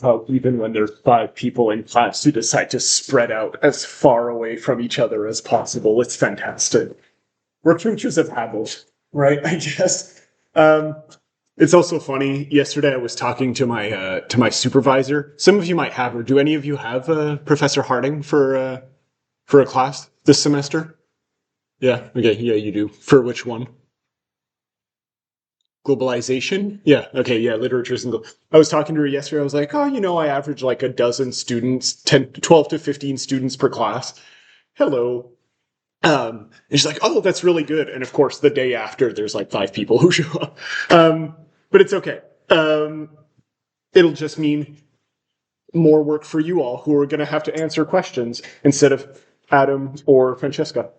How even when there's five people in class who decide to spread out as far away from each other as possible, it's fantastic. We're creatures of habit, right? I guess. Um, it's also funny. Yesterday, I was talking to my supervisor. Some of you might have her. Do any of you have Professor Harding for a class this semester? Yeah. Okay. Yeah, you do. For which one? Globalization? Yeah. Okay. Yeah. Literatures and I was talking to her yesterday. I was like, oh, I average like a dozen students, 10, 12 to 15 students per class. Hello. And she's like, oh, that's really good. And of course, the day after, there's like five people who show up. But it's okay. It'll just mean more work for you all who are going to have to answer questions instead of Adam or Francesca.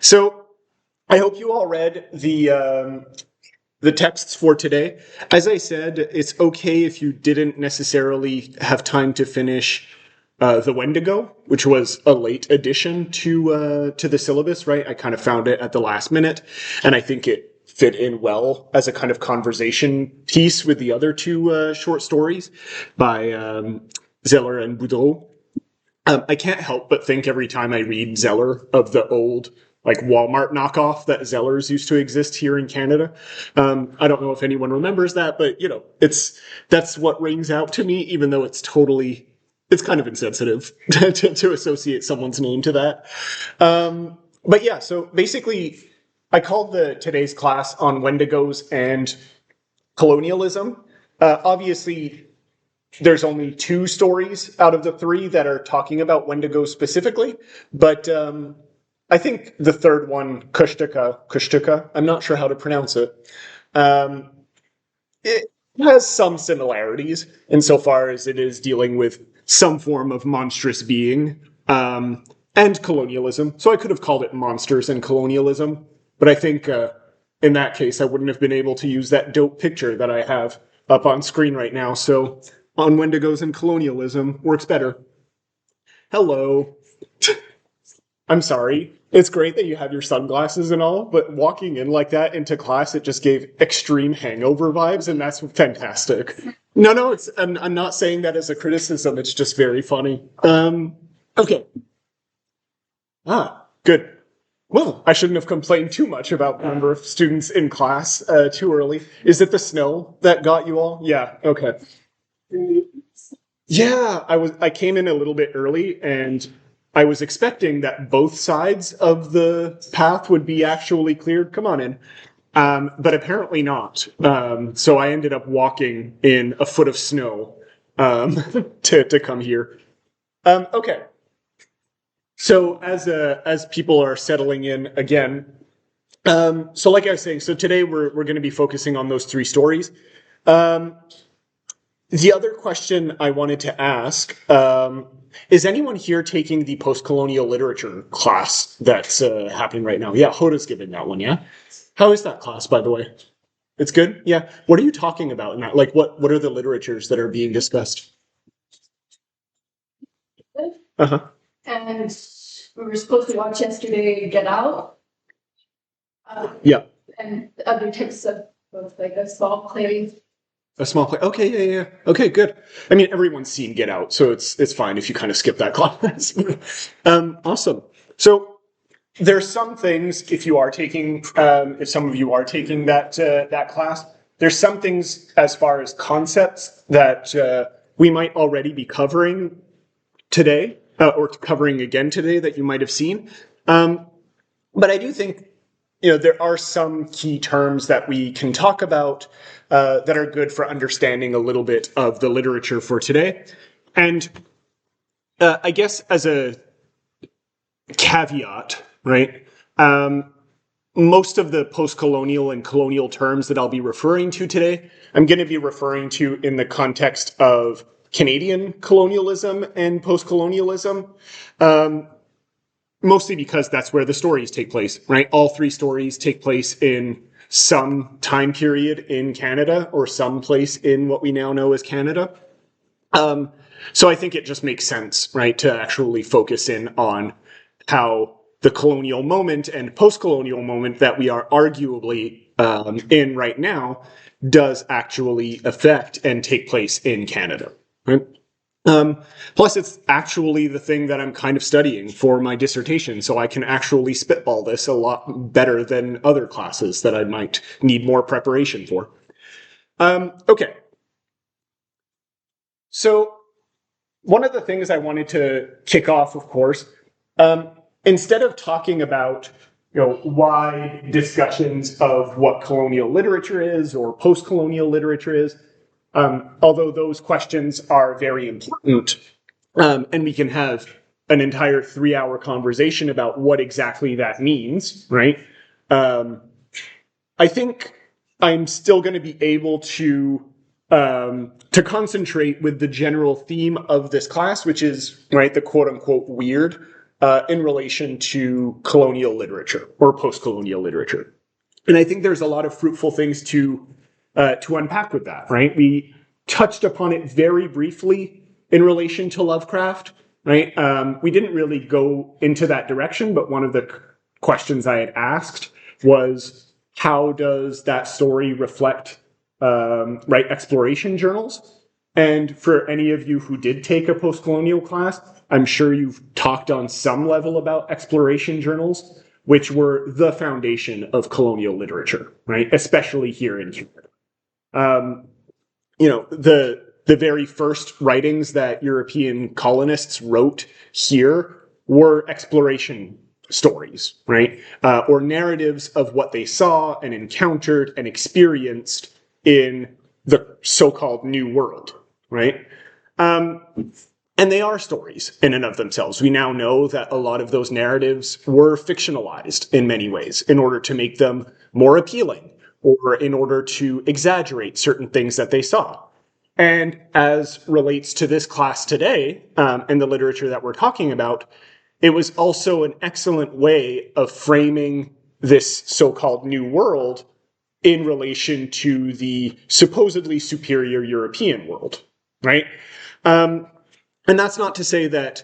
So I hope you all read the texts for today. As I said, it's okay if you didn't necessarily have time to finish the Wendigo, which was a late addition to the syllabus, right? I kind of found it at the last minute, and I think it fit in well as a kind of conversation piece with the other two short stories by Zeller and Boudreau. I can't help but think every time I read Zeller of the old like Walmart knockoff that Zellers used to exist here in Canada. I don't know if anyone remembers that, but that's what rings out to me, even though it's kind of insensitive to associate someone's name to that. But yeah, so basically, I called today's class on Wendigos and colonialism. Obviously, there's only two stories out of the three that are talking about Wendigo specifically, but I think the third one, Kushtuka, I'm not sure how to pronounce it. Um, it has some similarities insofar as it is dealing with some form of monstrous being and colonialism. So I could have called it monsters and colonialism, but I think in that case I wouldn't have been able to use that dope picture that I have up on screen right now. So on Wendigos and colonialism works better. Hello. I'm sorry. It's great that you have your sunglasses and all, but walking in like that into class, it just gave extreme hangover vibes, and that's fantastic. No, I'm not saying that as a criticism. It's just very funny. Okay. Good. Well, I shouldn't have complained too much about the number of students in class too early. Is it the snow that got you all? Yeah. Okay. Yeah, I came in a little bit early and I was expecting that both sides of the path would be actually cleared. Come on in. But apparently not. So I ended up walking in a foot of snow to come here. Okay. So as people are settling in again, so like I was saying, so today we're going to be focusing on those three stories. The other question I wanted to ask, is anyone here taking the post-colonial literature class that's happening right now? Yeah, Hoda's giving that one, yeah? How is that class, by the way? It's good? Yeah. What are you talking about in that? Like, what are the literatures that are being discussed? Uh-huh. And we were supposed to watch yesterday Get Out. Yeah. And other types of like a small play. A small play. Okay, yeah. Okay, good. I mean, everyone's seen Get Out, so it's fine if you kind of skip that class. Awesome. So there's some things if you are taking, if some of you are taking that class, there's some things as far as concepts that we might already be covering today, or covering again today, that you might have seen. But I do think, there are some key terms that we can talk about that are good for understanding a little bit of the literature for today. And I guess as a caveat, right, most of the post-colonial and colonial terms that I'll be referring to today, I'm going to be referring to in the context of Canadian colonialism and post-colonialism, mostly because that's where the stories take place, right? All three stories take place in some time period in Canada, or some place in what we now know as Canada. So I think it just makes sense, right, to actually focus in on how the colonial moment and post-colonial moment that we are arguably in right now does actually affect and take place in Canada, right? Plus, it's actually the thing that I'm kind of studying for my dissertation, so I can actually spitball this a lot better than other classes that I might need more preparation for. Okay. So, one of the things I wanted to kick off, of course, instead of talking about wide discussions of what colonial literature is or post-colonial literature is, although those questions are very important, and we can have an entire 3-hour conversation about what exactly that means, right? I think I'm still going to be able to concentrate with the general theme of this class, which is, right, the quote-unquote weird, in relation to colonial literature or post-colonial literature. And I think there's a lot of fruitful things to unpack with that, right? We touched upon it very briefly in relation to Lovecraft, right? We didn't really go into that direction, but one of the questions I had asked was, how does that story reflect, right, exploration journals? And for any of you who did take a post-colonial class, I'm sure you've talked on some level about exploration journals, which were the foundation of colonial literature, right? Especially here in Canada. The very first writings that European colonists wrote here were exploration stories, right? Or narratives of what they saw and encountered and experienced in the so-called New World, right? And they are stories in and of themselves. We now know that a lot of those narratives were fictionalized in many ways in order to make them more appealing, or in order to exaggerate certain things that they saw. And as relates to this class today, and the literature that we're talking about, it was also an excellent way of framing this so-called New World in relation to the supposedly superior European world, right? And that's not to say that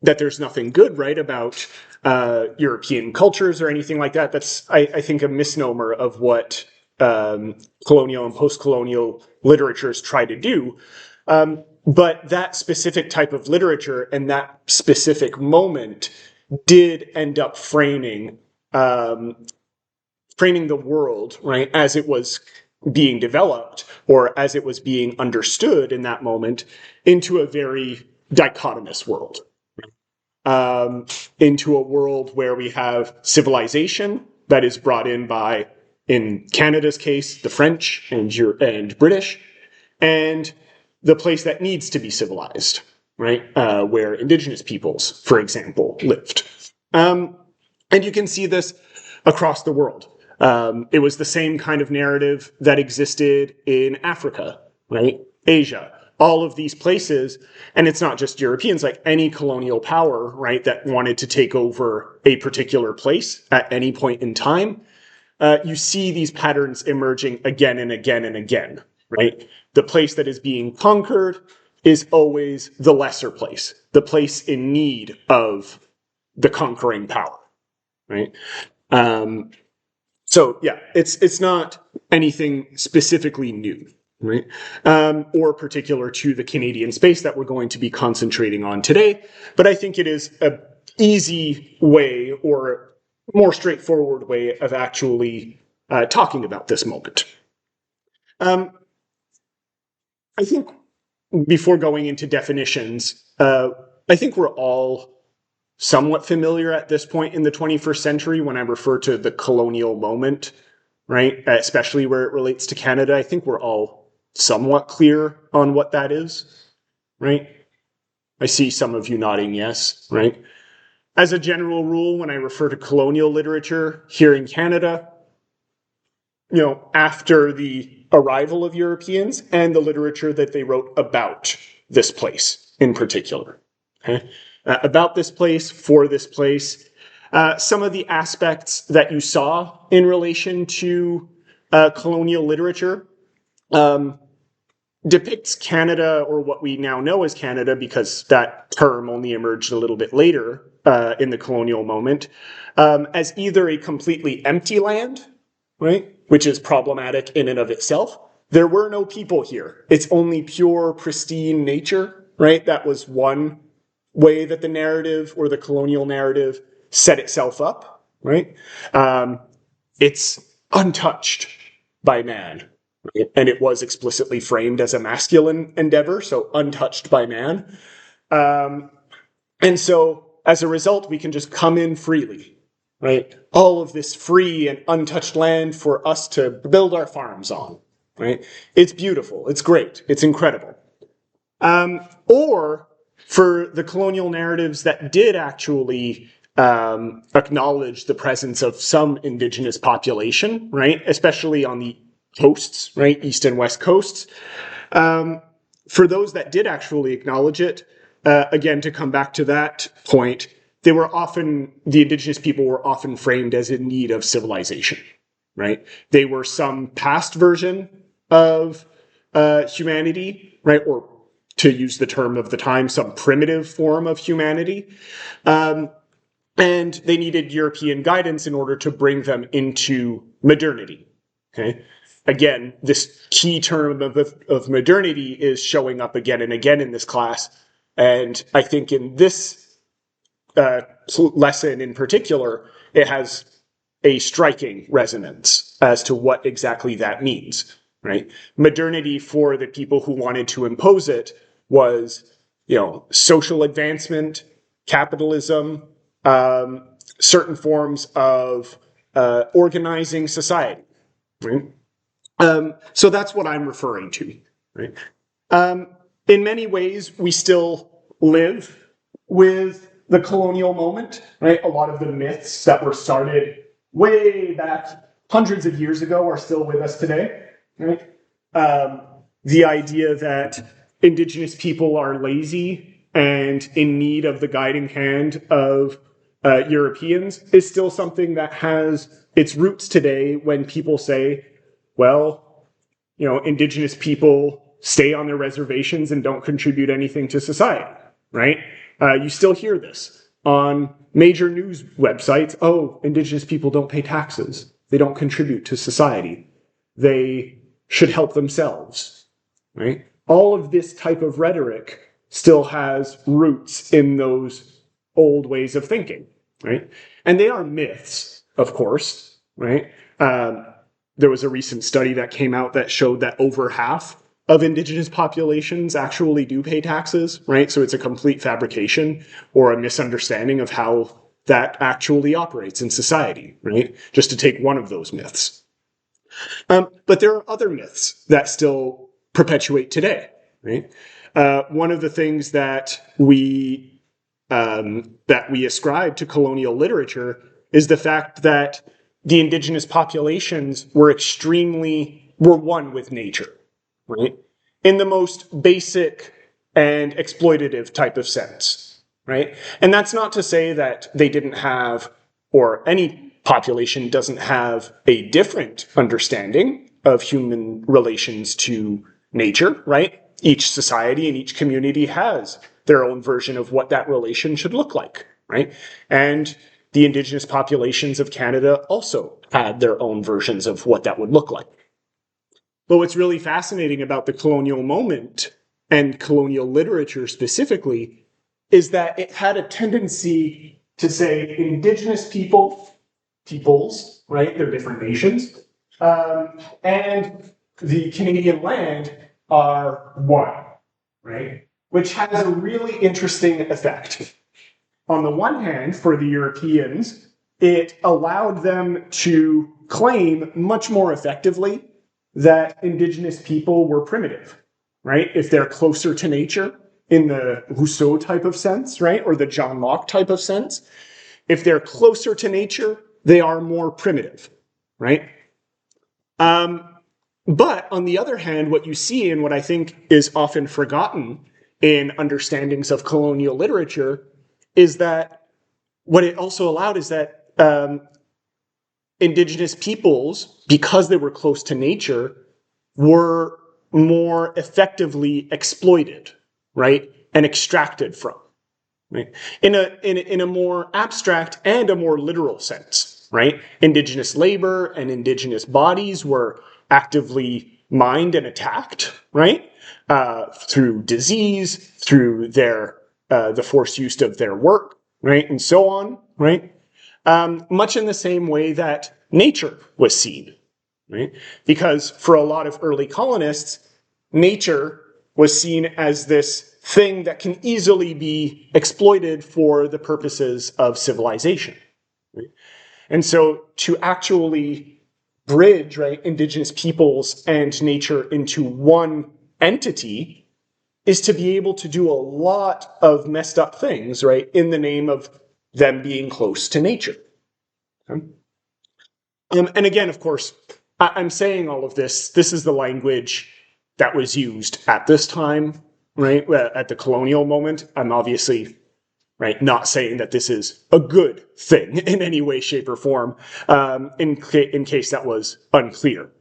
that there's nothing good, right, about European cultures or anything like that. That's, I think, a misnomer of what colonial and post-colonial literatures try to do. But that specific type of literature and that specific moment did end up framing the world, right, as it was being developed, or as it was being understood in that moment, into a very dichotomous world. Into a world where we have civilization that is brought in by, in Canada's case, the French and British, and the place that needs to be civilized, right? Where Indigenous peoples, for example, lived. And you can see this across the world. It was the same kind of narrative that existed in Africa, right? Asia, all of these places. And it's not just Europeans, like any colonial power, right, that wanted to take over a particular place at any point in time. You see these patterns emerging again and again and again, right? The place that is being conquered is always the lesser place, the place in need of the conquering power, right? So yeah, it's not anything specifically new, right? Or particular to the Canadian space that we're going to be concentrating on today. But I think it is an easy way, or more straightforward way, of actually talking about this moment. I think before going into definitions, I think we're all somewhat familiar at this point in the 21st century when I refer to the colonial moment, right? Especially where it relates to Canada. I think we're all somewhat clear on what that is, right? I see some of you nodding yes, right? As a general rule, when I refer to colonial literature here in Canada, after the arrival of Europeans and the literature that they wrote about this place in particular. Okay? About this place, for this place. Some of the aspects that you saw in relation to colonial literature depicts Canada, or what we now know as Canada, because that term only emerged a little bit later in the colonial moment, as either a completely empty land, right, which is problematic in and of itself. There were no people here. It's only pure, pristine nature, right? That was one way that the narrative, or the colonial narrative, set itself up, right? It's untouched by man, right? And it was explicitly framed as a masculine endeavor, so untouched by man. And so, as a result, we can just come in freely, right? All of this free and untouched land for us to build our farms on, right? It's beautiful, it's great, it's incredible. Or for the colonial narratives that did actually acknowledge the presence of some indigenous population, right? Especially on the coasts, right? East and west coasts. For those that did actually acknowledge it, again, to come back to that point, the indigenous people were often framed as in need of civilization, right? They were some past version of humanity, right? Or to use the term of the time, some primitive form of humanity. And they needed European guidance in order to bring them into modernity, okay? Again, this key term of modernity is showing up again and again in this class. And I think in this lesson in particular, it has a striking resonance as to what exactly that means, right? Modernity, for the people who wanted to impose it, was, social advancement, capitalism, certain forms of organizing society, right? So that's what I'm referring to, right? In many ways, we still live with the colonial moment, right? A lot of the myths that were started way back hundreds of years ago are still with us today, right? The idea that indigenous people are lazy and in need of the guiding hand of Europeans is still something that has its roots today when people say, well, indigenous people stay on their reservations and don't contribute anything to society, right? You still hear this on major news websites. Oh, indigenous people don't pay taxes. They don't contribute to society. They should help themselves, right? All of this type of rhetoric still has roots in those old ways of thinking, right? And they are myths, of course, right? There was a recent study that came out that showed that over half of indigenous populations actually do pay taxes, right? So it's a complete fabrication or a misunderstanding of how that actually operates in society, right? Just to take one of those myths. But there are other myths that still perpetuate today, right? One of the things that we ascribe to colonial literature is the fact that the indigenous populations were one with nature, right? In the most basic and exploitative type of sense, right? And that's not to say that they didn't have, or any population doesn't have, a different understanding of human relations to nature, right? Each society and each community has their own version of what that relation should look like, right? And the indigenous populations of Canada also had their own versions of what that would look like. But what's really fascinating about the colonial moment and colonial literature specifically is that it had a tendency to say indigenous peoples, right? They're different nations, and the Canadian land are one, right? Which has a really interesting effect. On the one hand, for the Europeans, it allowed them to claim much more effectively that indigenous people were primitive, right? If they're closer to nature in the Rousseau type of sense, right? Or the John Locke type of sense. If they're closer to nature, they are more primitive, right? But on the other hand, what you see and what I think is often forgotten in understandings of colonial literature is that what it also allowed is that indigenous peoples, because they were close to nature, were more effectively exploited, right, and extracted from, right, in a more abstract and a more literal sense, right. Indigenous labor and indigenous bodies were actively mined and attacked, right, through disease, through their the forced use of their work, right, and so on, right. Much in the same way that nature was seen, right? Because for a lot of early colonists, nature was seen as this thing that can easily be exploited for the purposes of civilization. Right? And so to actually bridge, right, indigenous peoples and nature into one entity is to be able to do a lot of messed up things, right, in the name of them being close to nature. Okay? And again, of course, I'm saying all of this. This is the language that was used at this time, right? At the colonial moment. I'm obviously, right, not saying that this is a good thing in any way, shape, or form, in case that was unclear.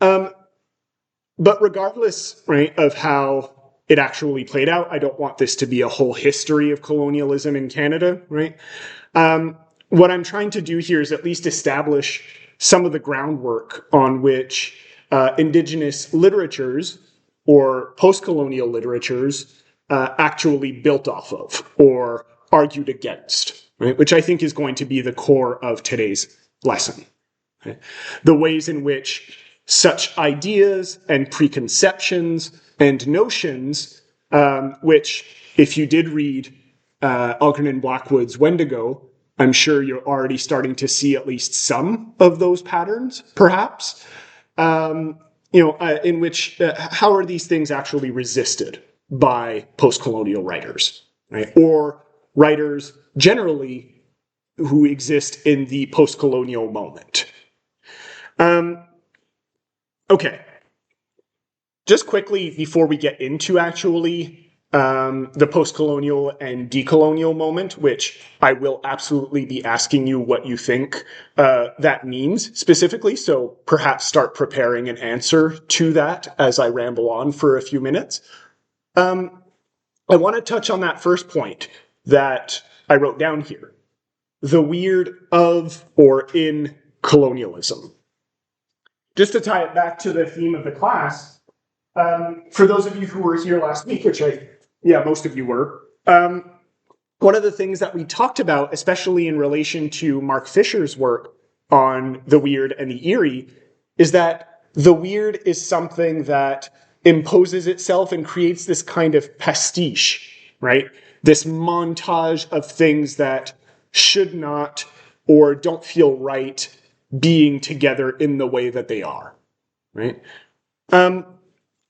But regardless, right, of how it actually played out, I don't want this to be a whole history of colonialism in Canada, right? What I'm trying to do here is at least establish some of the groundwork on which indigenous literatures or post-colonial literatures actually built off of or argued against, right? Which I think is going to be the core of today's lesson. Okay? The ways in which such ideas and preconceptions and notions, which if you did read Algernon Blackwood's Wendigo, I'm sure you're already starting to see at least some of those patterns, perhaps. In which how are these things actually resisted by post-colonial writers, right? Or writers generally who exist in the post-colonial moment. Okay. Just quickly before we get into actually the post-colonial and decolonial moment, which I will absolutely be asking you what you think that means specifically, so perhaps start preparing an answer to that as I ramble on for a few minutes. I want to touch on that first point that I wrote down here, the weird of or in colonialism. Just to tie it back to the theme of the class, for those of you who were here last week, which most of you were, one of the things that we talked about, especially in relation to Mark Fisher's work on the weird and the eerie, is that the weird is something that imposes itself and creates this kind of pastiche, right? This montage of things that should not or don't feel right being together in the way that they are, right? And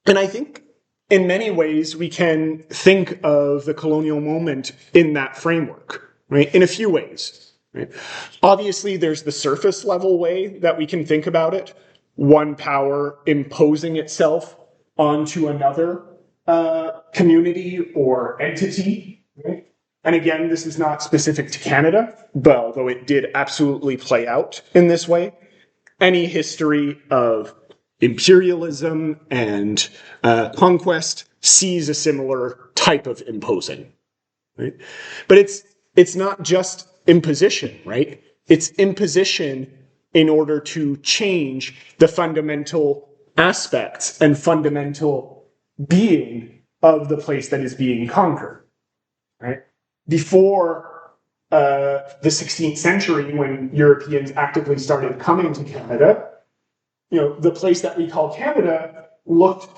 I think in many ways we can think of the colonial moment in that framework, right? In a few ways, right? Obviously, there's the surface level way that we can think about it, one power imposing itself onto another community or entity, right? And again, this is not specific to Canada, but although it did absolutely play out in this way, any history of imperialism and conquest sees a similar type of imposing, right? But it's not just imposition, right? It's imposition in order to change the fundamental aspects and fundamental being of the place that is being conquered, right? Before the 16th century, when Europeans actively started coming to Canada, the place that we call Canada looked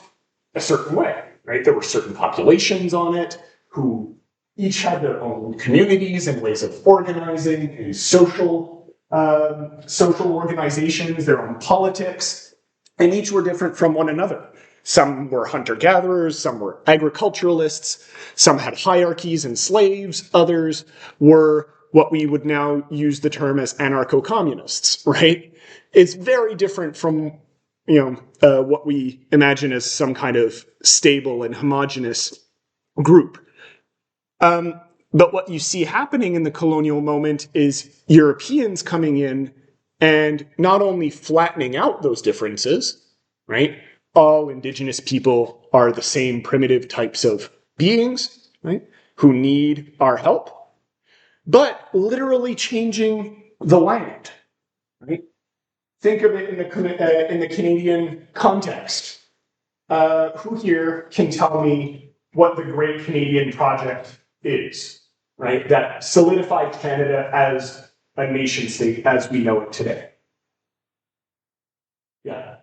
a certain way, right? There were certain populations on it who each had their own communities and ways of organizing, and social organizations, their own politics, and each were different from one another. Some were hunter-gatherers, some were agriculturalists, some had hierarchies and slaves, others were what we would now use the term as anarcho-communists, right? It's very different from what we imagine as some kind of stable and homogenous group. But what you see happening in the colonial moment is Europeans coming in and not only flattening out those differences, right? All indigenous people are the same primitive types of beings, right? Who need our help, but literally changing the land, right? Think of it in the Canadian context. Who here can tell me what the Great Canadian Project is, right? That solidified Canada as a nation state as we know it today. Yeah.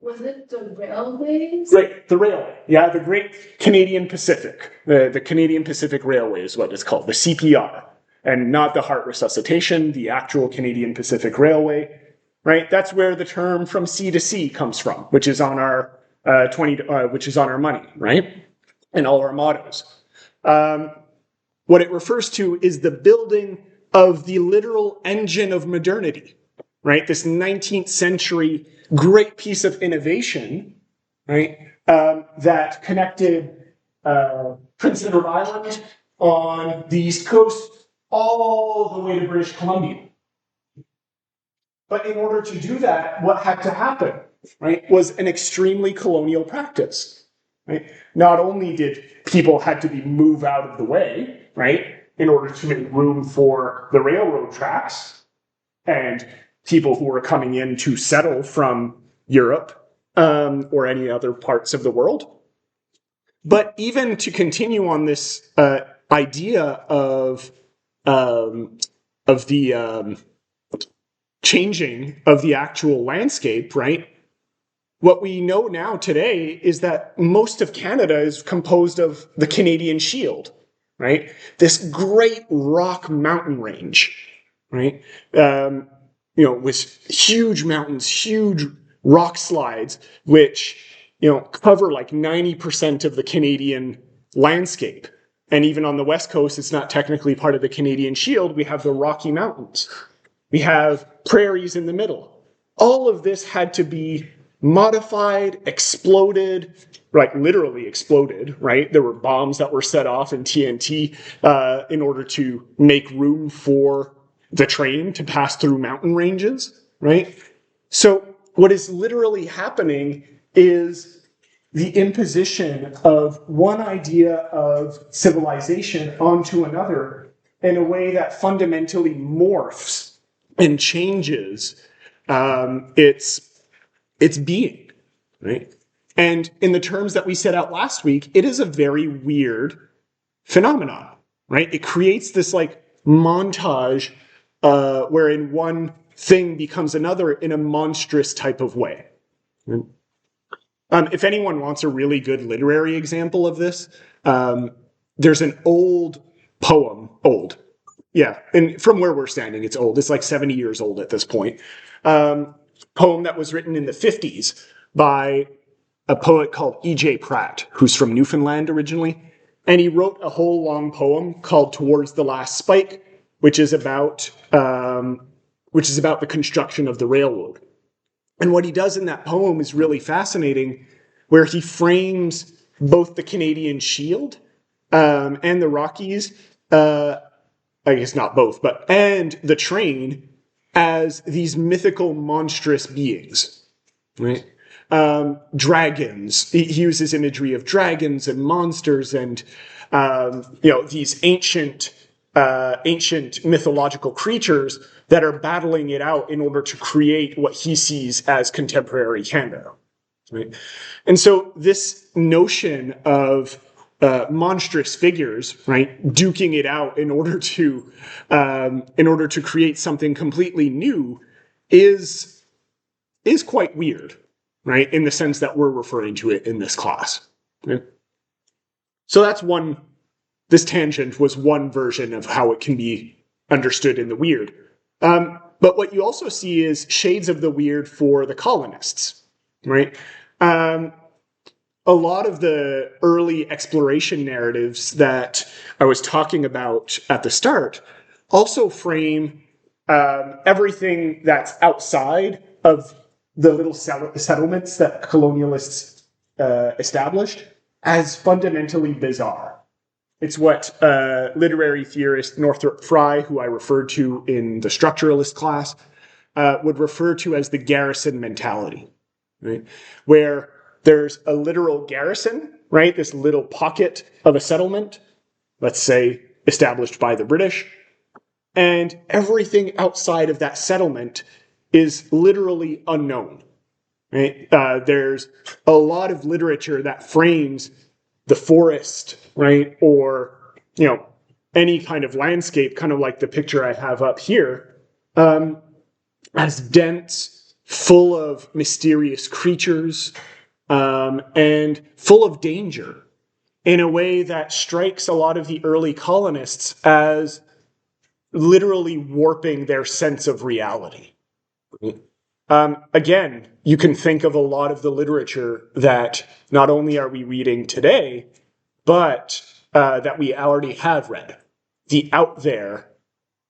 Was it the railways? Right, the railway. Yeah, the Great Canadian Pacific. The Canadian Pacific Railway is what it's called, the CPR. And not the heart resuscitation, the actual Canadian Pacific Railway. Right, that's where the term from sea to sea comes from, which is on our which is on our money, right, and all our mottos. What it refers to is the building of the literal engine of modernity, right? This 19th century great piece of innovation, right, that connected Prince Edward Island on the East Coast all the way to British Columbia. But in order to do that, what had to happen, right, was an extremely colonial practice, right? Not only did people had to be moved out of the way, right, in order to make room for the railroad tracks and people who were coming in to settle from Europe or any other parts of the world, but even to continue on this idea of the changing of the actual landscape, right? What we know now today is that most of Canada is composed of the Canadian Shield, right? This great rock mountain range, right? With huge mountains, huge rock slides, which, cover like 90% of the Canadian landscape. And even on the West Coast, it's not technically part of the Canadian Shield. We have the Rocky Mountains. We have prairies in the middle. All of this had to be modified, exploded, like literally exploded, right? There were bombs that were set off in TNT in order to make room for the train to pass through mountain ranges, right? So what is literally happening is the imposition of one idea of civilization onto another in a way that fundamentally morphs and changes its being, right? And in the terms that we set out last week, it is a very weird phenomenon, right? It creates this like montage wherein one thing becomes another in a monstrous type of way. If anyone wants a really good literary example of this, there's an old poem, yeah, and from where we're standing, it's old. It's like 70 years old at this point. Poem that was written in the 50s by a poet called E.J. Pratt, who's from Newfoundland originally. And he wrote a whole long poem called Towards the Last Spike, which is about the construction of the railroad. And what he does in that poem is really fascinating, where he frames both the Canadian Shield and the Rockies, I guess not both, and the train as these mythical, monstrous beings, right? Dragons. He uses imagery of dragons and monsters and, these ancient mythological creatures that are battling it out in order to create what he sees as contemporary Canada, right? And so this notion of monstrous figures, right, duking it out in order to create something completely new is is quite weird, right? In the sense that we're referring to it in this class. Right? So that's one, this tangent was one version of how it can be understood in the weird. But what you also see is shades of the weird for the colonists, right? A lot of the early exploration narratives that I was talking about at the start also frame everything that's outside of the little settlements that colonialists established as fundamentally bizarre. It's what literary theorist Northrop Frye, who I referred to in the structuralist class, would refer to as the garrison mentality, right? Where there's a literal garrison, right? This little pocket of a settlement, let's say established by the British, and everything outside of that settlement is literally unknown, right? There's a lot of literature that frames the forest, right? Or, any kind of landscape, kind of like the picture I have up here, as dense, full of mysterious creatures, and full of danger in a way that strikes a lot of the early colonists as literally warping their sense of reality. Again, you can think of a lot of the literature that not only are we reading today, but that we already have read. The out there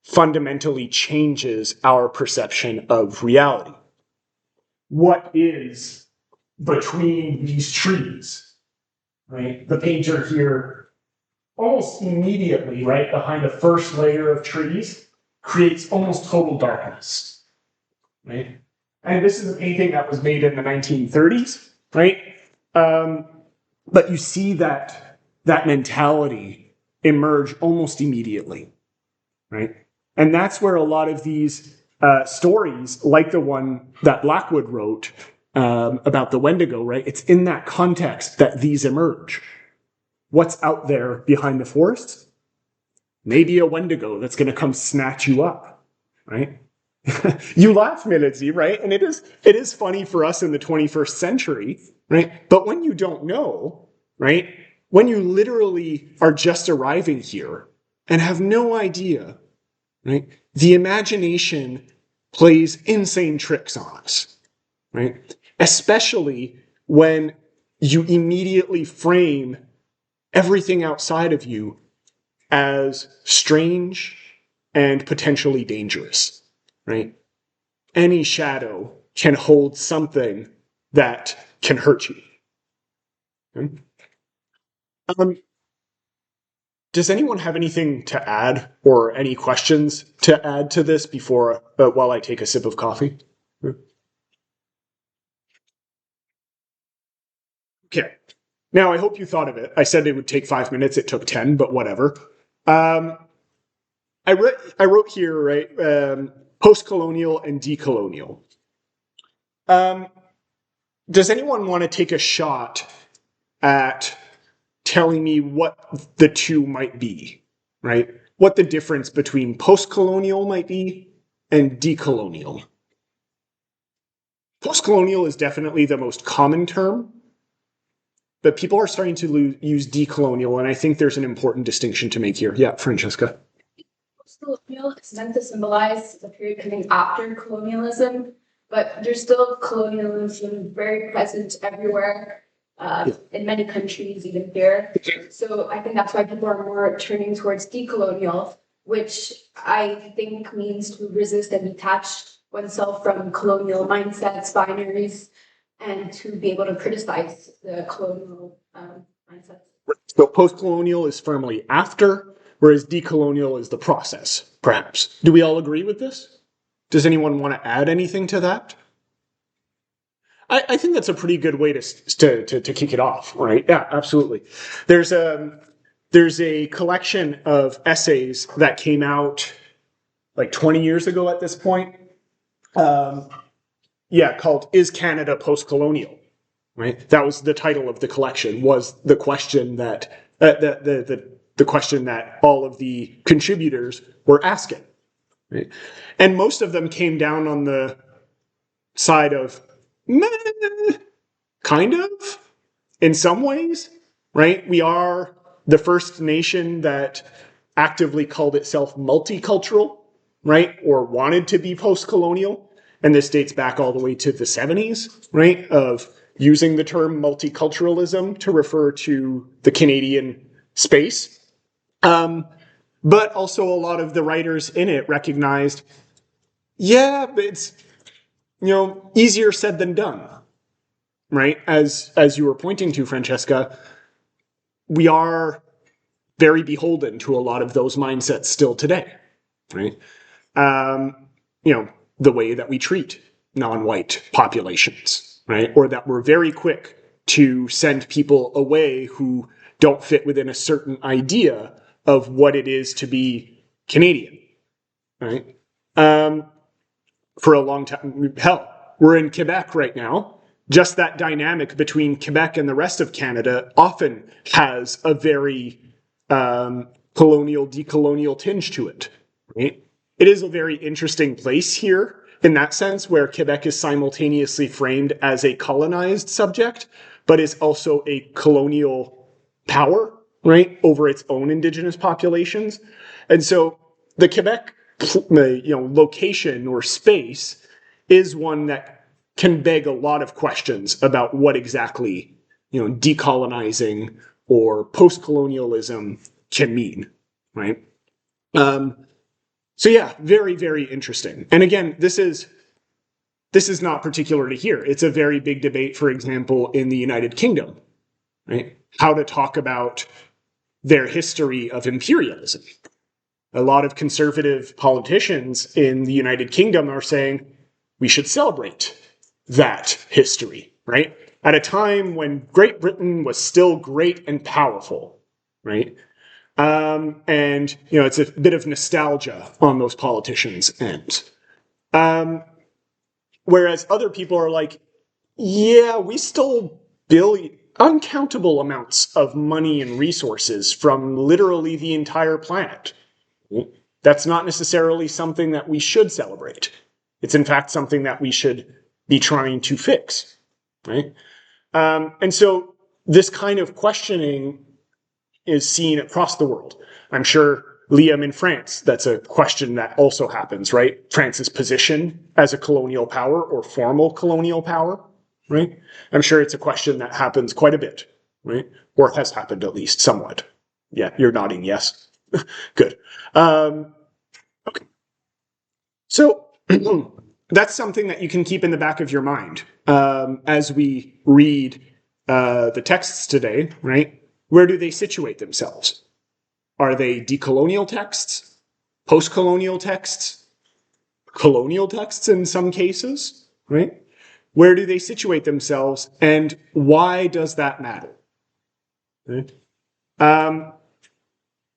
fundamentally changes our perception of reality. What is between these trees, right? The painter here almost immediately, right, behind the first layer of trees, creates almost total darkness, right? And this is a painting that was made in the 1930s, right? But you see that mentality emerge almost immediately, right? And that's where a lot of these stories, like the one that Blackwood wrote about the Wendigo, right? It's in that context that these emerge. What's out there behind the forest? Maybe a Wendigo that's going to come snatch you up, right? You laugh, Militsy, right? And it is funny for us in the 21st century, right? But when you don't know, right? When you literally are just arriving here and have no idea, right? The imagination plays insane tricks on us, right? Especially when you immediately frame everything outside of you as strange and potentially dangerous, right? Any shadow can hold something that can hurt you. Okay? Does anyone have anything to add or any questions to add to this before while I take a sip of coffee? Okay. Now, I hope you thought of it. I said it would take 5 minutes. It took 10, but whatever. I wrote here, right, post-colonial and decolonial. Does anyone want to take a shot at telling me what the two might be, right? What the difference between post-colonial might be and decolonial? Post-colonial is definitely the most common term, but people are starting to use decolonial, and I think there's an important distinction to make here. Yeah, Francesca. Post-colonial is meant to symbolize the period coming after colonialism, but there's still colonialism very present everywhere, in many countries, even here. So I think that's why people are more turning towards decolonial, which I think means to resist and detach oneself from colonial mindsets, binaries, and to be able to criticize the colonial mindsets. So post-colonial is firmly after, whereas decolonial is the process, perhaps. Do we all agree with this? Does anyone want to add anything to that? I think that's a pretty good way to kick it off, right? Yeah, absolutely. There's a collection of essays that came out like 20 years ago at this point. Called "Is Canada Post-Colonial?" Right? That was the title of the collection. Was the question that the question that all of the contributors were asking. Right? And most of them came down on the side of meh, kind of, in some ways, right? We are the first nation that actively called itself multicultural, right? Or wanted to be post-colonial. And this dates back all the way to the 70s, right? Of using the term multiculturalism to refer to the Canadian space. But also a lot of the writers in it recognized, yeah, but it's, easier said than done, right? As you were pointing to, Francesca, we are very beholden to a lot of those mindsets still today, right? The way that we treat non-white populations, right? Or that we're very quick to send people away who don't fit within a certain idea of what it is to be Canadian, right? For a long time, hell, we're in Quebec right now. Just that dynamic between Quebec and the rest of Canada often has a very colonial, decolonial tinge to it, right? It is a very interesting place here in that sense, where Quebec is simultaneously framed as a colonized subject, but is also a colonial power, right, over its own indigenous populations. And so the Quebec, location or space is one that can beg a lot of questions about what exactly, decolonizing or post-colonialism can mean, right? So yeah, very, very interesting. And again, this is not particular to here. It's a very big debate, for example, in the United Kingdom, right? How to talk about their history of imperialism. A lot of conservative politicians in the United Kingdom are saying we should celebrate that history, right? At a time when Great Britain was still great and powerful, right? And, it's a bit of nostalgia on those politicians' end. Whereas other people are like, yeah, we stole uncountable amounts of money and resources from literally the entire planet. That's not necessarily something that we should celebrate. It's in fact something that we should be trying to fix, right? And so this kind of questioning is seen across the world. I'm sure, Liam, in France, that's a question that also happens, right? France's position as a colonial power or formal colonial power, right? I'm sure it's a question that happens quite a bit, right? Or has happened at least somewhat. Yeah, you're nodding yes. Good. Okay. So that's something that you can keep in the back of your mind as we read the texts today, right? Where do they situate themselves? Are they decolonial texts, post-colonial texts, colonial texts in some cases, right? Where do they situate themselves, and why does that matter? Right?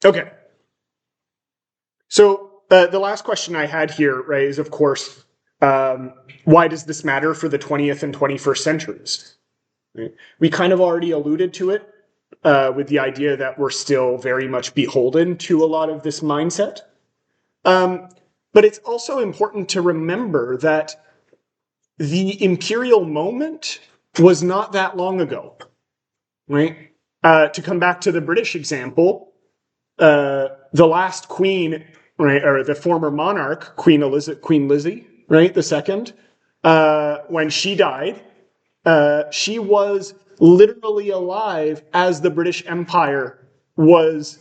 Okay. So the last question I had here, right, is of course, why does this matter for the 20th and 21st centuries? Right? We kind of already alluded to it with the idea that we're still very much beholden to a lot of this mindset. But it's also important to remember that the imperial moment was not that long ago, right? To come back to the British example, the last queen, right, or the former monarch, Queen Lizzie, right, the second, when she died, she was literally alive as the British Empire was,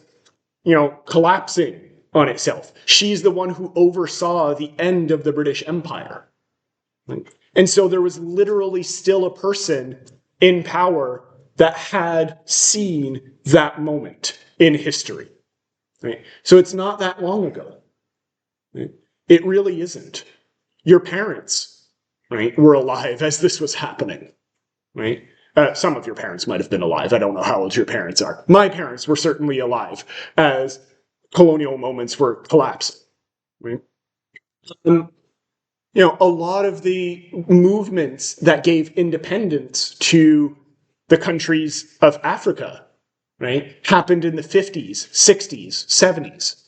collapsing on itself. She's the one who oversaw the end of the British Empire. And so there was literally still a person in power that had seen that moment in history. Right? So it's not that long ago. Right? It really isn't. Your parents, right, were alive as this was happening. Right? Some of your parents might have been alive. I don't know how old your parents are. My parents were certainly alive as colonial moments were collapsing. Right? A lot of the movements that gave independence to the countries of Africa, right, happened in the 50s, 60s, 70s.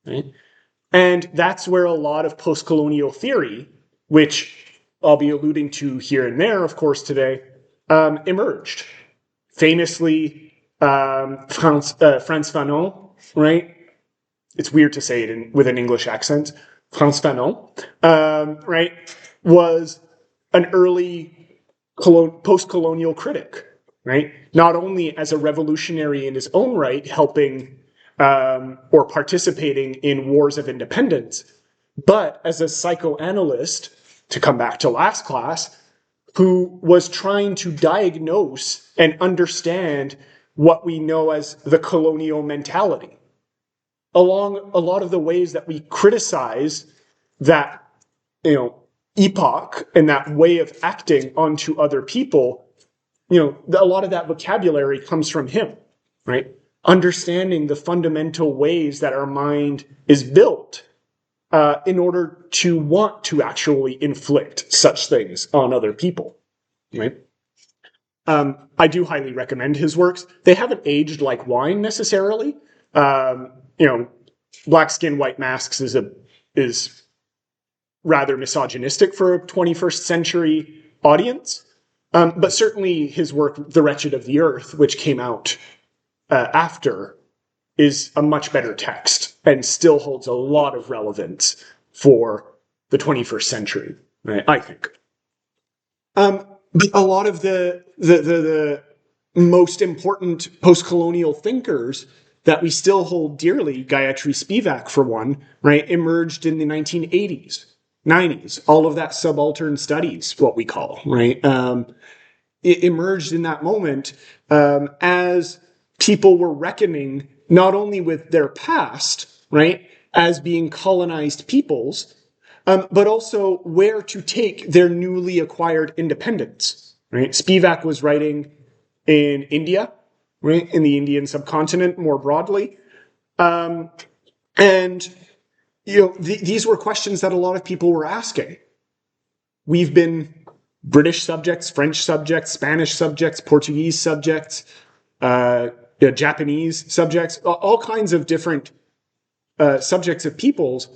Right? And that's where a lot of post-colonial theory, which I'll be alluding to here and there, of course, today, emerged. Famously, Frantz Fanon, right? It's weird to say it with an English accent. Frantz Fanon, right, was an early post-colonial critic, right? Not only as a revolutionary in his own right, helping or participating in wars of independence, but as a psychoanalyst, to come back to last class, who was trying to diagnose and understand what we know as the colonial mentality. Along a lot of the ways that we criticize that, epoch and that way of acting onto other people, a lot of that vocabulary comes from him, right? Understanding the fundamental ways that our mind is built in order to want to actually inflict such things on other people, right? I do highly recommend his works. They haven't aged like wine necessarily. Black Skin, White Masks is rather misogynistic for a 21st century audience. But certainly his work, The Wretched of the Earth, which came out after, is a much better text and still holds a lot of relevance for the 21st century, right, I think. But a lot of the most important post-colonial thinkers that we still hold dearly, Gayatri Spivak for one, right, emerged in the 1980s, 90s. All of that subaltern studies, what we call, right, it emerged in that moment as people were reckoning not only with their past, right, as being colonized peoples, but also where to take their newly acquired independence, right? Spivak was writing in India, right, in the Indian subcontinent more broadly. These were questions that a lot of people were asking. We've been British subjects, French subjects, Spanish subjects, Portuguese subjects, Japanese subjects, all kinds of different subjects of peoples.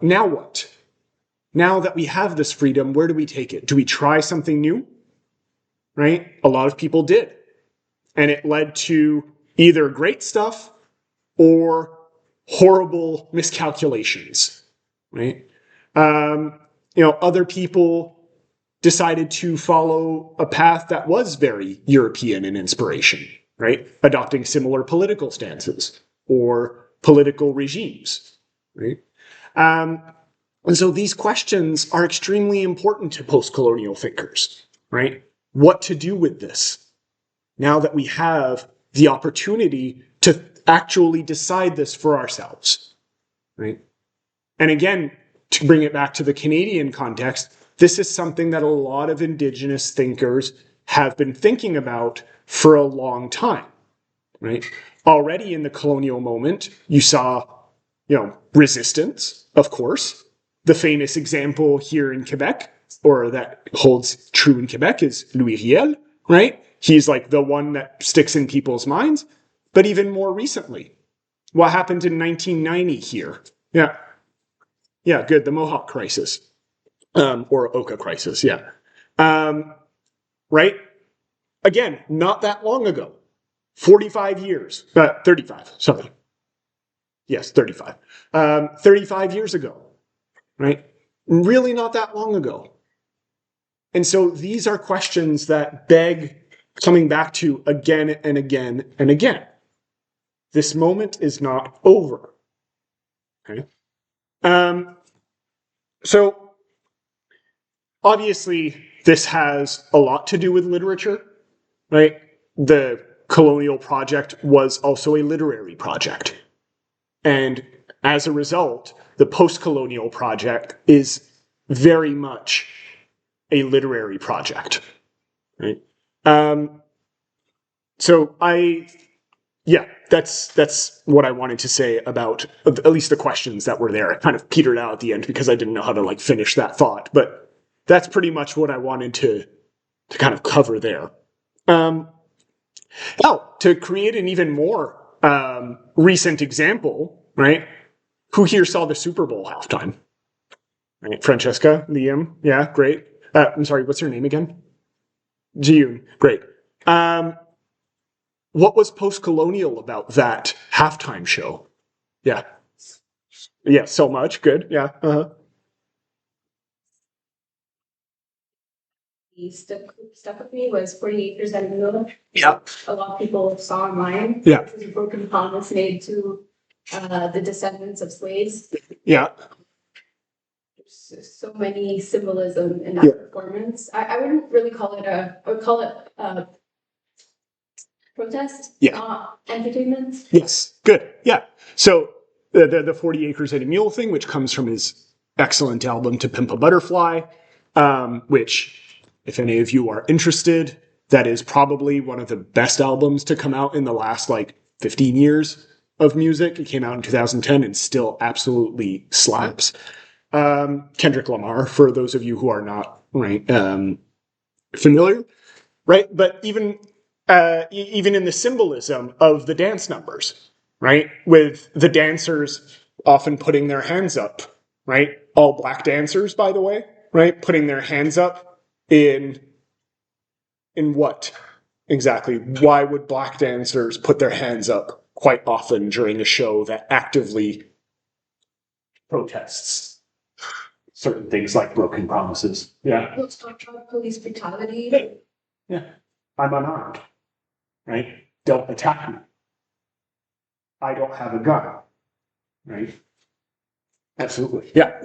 Now what? Now that we have this freedom, where do we take it? Do we try something new? Right? A lot of people did. And it led to either great stuff or horrible miscalculations, right? Other people decided to follow a path that was very European in inspiration, right? Adopting similar political stances or political regimes, right? And so these questions are extremely important to post-colonial thinkers, right? What to do with this now that we have the opportunity to actually decide this for ourselves, right? And again, to bring it back to the Canadian context, this is something that a lot of Indigenous thinkers have been thinking about for a long time, right? Already in the colonial moment, you saw, resistance, of course. The famous example here in Quebec, or that holds true in Quebec, is Louis Riel, right? He's like the one that sticks in people's minds. But even more recently, what happened in 1990 here? Yeah, good. The Mohawk crisis, or Oka crisis, yeah. Right? Again, not that long ago. 45 years. 35, sorry. Yes, 35. 35 years ago, right? Really not that long ago. And so these are questions that beg coming back to again and again and again. This moment is not over. Okay? So obviously this has a lot to do with literature, right? The colonial project was also a literary project. And as a result, the post-colonial project is very much a literary project, right? That's what I wanted to say about at least the questions that were there. I kind of petered out at the end because I didn't know how to finish that thought, but that's pretty much what I wanted to kind of cover there. To create an even more recent example, right? Who here saw the Super Bowl halftime? Right, Francesca, Liam, yeah, great. I'm sorry, what's her name again? Jiyun. Great. What was post-colonial about that halftime show? Yeah. Yeah, so much. Good. Yeah. Uh-huh. Stuck with me was 40 Acres and a Mule. Yeah. A lot of people saw online. Yeah. It was a broken promise made to the descendants of slaves. Yeah. There's so many symbolism in that performance. I wouldn't really call it I would call it a protest, not entertainment. Yes. Good. Yeah. So the 40 Acres and a Mule thing, which comes from his excellent album To Pimp a Butterfly, which, if any of you are interested, that is probably one of the best albums to come out in the last 15 years of music. It came out in 2010 and still absolutely slaps. Kendrick Lamar, for those of you who are not familiar, right? But even in the symbolism of the dance numbers, right, with the dancers often putting their hands up, right, all black dancers, by the way, right, putting their hands up in what exactly? Why would black dancers put their hands up quite often during a show that actively protests certain things like broken promises? Yeah. Let's talk about police brutality. Yeah. I'm unarmed, right? Don't attack me. I don't have a gun, right? Absolutely. Yeah.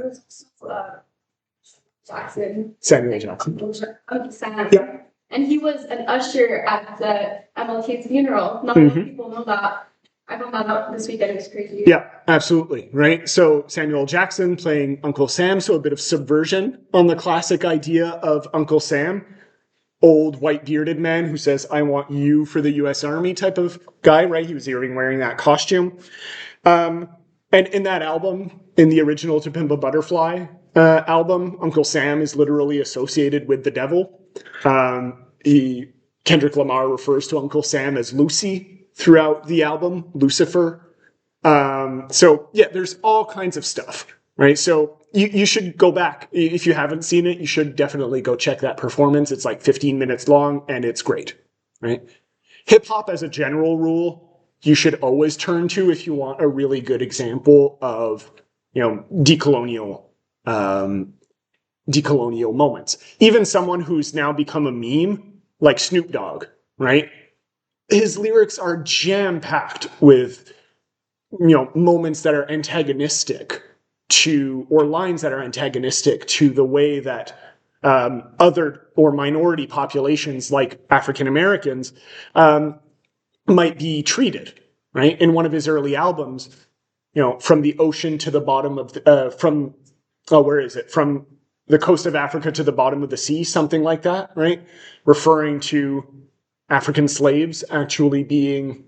Jackson. Samuel Jackson. Sam. Yeah. And he was an usher at the MLK's funeral. Not a lot of people know that. I found that out this weekend. It was crazy. Yeah, absolutely. Right. So Samuel Jackson playing Uncle Sam. So a bit of subversion on the classic idea of Uncle Sam, old white bearded man who says, "I want you for the U.S. Army" type of guy. Right. He was even wearing that costume. And in that album, in the original To Pimp a Butterfly album, Uncle Sam is literally associated with the devil. Kendrick Lamar refers to Uncle Sam as Lucy throughout the album, Lucifer. So yeah, there's all kinds of stuff, right? So you should go back. If you haven't seen it, you should definitely go check that performance. It's 15 minutes long and it's great, right? Hip hop as a general rule, you should always turn to if you want a really good example of, decolonial moments. Even someone who's now become a meme, like Snoop Dogg, right? His lyrics are jam-packed with, moments that are antagonistic to, or lines that are antagonistic to the way that other or minority populations like African Americans might be treated, right? In one of his early albums, from the ocean to the bottom of from the coast of Africa to the bottom of the sea, something like that, right? Referring to African slaves actually being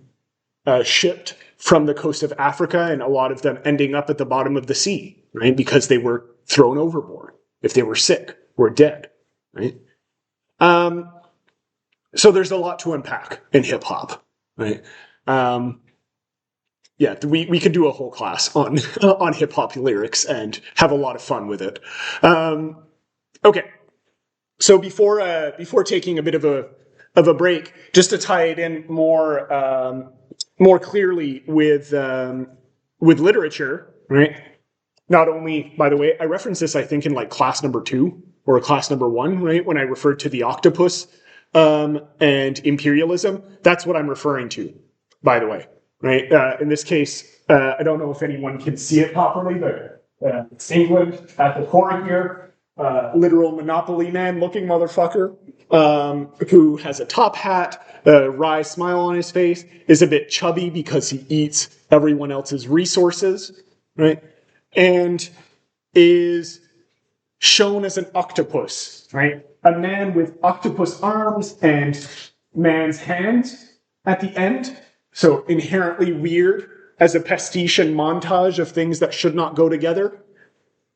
shipped from the coast of Africa, and a lot of them ending up at the bottom of the sea, right? Because they were thrown overboard if they were sick or dead, right? So there's a lot to unpack in hip hop, right? Yeah, we could do a whole class on on hip hop lyrics and have a lot of fun with it. Okay, so before taking a bit of a break, just to tie it in more clearly with literature, right? Not only, by the way, I referenced this I think in class number 2 or class number 1, right? When I referred to the octopus and imperialism, that's what I'm referring to, by the way. Right. In this case, I don't know if anyone can see it properly, but it's England at the core here. Literal Monopoly man looking motherfucker who has a top hat, a wry smile on his face, is a bit chubby because he eats everyone else's resources, right? And is shown as an octopus, right? A man with octopus arms and man's hands at the end. So inherently weird as a pastiche and montage of things that should not go together.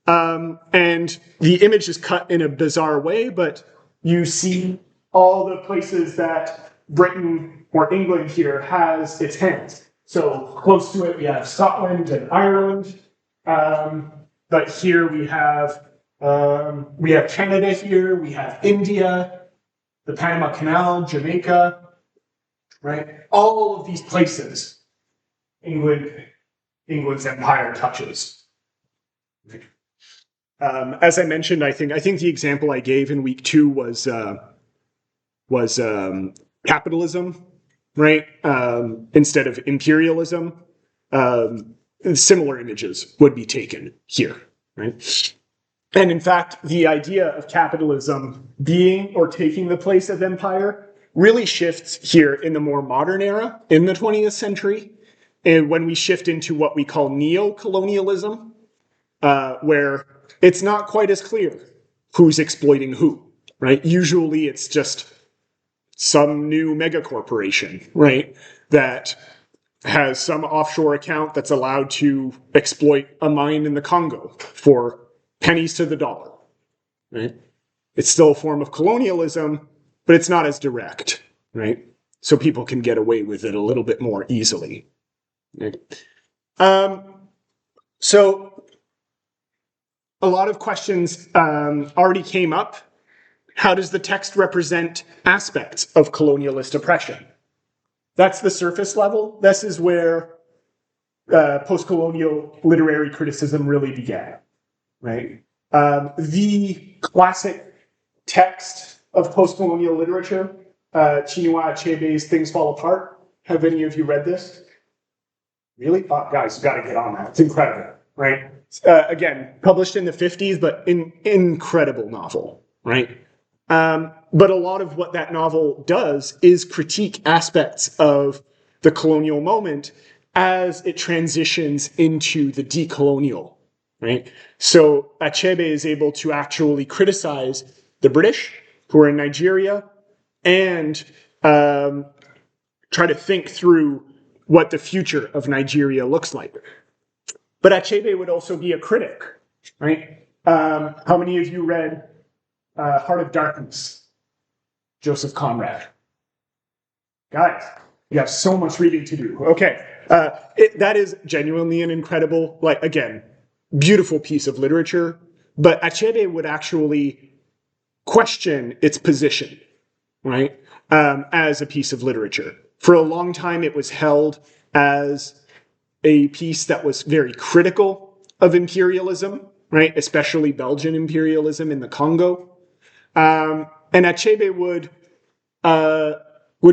And the image is cut in a bizarre way, but you see all the places that Britain or England here has its hands. So close to it, we have Scotland and Ireland. But here we have We have Canada here, we have India, the Panama Canal, Jamaica, right? All of these places, England's empire touches. As I mentioned, I think the example I gave in week 2 was capitalism, right? Instead of imperialism. Similar images would be taken here, right? And in fact, the idea of capitalism being or taking the place of empire really shifts here in the more modern era, in the 20th century, and when we shift into what we call neo-colonialism, where it's not quite as clear who's exploiting who, right? Usually it's just some new megacorporation, right, that has some offshore account that's allowed to exploit a mine in the Congo for pennies to the dollar, right? It's still a form of colonialism, but it's not as direct, right? So people can get away with it a little bit more easily. Right? So a lot of questions already came up. How does the text represent aspects of colonialist oppression? That's the surface level. This is where post-colonial literary criticism really began, right? The classic text of post-colonial literature, Chinua Achebe's Things Fall Apart. Have any of you read this? Really? Oh, guys, you got to get on that. It's incredible, right? Again, published in the 50s, but incredible novel, right? But a lot of what that novel does is critique aspects of the colonial moment as it transitions into the decolonial, right? So Achebe is able to actually criticize the British who are in Nigeria and try to think through what the future of Nigeria looks like. But Achebe would also be a critic, right? How many of you read Heart of Darkness, Joseph Conrad? Guys, you have so much reading to do. Okay, that is genuinely an incredible, like, again, beautiful piece of literature, but Achebe would actually question its position, right, as a piece of literature. For a long time, it was held as a piece that was very critical of imperialism, right, especially Belgian imperialism in the Congo. And Achebe would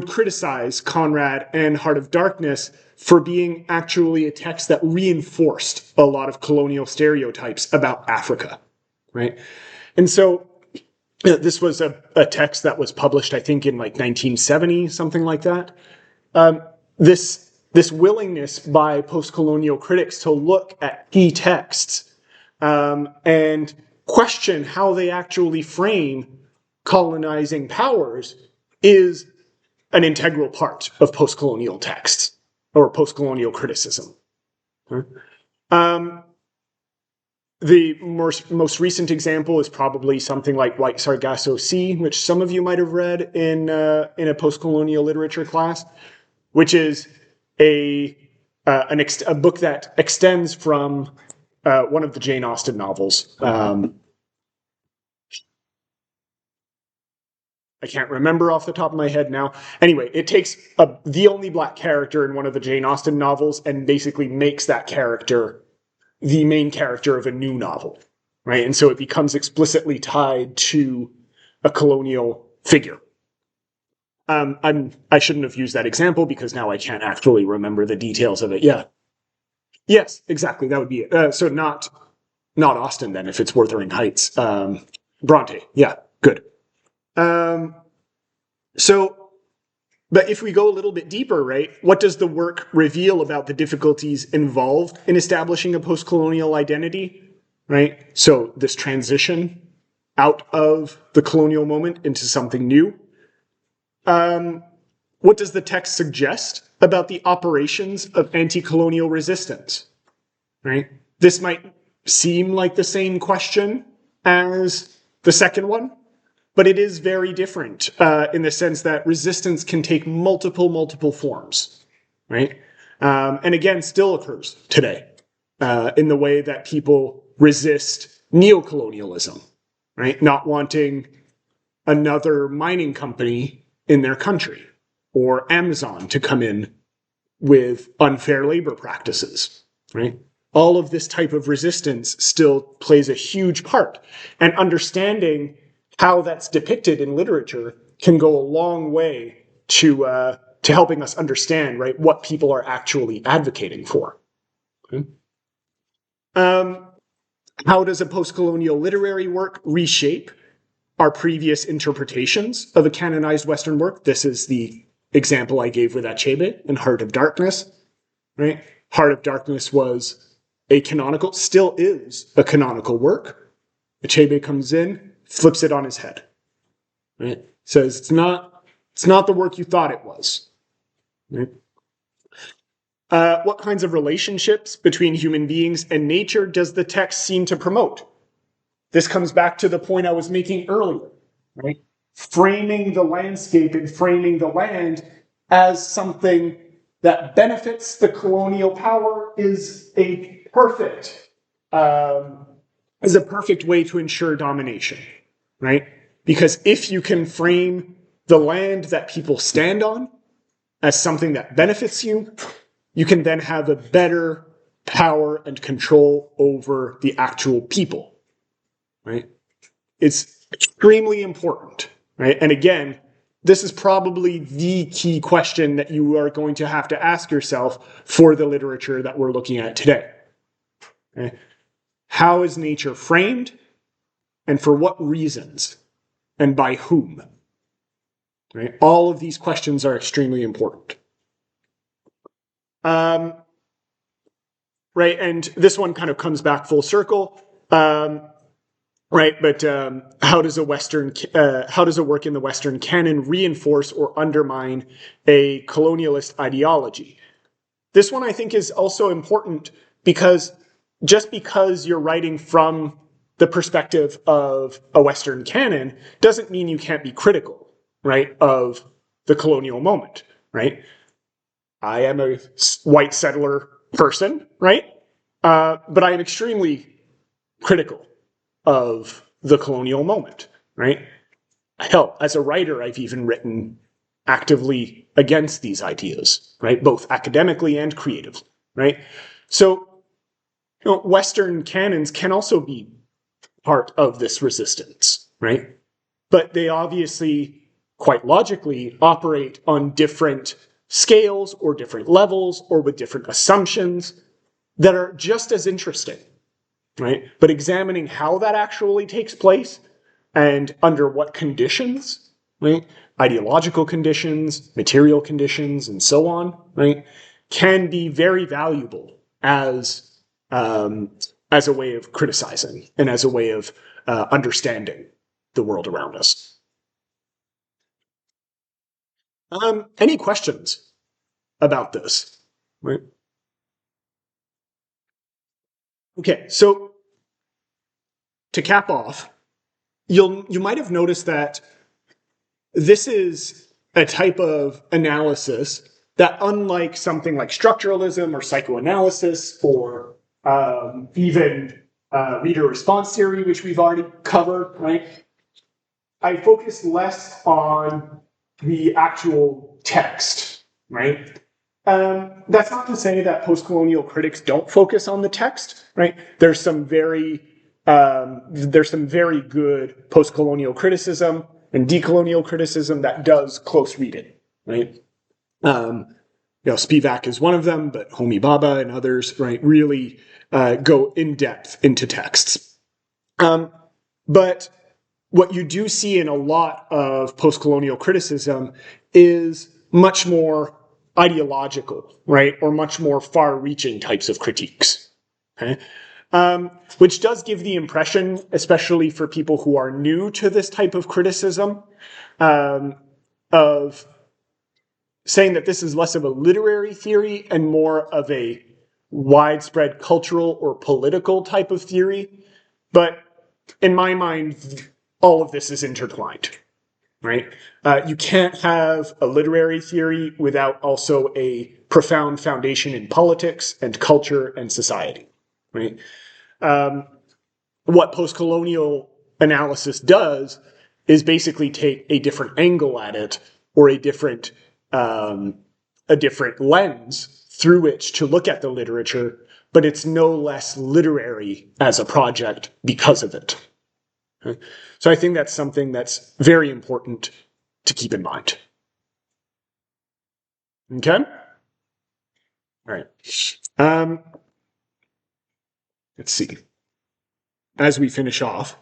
criticize Conrad and Heart of Darkness for being actually a text that reinforced a lot of colonial stereotypes about Africa, right? And so this was a text that was published, I think, in like 1970, something like that. This willingness by post-colonial critics to look at key texts and question how they actually frame colonizing powers is an integral part of post-colonial texts or post-colonial criticism. The most recent example is probably something like White Sargasso Sea, which some of you might have read in a post-colonial literature class, which is a book that extends from one of the Jane Austen novels. I can't remember off the top of my head now. Anyway, it takes the only black character in one of the Jane Austen novels and basically makes that character the main character of a new novel, right? And so it becomes explicitly tied to a colonial figure. I shouldn't have used that example because now I can't actually remember the details of it. Yeah. Yes, exactly. That would be it. So not Austen then, if it's Wuthering Heights. Bronte. Yeah, good. But if we go a little bit deeper, right, what does the work reveal about the difficulties involved in establishing a post-colonial identity, right? So this transition out of the colonial moment into something new. What does the text suggest about the operations of anti-colonial resistance, right? This might seem like the same question as the second one, but it is very different in the sense that resistance can take multiple forms, right? And again, still occurs today in the way that people resist neocolonialism, right? Not wanting another mining company in their country, or Amazon to come in with unfair labor practices, right? All of this type of resistance still plays a huge part. And understanding how that's depicted in literature can go a long way to helping us understand, right, what people are actually advocating for. Okay? How does a post-colonial literary work reshape our previous interpretations of a canonized Western work? This is the example I gave with Achebe in Heart of Darkness, right? Heart of Darkness was a canonical, still is a canonical work. Achebe comes in, flips it on his head, right? Says it's not the work you thought it was, right? What kinds of relationships between human beings and nature does the text seem to promote? This comes back to the point I was making earlier, right? Framing the landscape and framing the land as something that benefits the colonial power is a perfect way to ensure domination, right? Because if you can frame the land that people stand on as something that benefits you, you can then have a better power and control over the actual people, right? It's extremely important, right? And again, this is probably the key question that you are going to have to ask yourself for the literature that we're looking at today. Okay? How is nature framed, and for what reasons, and by whom? Right? All of these questions are extremely important. Right, and this one kind of comes back full circle. Right, but how does a work in the Western canon reinforce or undermine a colonialist ideology? This one I think is also important because just because you're writing from the perspective of a Western canon doesn't mean you can't be critical, right, of the colonial moment, right? I am a white settler person, right? But I am extremely critical of the colonial moment, right? Hell, as a writer, I've even written actively against these ideas, right? Both academically and creatively, right? So, Western canons can also be part of this resistance, right? But they obviously, quite logically, operate on different scales or different levels or with different assumptions that are just as interesting, right? But examining how that actually takes place and under what conditions, right? Ideological conditions, material conditions, and so on, right? Can be very valuable as a way of criticizing and as a way of understanding the world around us. Any questions about this? Right? Okay, so to cap off, you might have noticed that this is a type of analysis that, unlike something like structuralism or psychoanalysis or even reader response theory, which we've already covered, right? I focus less on the actual text, right? That's not to say that post-colonial critics don't focus on the text, right? There's some very good post-colonial criticism and decolonial criticism that does close reading, right? Spivak is one of them, but Homi Bhabha and others, right, really go in depth into texts. But what you do see in a lot of post-colonial criticism is much more ideological, right, or much more far-reaching types of critiques. Okay? Which does give the impression, especially for people who are new to this type of criticism, of saying that this is less of a literary theory and more of a widespread cultural or political type of theory. But in my mind, all of this is intertwined, right? You can't have a literary theory without also a profound foundation in politics and culture and society, right? what post-colonial analysis does is basically take a different angle at it, or a different lens through which to look at the literature, but it's no less literary as a project because of it. Okay? So I think that's something that's very important to keep in mind. Okay? All right. Let's see. As we finish off,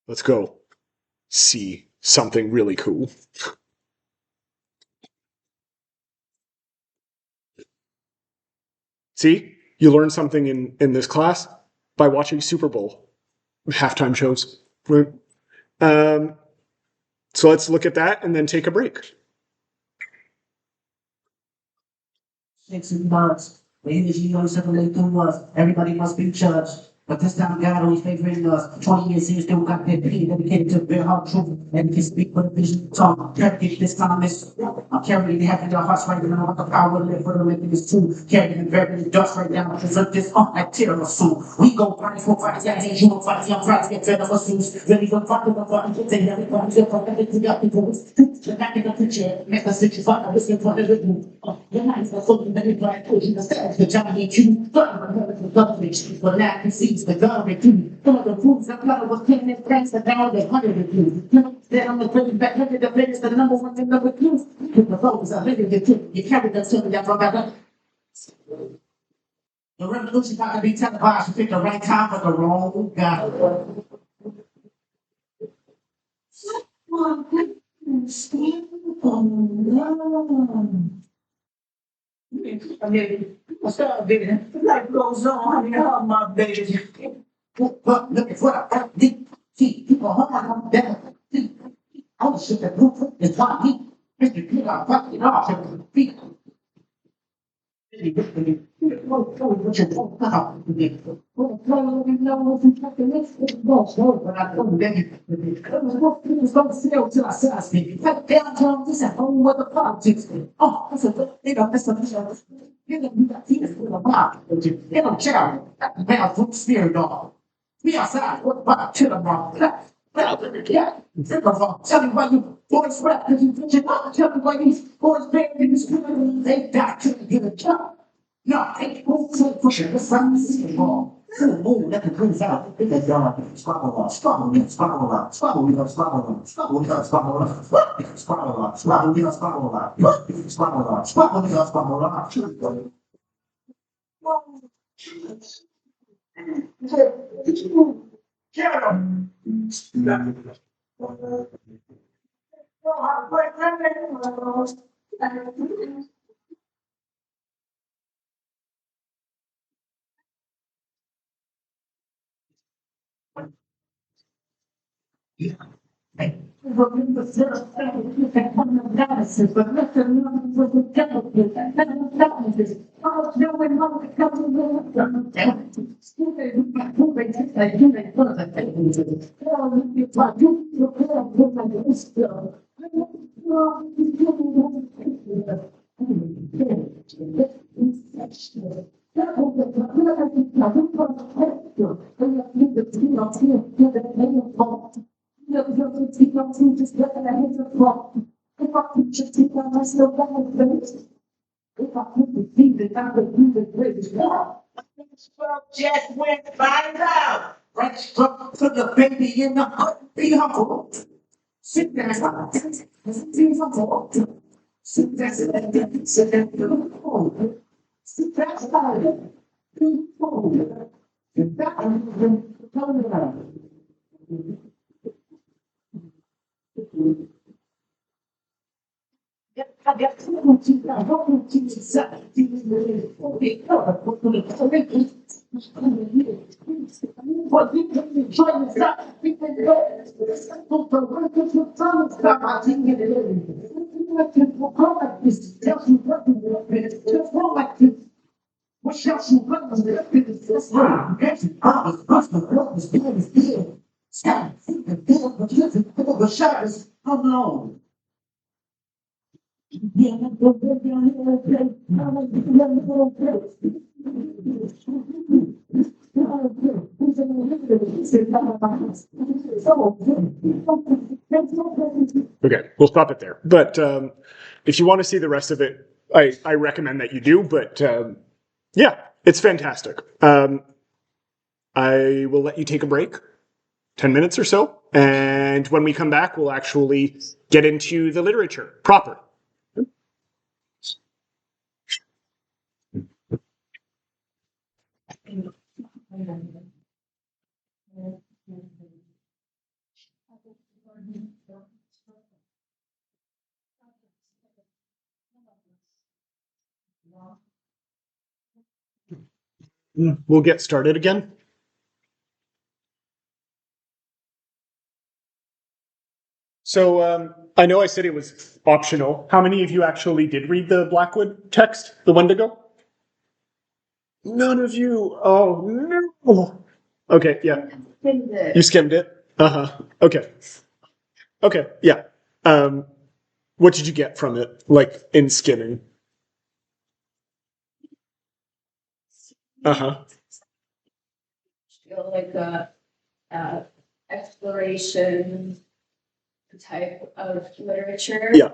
let's go see something really cool. See, you learn something in this class by watching Super Bowl halftime shows. Right? So let's look at that and then take a break. 6 months. The energy don't circulate through us. Everybody must be judged. But this time God only favoring us. 20 years in, still got that pain dedicated to bear hard truth. And we can speak with a vision talk. Dedicated this time is I'm carrying the heavy our hearts right now. The power to live for the living is true. Carrying the very dust right now. Present this like tiramisu. We go parties for parties. Yeah, you know parties. I'm trying to get fed up with suits. Really don't fight with the party. Take everybody to the party. You got people. You're back in the picture. Make us sit you find out what's in front of you. You're not even something that you like. The Johnny Q. But now you see. The government too. Some of the foods that matter was taking in France that now they're 100 reviews. Then I'm the great back under the biggest, the number one thing number two. The focus are living the truth. You carry that to me, from that. The revolution got to be televised. You pick the right time for the wrong guy. I mean, what's up, baby? Life goes on, my baby. Looking for the deep feet. People home, down. I was shit that roof is why me. Mr. Peter, I'm fucking off at the feet. We outside, what about to the mom? Yeah, tell me why you boys rap because you put your mouth. Tell me why you boys bang in the school. They die to get a job. No, they won't push it. Let's run the city ball. Full let the goons out. It's a dog. Squabble, squabble, squabble, squabble, squabble, squabble, squabble, squabble, squabble, squabble. Just went find out. Right, struck to the baby in the heart. Be humble. Sit there. Sit humble. Sit there. Sit there. Sit there. Sit there. I got to what else you want to do? This room, that's the shadows alone. Yeah, Okay, we'll stop it there. But if you want to see the rest of it, I recommend that you do. But yeah, it's fantastic. I will let you take a break, 10 minutes or so. And when we come back, we'll actually get into the literature proper. We'll get started again. So I know I said it was optional. How many of you actually did read the Blackwood text, the Wendigo? None of you. Oh no. Okay, yeah. You skimmed it. Uh-huh. Okay. Okay, yeah. What did you get from it, like in skimming? Uh-huh. Feel like a exploration type of literature. Yeah.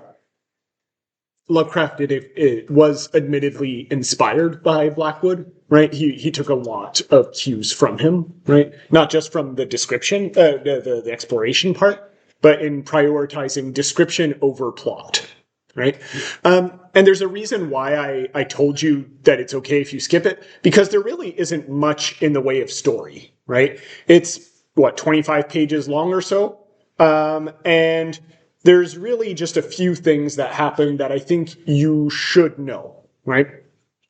Lovecraft it was admittedly inspired by Blackwood, right? He took a lot of cues from him, right? Not just from the description, the exploration part, but in prioritizing description over plot, right? And there's a reason why I told you that it's okay if you skip it, because there really isn't much in the way of story, right? It's what, 25 pages long or so, and there's really just a few things that happen that I think you should know, right?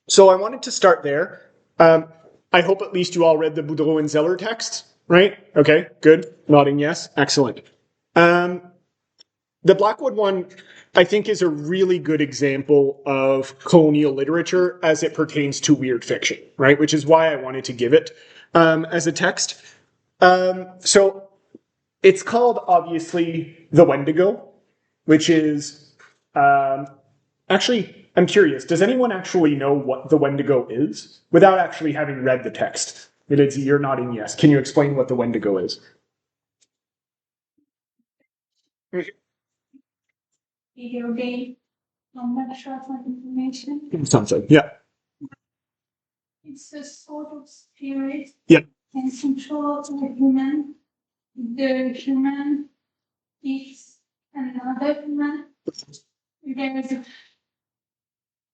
So I wanted to start there. I hope at least you all read the Boudreau and Zeller text, right? Okay, good. Nodding yes. Excellent. The Blackwood one, I think, is a really good example of colonial literature as it pertains to weird fiction, right? Which is why I wanted to give it as a text. So it's called, obviously, The Wendigo, which is actually, I'm curious, does anyone actually know what the Wendigo is without actually having read the text? You're nodding yes. Can you explain what the Wendigo is? Video game, not sure of information. Something. Yeah. It's a sort of spirit Yeah. can control the human. The human eats another human. There is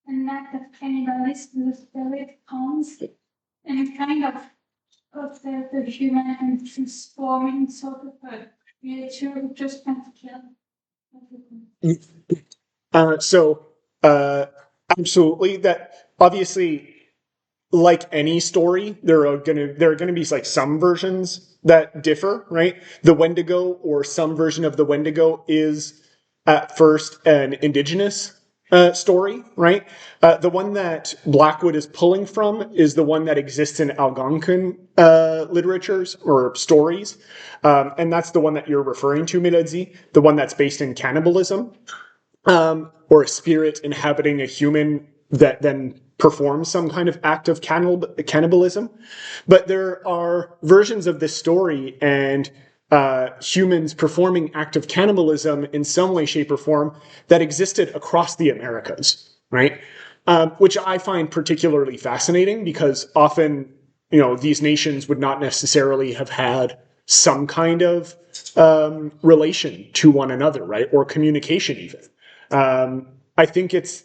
an act of cannibalism. The spirit comes and kind of the human and transforming sort of a creature who just can't kill everything. So, absolutely. That obviously, like any story, there are gonna be like some versions that differ, right? The Wendigo or some version of the Wendigo is at first an indigenous story, right? The one that Blackwood is pulling from is the one that exists in Algonquin literatures or stories, and that's the one that you're referring to, Miladzi, the one that's based in cannibalism, or a spirit inhabiting a human that then performs some kind of act of cannibalism. But there are versions of this story and humans performing act of cannibalism in some way, shape, or form that existed across the Americas, right? Which I find particularly fascinating because often, these nations would not necessarily have had some kind of relation to one another, right? Or communication even. I think it's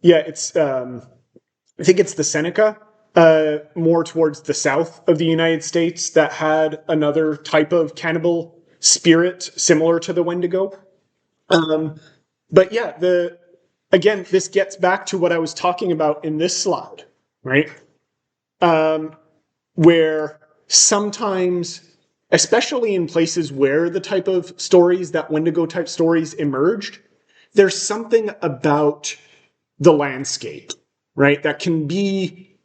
I think it's the Seneca, more towards the south of the United States, that had another type of cannibal spirit similar to the Wendigo. But yeah, again, this gets back to what I was talking about in this slide, right? Where sometimes, especially in places where the type of stories, that Wendigo type stories emerged, there's something about the landscape, right, that can be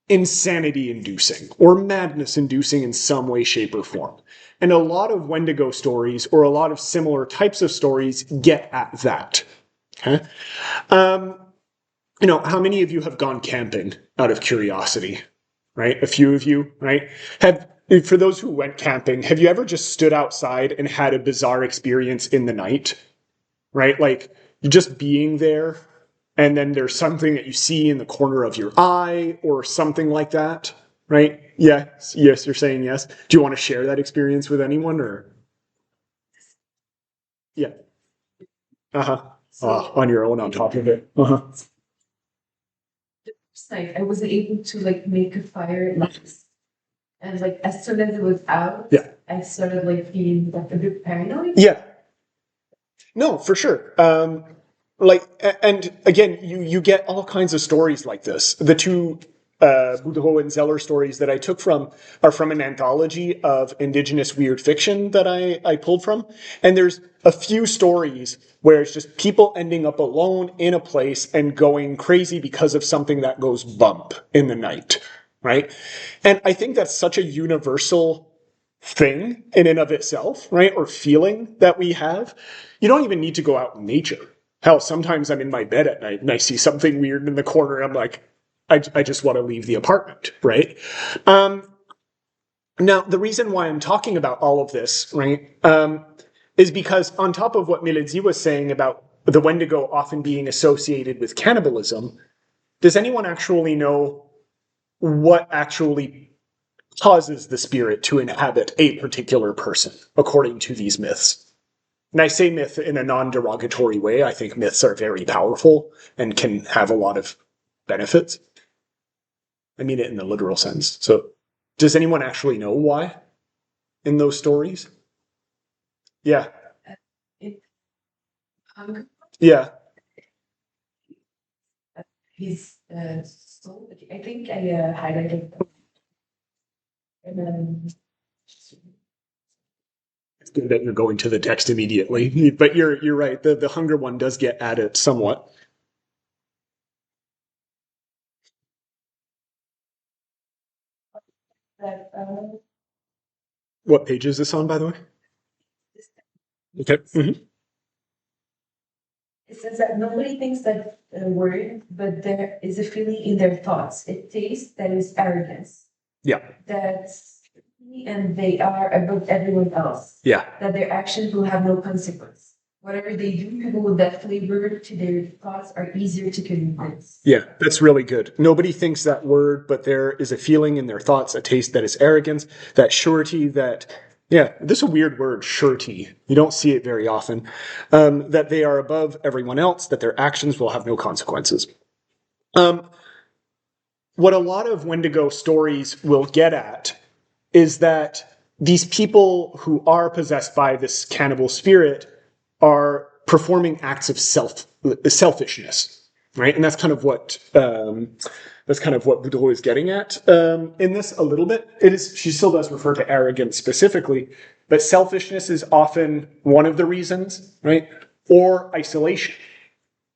insanity inducing or madness inducing in some way, shape, or form. And a lot of Wendigo stories or a lot of similar types of stories get at that. Okay? how many of you have gone camping out of curiosity? Right? A few of you, right? For those who went camping, have you ever just stood outside and had a bizarre experience in the night? Right? Like just being there, and then there's something that you see in the corner of your eye or something like that, right? Yes, you're saying yes. Do you want to share that experience with anyone, or? Yeah. Uh-huh. On your own on top of it. Uh-huh. Night I wasn't able to like make a fire and like as soon as it was out, Yeah. I started like being like a bit paranoid. Yeah. No, for sure. And again, you get all kinds of stories like this. The two Boudreau and Zeller stories that I took from are from an anthology of indigenous weird fiction that I pulled from. And there's a few stories where it's just people ending up alone in a place and going crazy because of something that goes bump in the night, right? And I think that's such a universal thing in and of itself, right? Or feeling that we have. You don't even need to go out in nature. Hell, sometimes I'm in my bed at night and I see something weird in the corner. I'm like, I just want to leave the apartment, right? Now, the reason why I'm talking about all of this, right, is because on top of what Milady was saying about the Wendigo often being associated with cannibalism, does anyone actually know what actually causes the spirit to inhabit a particular person, according to these myths? And I say myth in a non-derogatory way. I think myths are very powerful and can have a lot of benefits. I mean it in the literal sense. So, does anyone actually know why in those stories? Yeah. It, hunger, Yeah. his soul. I think I highlighted that. And then It's good that you're going to the text immediately. But you're right. The hunger one does get added somewhat. that What page is this on, by the way? Okay. Mm-hmm. it says that nobody thinks that word, but there is a feeling in their thoughts. A taste that is arrogance. Yeah. That's and they are above everyone else. Yeah. That their actions will have no consequence. Whatever they do, people with that flavor to their thoughts are easier to convince. Yeah, that's really good. Nobody thinks that word, but there is a feeling in their thoughts, a taste that is arrogance, that surety, that, yeah, this is a weird word, surety. You don't see it very often. That they are above everyone else, that their actions will have no consequences. What a lot of Wendigo stories will get at is that these people who are possessed by this cannibal spirit are performing acts of selfishness, right? And that's kind of what Boudreau is getting at in this a little bit. It is, she still does refer to arrogance specifically, but selfishness is often one of the reasons, right? Or isolation,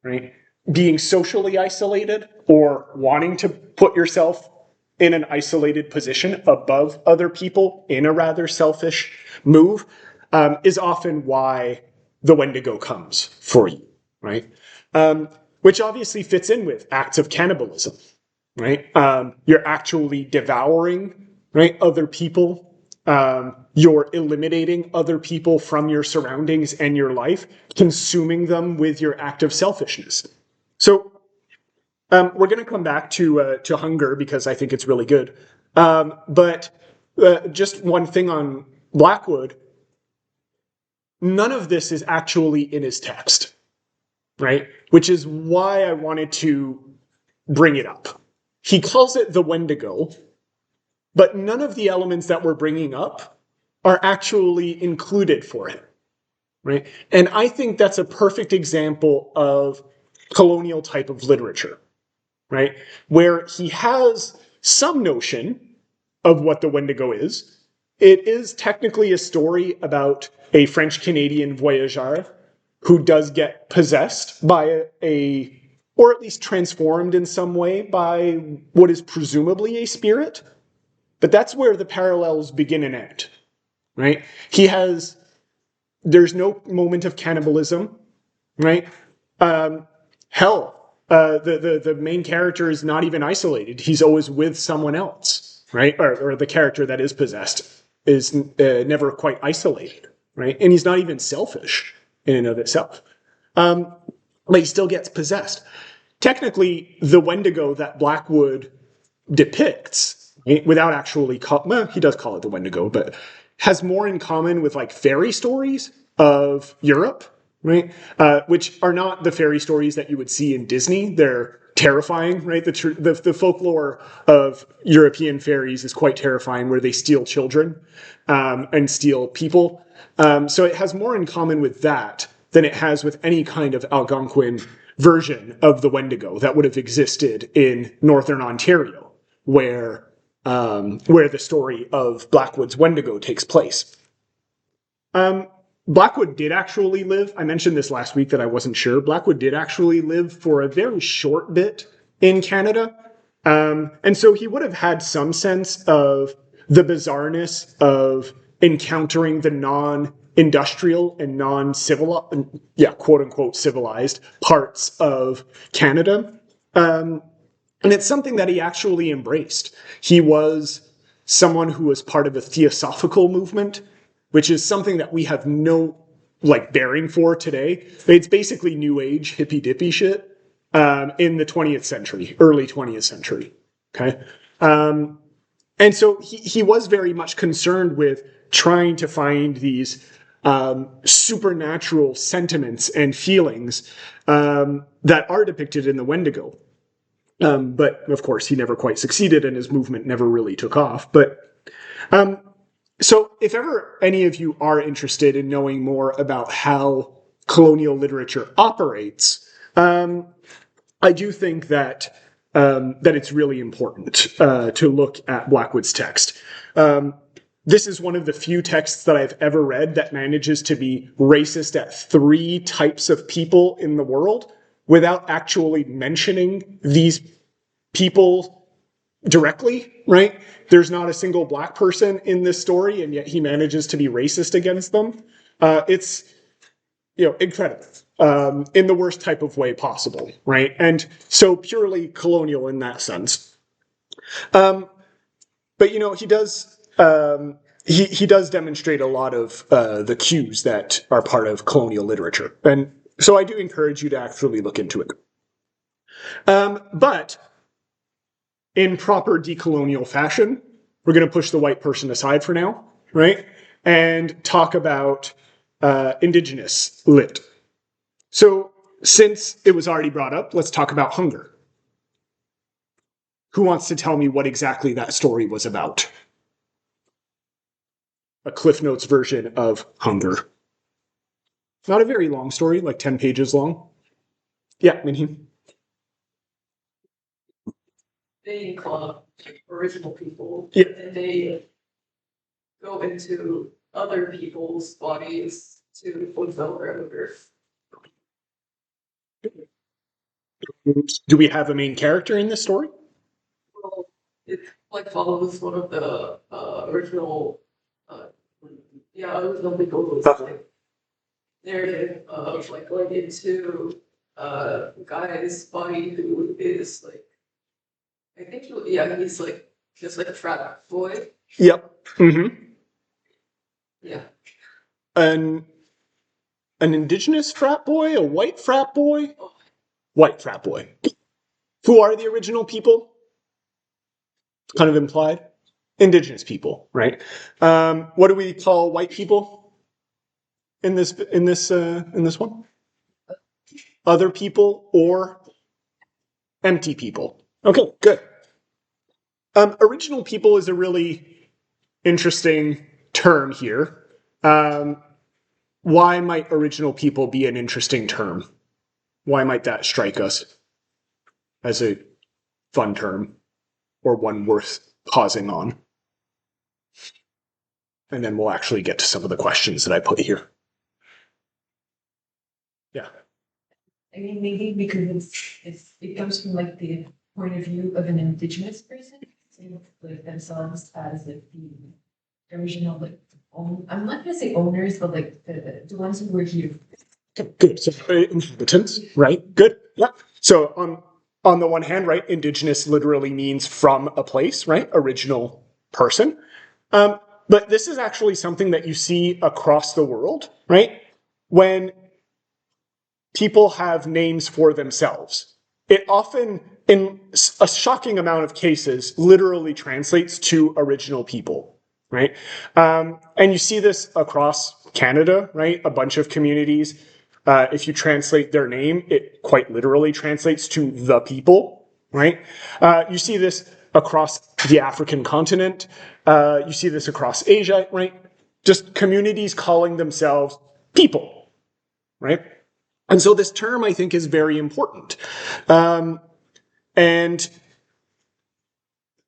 right? Being socially isolated or wanting to put yourself in an isolated position above other people in a rather selfish move is often why the Wendigo comes for you, right? Which obviously fits in with acts of cannibalism, right? You're actually devouring, right, other people. You're eliminating other people from your surroundings and your life, consuming them with your act of selfishness. So we're going to come back to hunger because I think it's really good. But just one thing on Blackwood, none of this is actually in his text, right? Which is why I wanted to bring it up. He calls it the Wendigo, but none of the elements that we're bringing up are actually included for it, right? And I think that's a perfect example of colonial type of literature, right? Where he has some notion of what the Wendigo is. It is technically a story about a French Canadian voyageur who does get possessed by or at least transformed in some way by what is presumably a spirit. But that's where the parallels begin and end, right? There's no moment of cannibalism, right? Hell, the main character is not even isolated. He's always with someone else, right? Or the character that is possessed is never quite isolated, right? And he's not even selfish in and of itself. But he still gets possessed. Technically, the Wendigo that Blackwood depicts, right, without actually he does call it the Wendigo, but has more in common with like fairy stories of Europe, right? Which are not the fairy stories that you would see in Disney. They're terrifying, right? The folklore of European fairies is quite terrifying, where they steal children and steal people. So it has more in common with that than it has with any kind of Algonquin version of the Wendigo that would have existed in Northern Ontario, where the story of Blackwood's Wendigo takes place. Blackwood did actually live. I mentioned this last week that I wasn't sure. Blackwood did actually live for a very short bit in Canada. And so he would have had some sense of the bizarreness of encountering the non-industrial and non-civil, quote unquote, civilized parts of Canada. And it's something that he actually embraced. He was someone who was part of a theosophical movement, which is something that we have no bearing for today. It's basically New Age hippy dippy shit in the 20th century, early 20th century. Okay, and so he was very much concerned with trying to find these supernatural sentiments and feelings that are depicted in the Wendigo. But of course, he never quite succeeded, and his movement never really took off. But so if ever any of you are interested in knowing more about how colonial literature operates, I do think that it's really important to look at Blackwood's text. This is one of the few texts that I've ever read that manages to be racist at 3 types of people in the world without actually mentioning these people directly, right? There's not a single black person in this story, and yet he manages to be racist against them. It's, incredible in the worst type of way possible, right? And so purely colonial in that sense. But he does he does demonstrate a lot of the cues that are part of colonial literature, and so I do encourage you to actually look into it. But in proper decolonial fashion, we're going to push the white person aside for now, right? And talk about indigenous lit. So since it was already brought up, let's talk about hunger. Who wants to tell me what exactly that story was about? A Cliff Notes version of Hunger. Not a very long story, like 10 pages long. Yeah, Minhee. They club original people, Yeah. and they go into other people's bodies to fulfill their hunger. Do we have a main character in this story? Well, it follows one of the original, original Wendigos. They're going into a guy's body who is I think he's just a frat boy. Yep. Mm-hmm. Yeah. An indigenous frat boy, a white frat boy, white frat boy. Who are the original people? Kind of implied. Indigenous people, right? What do we call white people in this one? Other people or empty people. Okay, good. Original people is a really interesting term here. Why might original people be an interesting term? Why might that strike us as a fun term or one worth pausing on? And then we'll actually get to some of the questions that I put here. Yeah. I mean, maybe because it comes from the point of view of an indigenous person, seeing themselves as the original I'm not gonna say owners, but the ones who were here. Good. So inhabitants, right? Good. Yeah. So on the one hand, right, indigenous literally means from a place, right? Original person. But this is actually something that you see across the world, right? When people have names for themselves, it often, in a shocking amount of cases, literally translates to original people, right? And you see this across Canada, right? A bunch of communities. If you translate their name, it quite literally translates to the people, right? You see this across the African continent. You see this across Asia, right? Just communities calling themselves people, right? And so this term, I think, is very important. And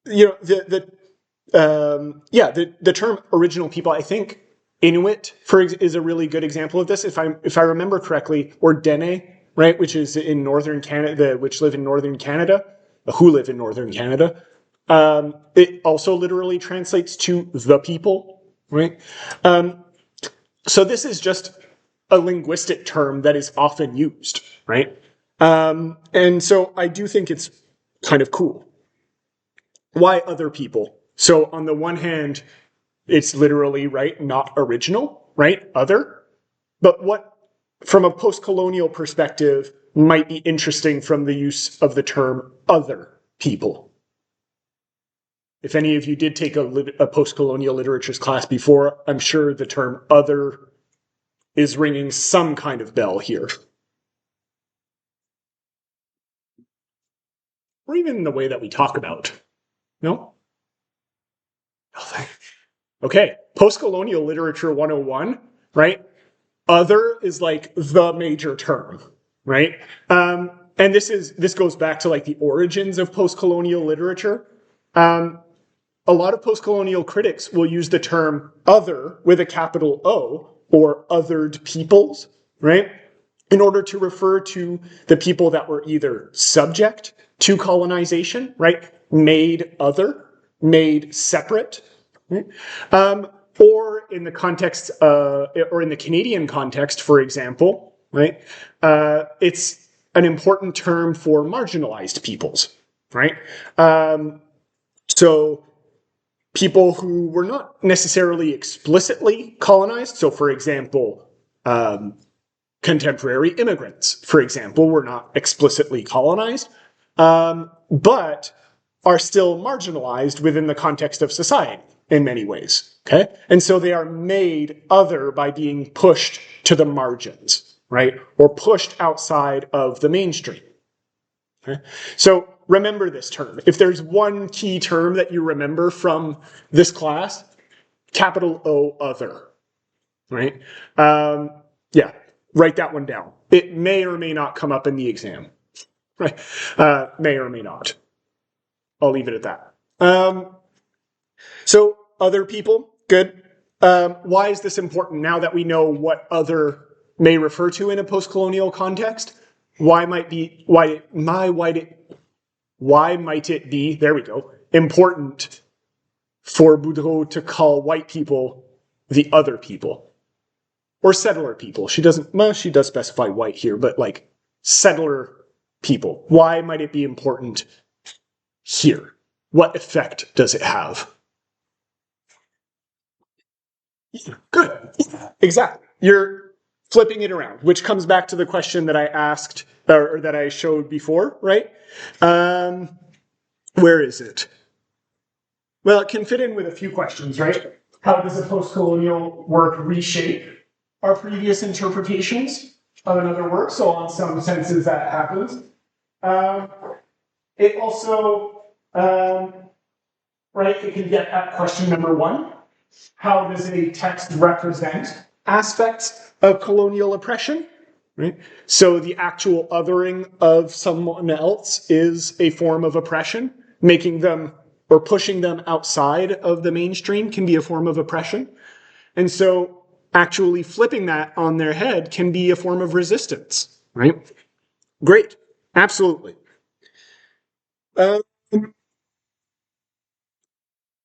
you know, the term original people, I think Inuit is a really good example of this. If I remember correctly, or Dene, right, which is in northern Canada, which live in northern Canada, who live in northern Canada. It also literally translates to the people, right? So this is just a linguistic term that is often used, right? And so I do think it's kind of cool. Why other people? So on the one hand, it's literally, right, not original, right, other. But what, from a post-colonial perspective, might be interesting from the use of the term other people? If any of you did take a post-colonial literatures class before, I'm sure the term other is ringing some kind of bell here. Or even the way that we talk about. No? Okay, post-colonial literature 101, right? Other is like the major term, right? And this goes back to like the origins of post-colonial literature. A lot of post-colonial critics will use the term other with a capital O, or othered peoples, right? In order to refer to the people that were either subject to colonization, right? Made other, made separate, right? Or in the context, or in the Canadian context, for example, right? It's an important term for marginalized peoples, right? So people who were not necessarily explicitly colonized. So, for example, contemporary immigrants, for example, were not explicitly colonized, but are still marginalized within the context of society in many ways. Okay, and so they are made other by being pushed to the margins, right, or pushed outside of the mainstream. Okay, so remember this term. If there's one key term that you remember from this class, capital O, other, right? Yeah, write that one down. It may or may not come up in the exam, right? May or may not. I'll leave it at that. So other people, good. Why is this important now that we know what other may refer to in a post-colonial context? Why might it be, there we go, important for Boudreau to call white people the other people? Or settler people. She does specify white here, but like settler people. Why might it be important here? What effect does it have? Good. Exactly. You're flipping it around, which comes back to the question that I asked, or that I showed before, right? Where is it? Well, it can fit in with a few questions, right? How does a post-colonial work reshape our previous interpretations of another work? So in some senses that happens. It also, right, it can get at question number one. How does a text represent aspects of colonial oppression? Right? So the actual othering of someone else is a form of oppression, making them or pushing them outside of the mainstream can be a form of oppression. And so actually flipping that on their head can be a form of resistance, right? Great, absolutely.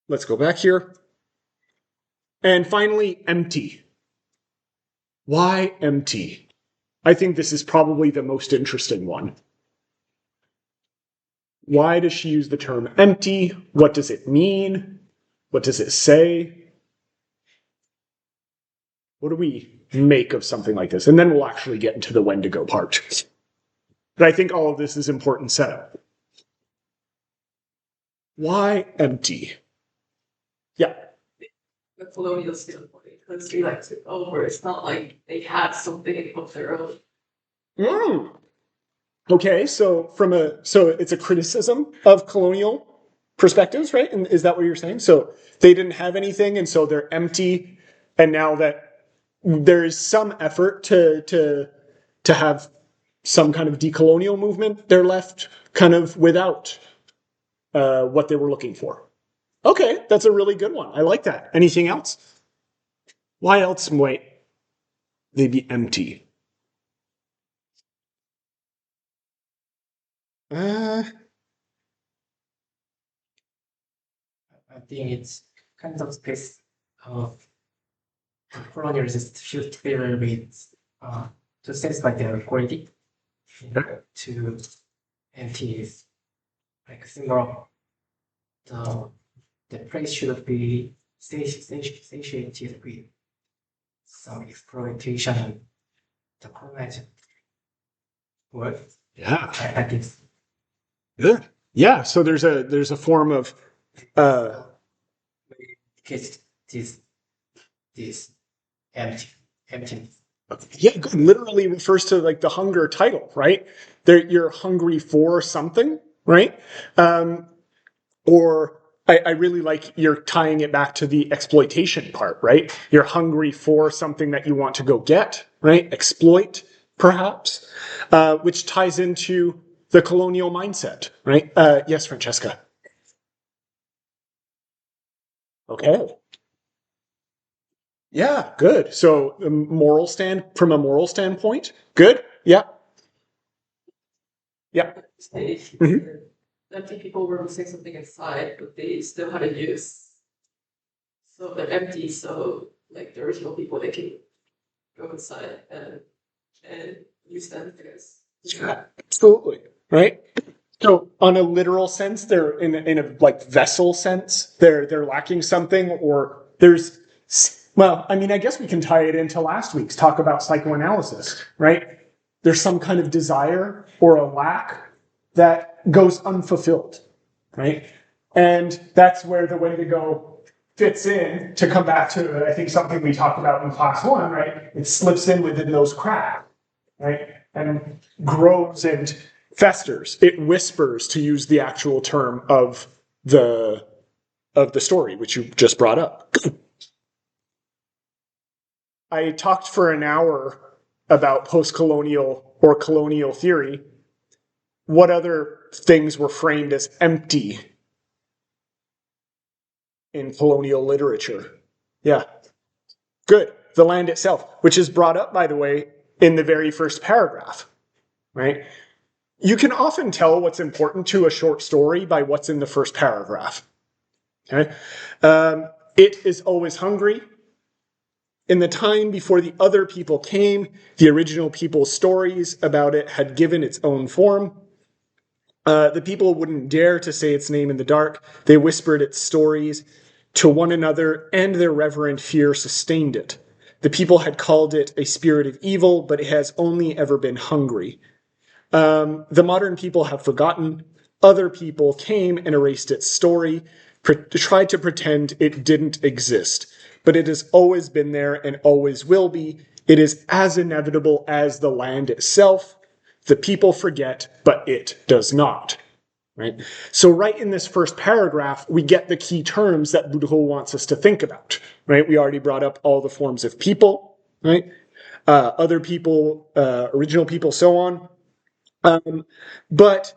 Let's go back here. And finally, empty. Why empty? I think this is probably the most interesting one. Why does she use the term empty? What does it mean? What does it say? What do we make of something like this? And then we'll actually get into the Wendigo part. But I think all of this is important setup. Why empty? Yeah. The colonial standpoint, because we like took over. It's not like they had something of their own. Okay, so it's a criticism of colonial perspectives, right? And is that what you're saying? So they didn't have anything, and so they're empty. And now that there is some effort to have some kind of decolonial movement, they're left kind of without what they were looking for. Okay, that's a really good one. I like that. Anything else? Why else might they be empty? I think it's kind of space of colonialists should fill with to satisfy their quality to entities like symbol of the place should be satiated with some exploitation and the colonized work. Yeah. I think Good. Yeah. So there's a form of because this empty. Yeah, good. Literally refers to like the hunger title, right? You're hungry for something, right? Or I really like you're tying it back to the exploitation part, right? You're hungry for something that you want to go get, right? Exploit, perhaps, which ties into the colonial mindset, right? Yes, Francesca. Okay. Yeah, good. So from a moral standpoint, good. Yeah. Yeah. Mhm. Empty people were missing something inside, but they still had a use. So they're empty, so like the original people they can go inside and use them, I guess. Yeah, absolutely. Right. So, on a literal sense, they're in a like vessel sense. They're lacking something, or there's well, I mean, I guess we can tie it into last week's talk about psychoanalysis, right? There's some kind of desire or a lack that goes unfulfilled, right? And that's where the Wendigo fits in to come back to, I think, something we talked about in class 1, right? It slips in within those cracks, right? And grows and festers. It whispers, to use the actual term of the story, which you just brought up. I talked for an hour about post-colonial or colonial theory. What other things were framed as empty in colonial literature? Yeah. Good. The land itself, which is brought up, by the way, in the very first paragraph, right? You can often tell what's important to a short story by what's in the first paragraph. Okay? It is always hungry. In the time before the other people came, the original people's stories about it had given its own form. The people wouldn't dare to say its name in the dark. They whispered its stories to one another, and their reverent fear sustained it. The people had called it a spirit of evil, but it has only ever been hungry. The modern people have forgotten. Other people came and erased its story, tried to pretend it didn't exist. But it has always been there and always will be. It is as inevitable as the land itself. The people forget, but it does not. Right? So right in this first paragraph, we get the key terms that Boudreau wants us to think about. Right? We already brought up all the forms of people, right? Other people, original people, so on. But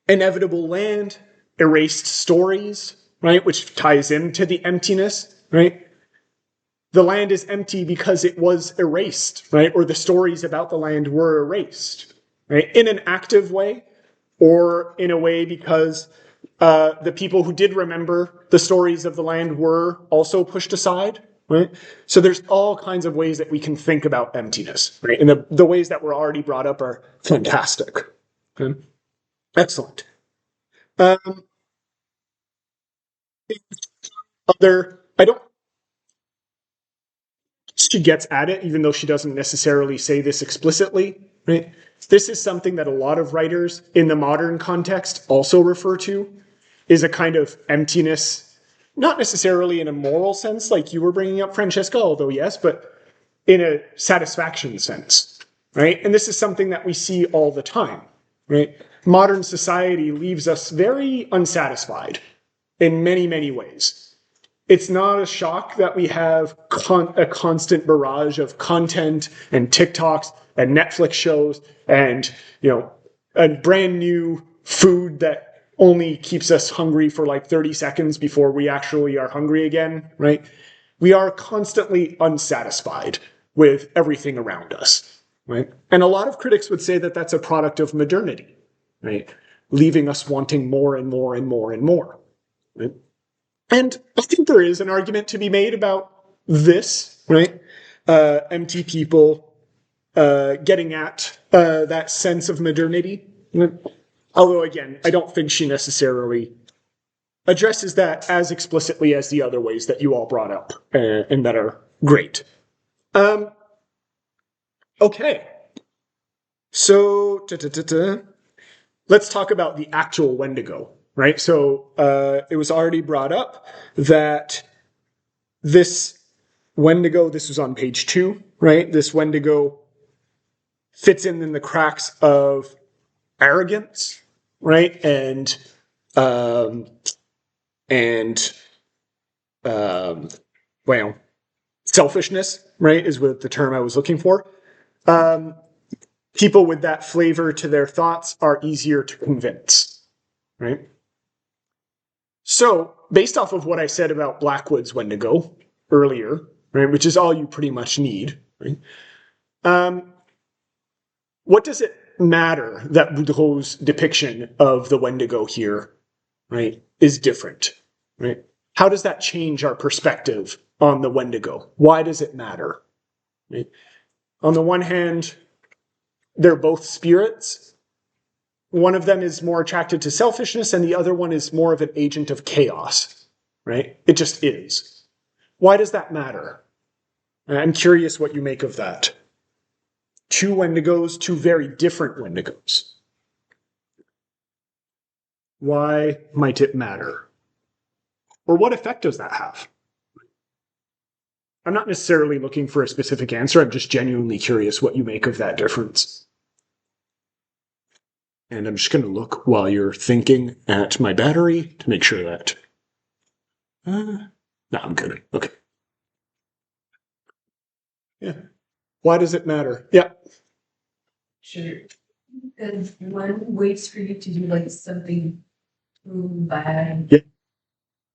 inevitable land, erased stories, right? Which ties into the emptiness, right? The land is empty because it was erased, right? Or the stories about the land were erased, right? In an active way, or in a way because the people who did remember the stories of the land were also pushed aside, right? So there's all kinds of ways that we can think about emptiness, right? And the ways that were already brought up are fantastic. Okay? Excellent. I don't, she gets at it, even though she doesn't necessarily say this explicitly, right? This is something that a lot of writers in the modern context also refer to, is a kind of emptiness, not necessarily in a moral sense, like you were bringing up, Francesca, although yes, but in a satisfaction sense, right? And this is something that we see all the time, right? Modern society leaves us very unsatisfied in many, many ways. It's not a shock that we have a constant barrage of content and TikToks and Netflix shows and, a brand new food that only keeps us hungry for like 30 seconds before we actually are hungry again, right? We are constantly unsatisfied with everything around us, right? And a lot of critics would say that that's a product of modernity, right? Leaving us wanting more and more and more and more, right? And I think there is an argument to be made about this, right? Empty people getting at that sense of modernity. Although, again, I don't think she necessarily addresses that as explicitly as the other ways that you all brought up, and that are great. Okay. So, let's talk about the actual Wendigo, right? So, it was already brought up that this Wendigo, this was on page 2, right? This Wendigo fits in the cracks of arrogance, right? And well, selfishness, right, is what the term I was looking for. People with that flavor to their thoughts are easier to convince, right? So, based off of what I said about Blackwood's Wendigo earlier, right, which is all you pretty much need, right? What does it matter that Boudreau's depiction of the Wendigo here, right, is different, right? How does that change our perspective on the Wendigo? Why does it matter? Right? On the one hand, they're both spirits. One of them is more attracted to selfishness, and the other one is more of an agent of chaos, right? It just is. Why does that matter? I'm curious what you make of that. Two Wendigos, two very different Wendigos. Why might it matter? Or what effect does that have? I'm not necessarily looking for a specific answer. I'm just genuinely curious what you make of that difference. And I'm just going to look while you're thinking at my battery to make sure that... no, I'm good. Okay. Yeah. Why does it matter? Yeah. Sure. Because one waits for you to do like something bad, Yeah.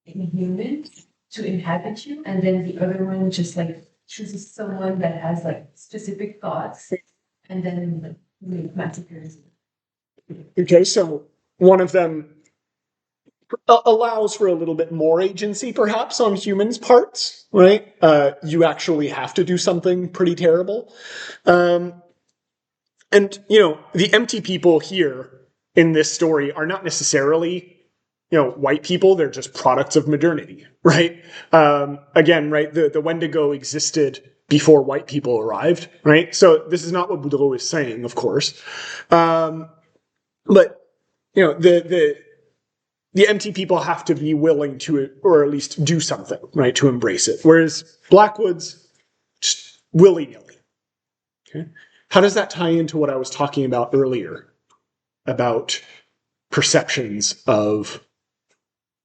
inhuman to inhabit you, and then the other one just like chooses someone that has like specific thoughts, and then like, massacres you. Okay, so one of them allows for a little bit more agency, perhaps, on humans' parts, right? You actually have to do something pretty terrible. And, the empty people here in this story are not necessarily, white people. They're just products of modernity, right? Again, right, the Wendigo existed before white people arrived, right? So this is not what Boudreau is saying, of course. But, the empty people have to be willing to, or at least do something, right, to embrace it. Whereas Blackwood's just willy-nilly. Okay? How does that tie into what I was talking about earlier about perceptions of,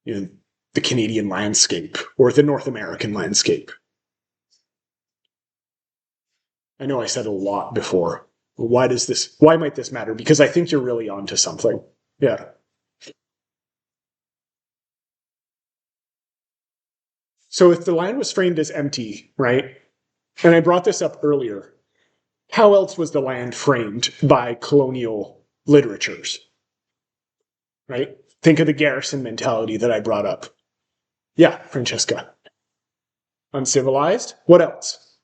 the Canadian landscape or the North American landscape? I know I said a lot before. Why might this matter? Because I think you're really onto something. Yeah. So if the land was framed as empty, right? And I brought this up earlier. How else was the land framed by colonial literatures? Right? Think of the garrison mentality that I brought up. Yeah, Francesca. uncivilized. What else?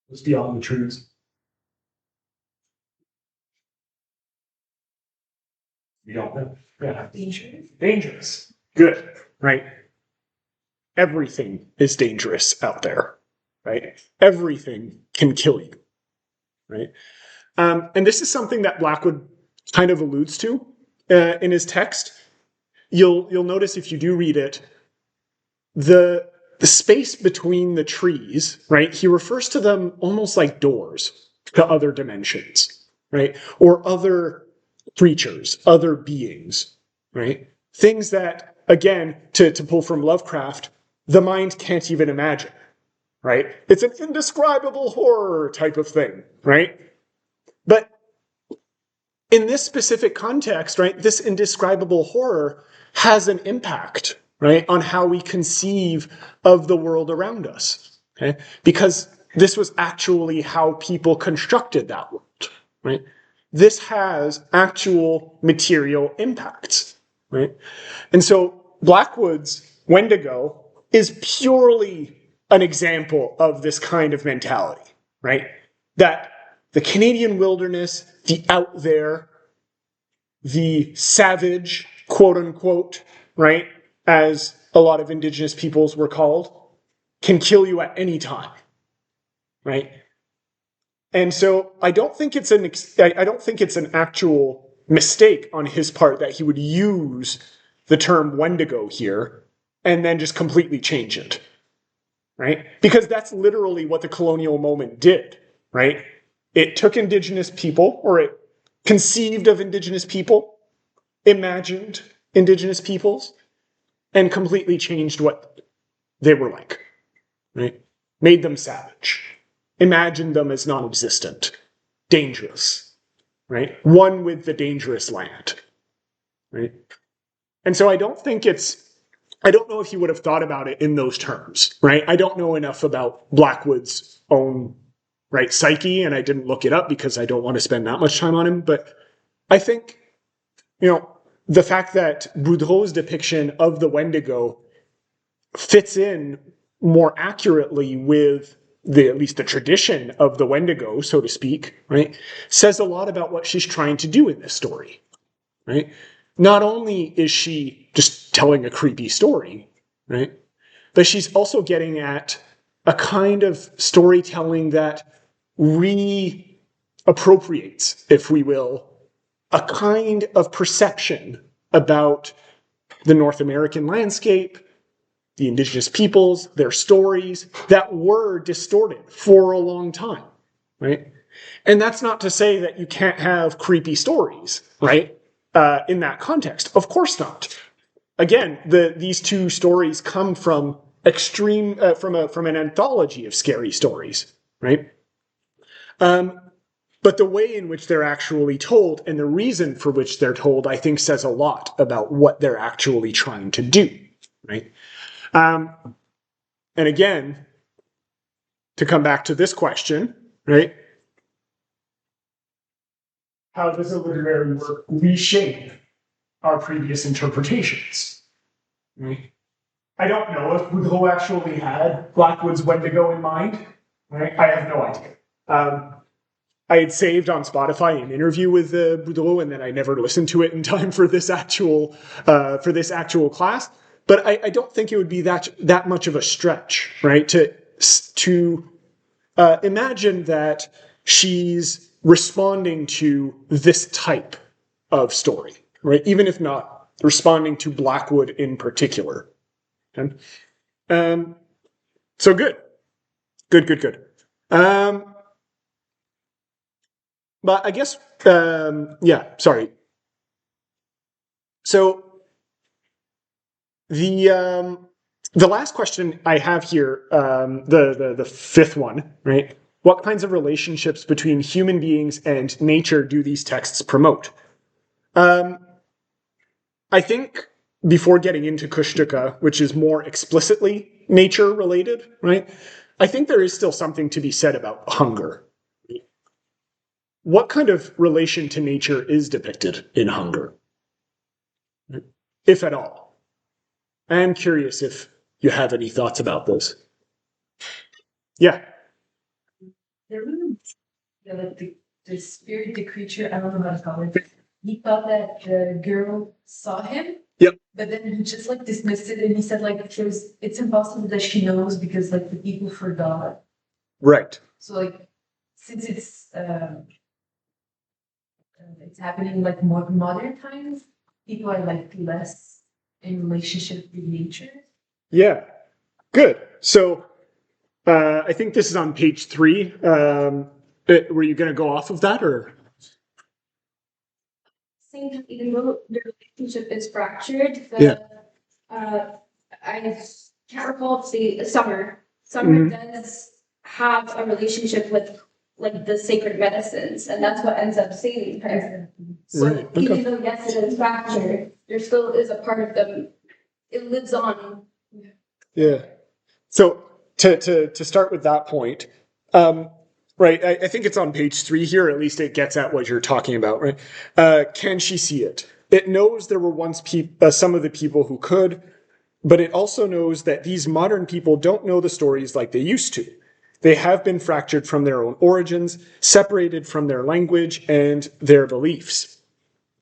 What's beyond the trees? You don't know. Yeah. Dangerous. Dangerous. Good. Right. Everything is dangerous out there. Right. Everything can kill you. Right. And this is something that Blackwood kind of alludes to in his text. You'll notice if you do read it, the space between the trees, right? He refers to them almost like doors to other dimensions, right? Or other creatures, other beings, right? Things that, again, to pull from Lovecraft, the mind can't even imagine, right? It's an indescribable horror type of thing, right? But in this specific context, right, this indescribable horror has an impact, right, on how we conceive of the world around us, okay? Because this was actually how people constructed that world, right? This has actual material impacts, right? And so Blackwood's Wendigo is purely an example of this kind of mentality, right? That the Canadian wilderness, the out there, the savage, quote unquote, right, as a lot of indigenous peoples were called, can kill you at any time, right? And so I don't think it's an actual mistake on his part that he would use the term Wendigo here and then just completely change it, right? Because that's literally what the colonial moment did, right? It took indigenous people, or it conceived of indigenous people, imagined indigenous peoples, and completely changed what they were like, right? Made them savage, imagined them as non-existent, dangerous, right? One with the dangerous land, right? And so I don't know if he would have thought about it in those terms, right? I don't know enough about Blackwood's own, right, psyche, and I didn't look it up because I don't want to spend that much time on him, but I think, the fact that Boudreau's depiction of the Wendigo fits in more accurately with at least the tradition of the Wendigo, so to speak, right, says a lot about what she's trying to do in this story, right? Not only is she just telling a creepy story, right, but she's also getting at a kind of storytelling that reappropriates, if we will, a kind of perception about the North American landscape, the indigenous peoples, their stories that were distorted for a long time, right? And that's not to say that you can't have creepy stories, right? In that context, of course not. Again, these two stories come from from an anthology of scary stories, right? But the way in which they're actually told and the reason for which they're told, I think, says a lot about what they're actually trying to do, right? And again, to come back to this question, right? How does a literary work reshape our previous interpretations? Right? I don't know if Boudreau actually had Blackwood's Wendigo in mind. Right? I have no idea. I had saved on Spotify an interview with Boudreau, and then I never listened to it in time for this actual class. But I don't think it would be that much of a stretch, right? To imagine that she's responding to this type of story, right? Even if not responding to Blackwood in particular. Okay? So good. But I guess, sorry. So the last question I have here, the fifth one, right? What kinds of relationships between human beings and nature do these texts promote? I think before getting into Kushtuka, which is more explicitly nature related, right? I think there is still something to be said about hunger. What kind of relation to nature is depicted in hunger? if at all? I am curious if you have any thoughts about this. Yeah. There was like the spirit, the creature, I don't know how to call it. He thought that the girl saw him. Yep. But then he just like dismissed it and he said like it's impossible that she knows because like the people forgot. Right. So like since it's happening like more modern times, people are like less in relationship with nature. Yeah. Good. So I think this is on page 3. Were you going to go off of that or? Same time, even though the relationship is fractured, I can't recall if the Summer does have a relationship with like the sacred medicines, and that's what ends up saving her. So Right, okay. even though yes, it is fractured, there still is a part of them. It lives on. Yeah. So to start with that point, right, I think it's on page 3 here, at least it gets at what you're talking about, right? Can she see it? It knows there were once some of the people who could, but it also knows that these modern people don't know the stories like they used to. They have been fractured from their own origins, separated from their language and their beliefs.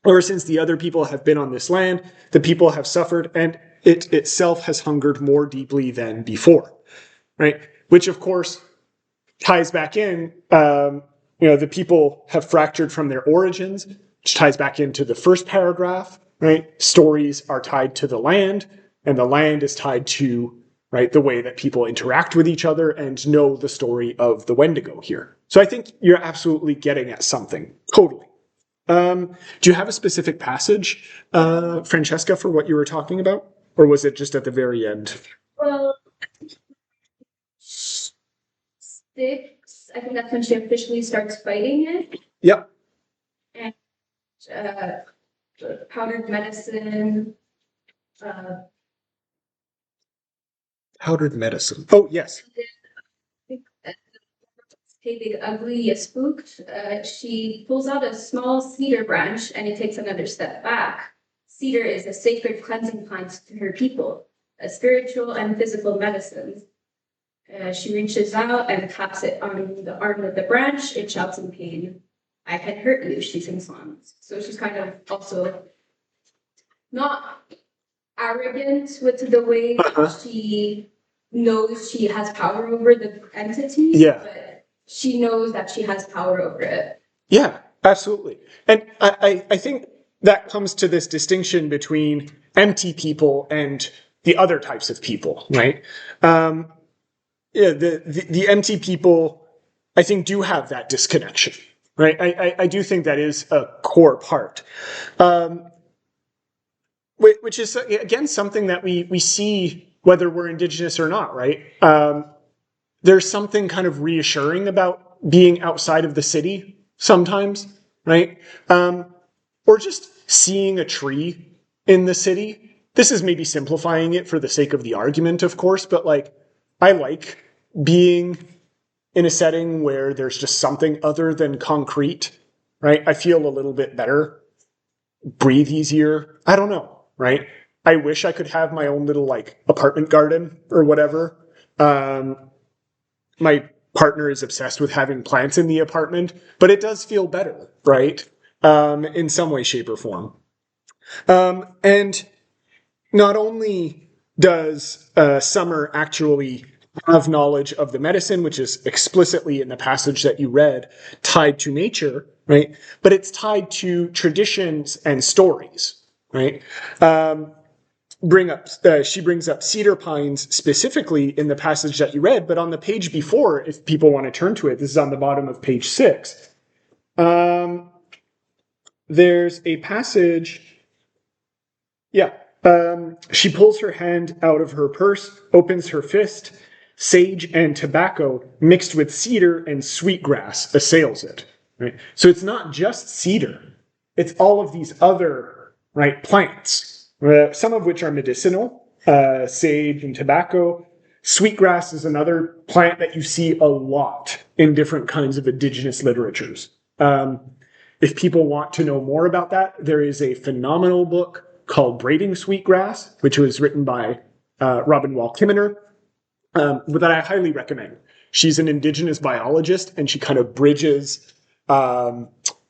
Ever since the other people have been on this land, the people have suffered, and it itself has hungered more deeply than before, right? Which, of course, ties back in, the people have fractured from their origins, which ties back into the first paragraph, right? Stories are tied to the land, and the land is tied to, right, the way that people interact with each other and know the story of the Wendigo here. So I think you're absolutely getting at something, totally. Do you have a specific passage, Francesca, for what you were talking about? Or was it just at the very end? Well, 6, I think that's when she officially starts fighting it. Yep. And powdered medicine. Powdered medicine. Oh, yes. Hey, Big Ugly, you spooked. She pulls out a small cedar branch and he takes another step back. Cedar is a sacred cleansing plant to her people, a spiritual and physical medicine. She reaches out and taps it on the arm of the branch. It shouts in pain. I can hurt you, she sings songs. So she's kind of also not arrogant with the way she knows she has power over the entity. Yeah. But she knows that she has power over it. Yeah, absolutely. And I think that comes to this distinction between empty people and the other types of people, right? The empty people, I think, do have that disconnection, right? I do think that is a core part. Which is, again, something that we see whether we're Indigenous or not, right? There's something kind of reassuring about being outside of the city sometimes, right? Or just seeing a tree in the city. This is maybe simplifying it for the sake of the argument, of course, but like, I like being in a setting where there's just something other than concrete, right? I feel a little bit better, breathe easier. I don't know, right? I wish I could have my own little like apartment garden or whatever. My partner is obsessed with having plants in the apartment, but it does feel better, right? In some way, shape, or form. And not only does Summer actually have knowledge of the medicine, which is explicitly in the passage that you read, tied to nature, right? But it's tied to traditions and stories, right? She brings up cedar pines specifically in the passage that you read, but on the page before, if people want to turn to it, this is on the bottom of page 6. There's a passage. Yeah. She pulls her hand out of her purse, opens her fist. Sage and tobacco mixed with cedar and sweetgrass assails it. Right? So it's not just cedar. It's all of these other, right, plants, some of which are medicinal, sage and tobacco. Sweetgrass is another plant that you see a lot in different kinds of indigenous literatures. If people want to know more about that, there is a phenomenal book called Braiding Sweetgrass, which was written by Robin Wall Kimmerer, that I highly recommend. She's an indigenous biologist, and she kind of bridges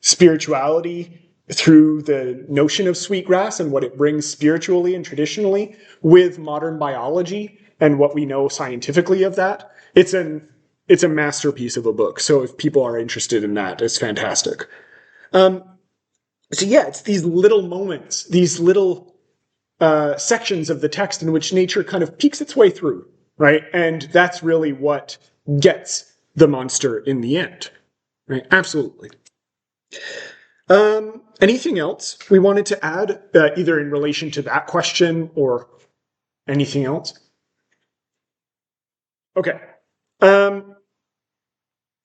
spirituality through the notion of sweetgrass and what it brings spiritually and traditionally with modern biology and what we know scientifically of that. It's a masterpiece of a book. So if people are interested in that, it's fantastic. So yeah, it's these little moments, these little sections of the text in which nature kind of peeks its way through, right? And that's really what gets the monster in the end, right? Absolutely. Anything else we wanted to add, either in relation to that question or anything else? Okay.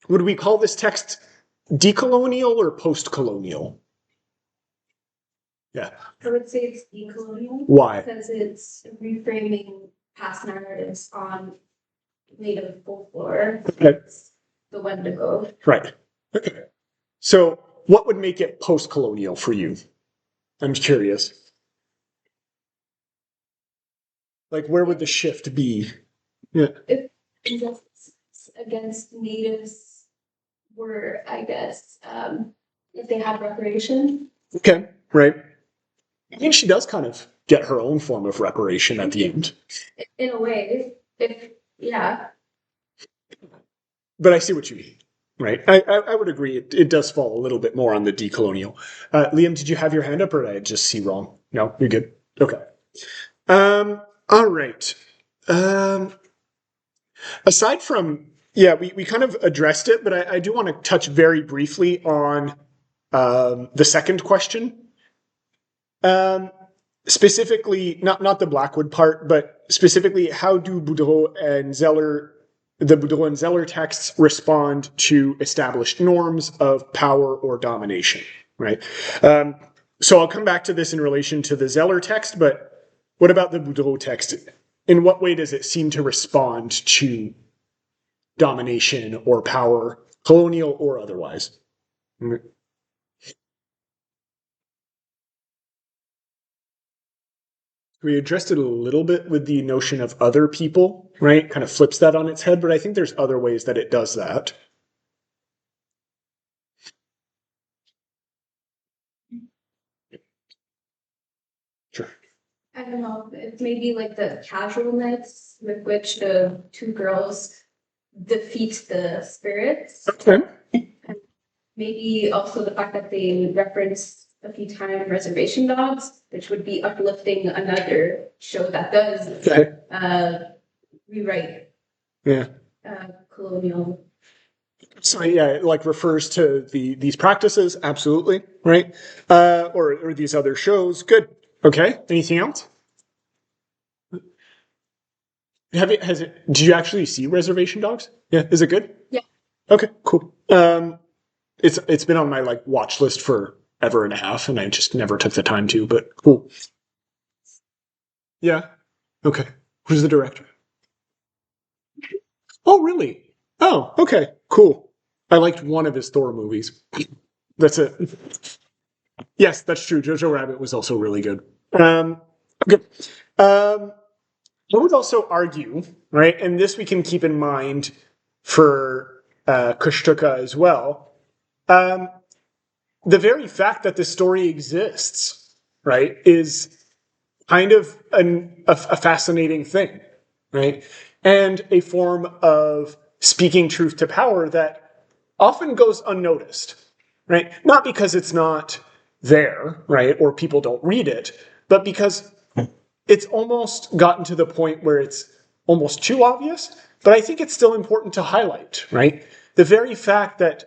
Would we call this text decolonial or post-colonial? Yeah. I would say it's decolonial. Why? Because it's reframing past narratives on native folklore. Okay. It's the Wendigo. Right. Okay. So what would make it post-colonial for you? I'm curious. Like, where would the shift be? Yeah. If against natives were, I guess, if they had reparation. Okay. Right. I think she does kind of get her own form of reparation at the end. In a way, yeah. But I see what you mean. Right. I would agree. It does fall a little bit more on the decolonial. Liam, did you have your hand up or did I just see wrong? No, you're good. Okay. All right. Aside from, we kind of addressed it, but I do want to touch very briefly on the second question. Specifically, not the Blackwood part, but specifically, how do Boudreau and Zeller, the Boudreau and Zeller texts respond to established norms of power or domination, right? So I'll come back to this in relation to the Zeller text, but what about the Boudreau text? In what way does it seem to respond to domination or power, colonial or otherwise? We addressed it a little bit with the notion of other people, right? Kind of flips that on its head, but I think there's other ways that it does that. Sure. I don't know. It's maybe like the casualness with which the two girls defeat the spirits. Okay. And maybe also the fact that they reference a few times reservation dogs, which would be uplifting another show that does rewrite colonial. So yeah, it like refers to these practices, absolutely, right? Or these other shows. Good. Okay. Anything else? Did you actually see Reservation Dogs? Yeah. Is it good? Yeah. Okay. Cool. It's been on my like watch list for ever and a half, and I just never took the time to. But cool. Yeah. Okay. Who's the director? Oh, really? Oh, okay. Cool. I liked one of his Thor movies. That's it. Yes, that's true. Jojo Rabbit was also really good. Okay. I would also argue, right, and this we can keep in mind for Kushtuka as well, the very fact that this story exists, right, is kind of a fascinating thing, right? And a form of speaking truth to power that often goes unnoticed, right? Not because it's not there, right, or people don't read it, but because it's almost gotten to the point where it's almost too obvious, but I think it's still important to highlight, right? The very fact that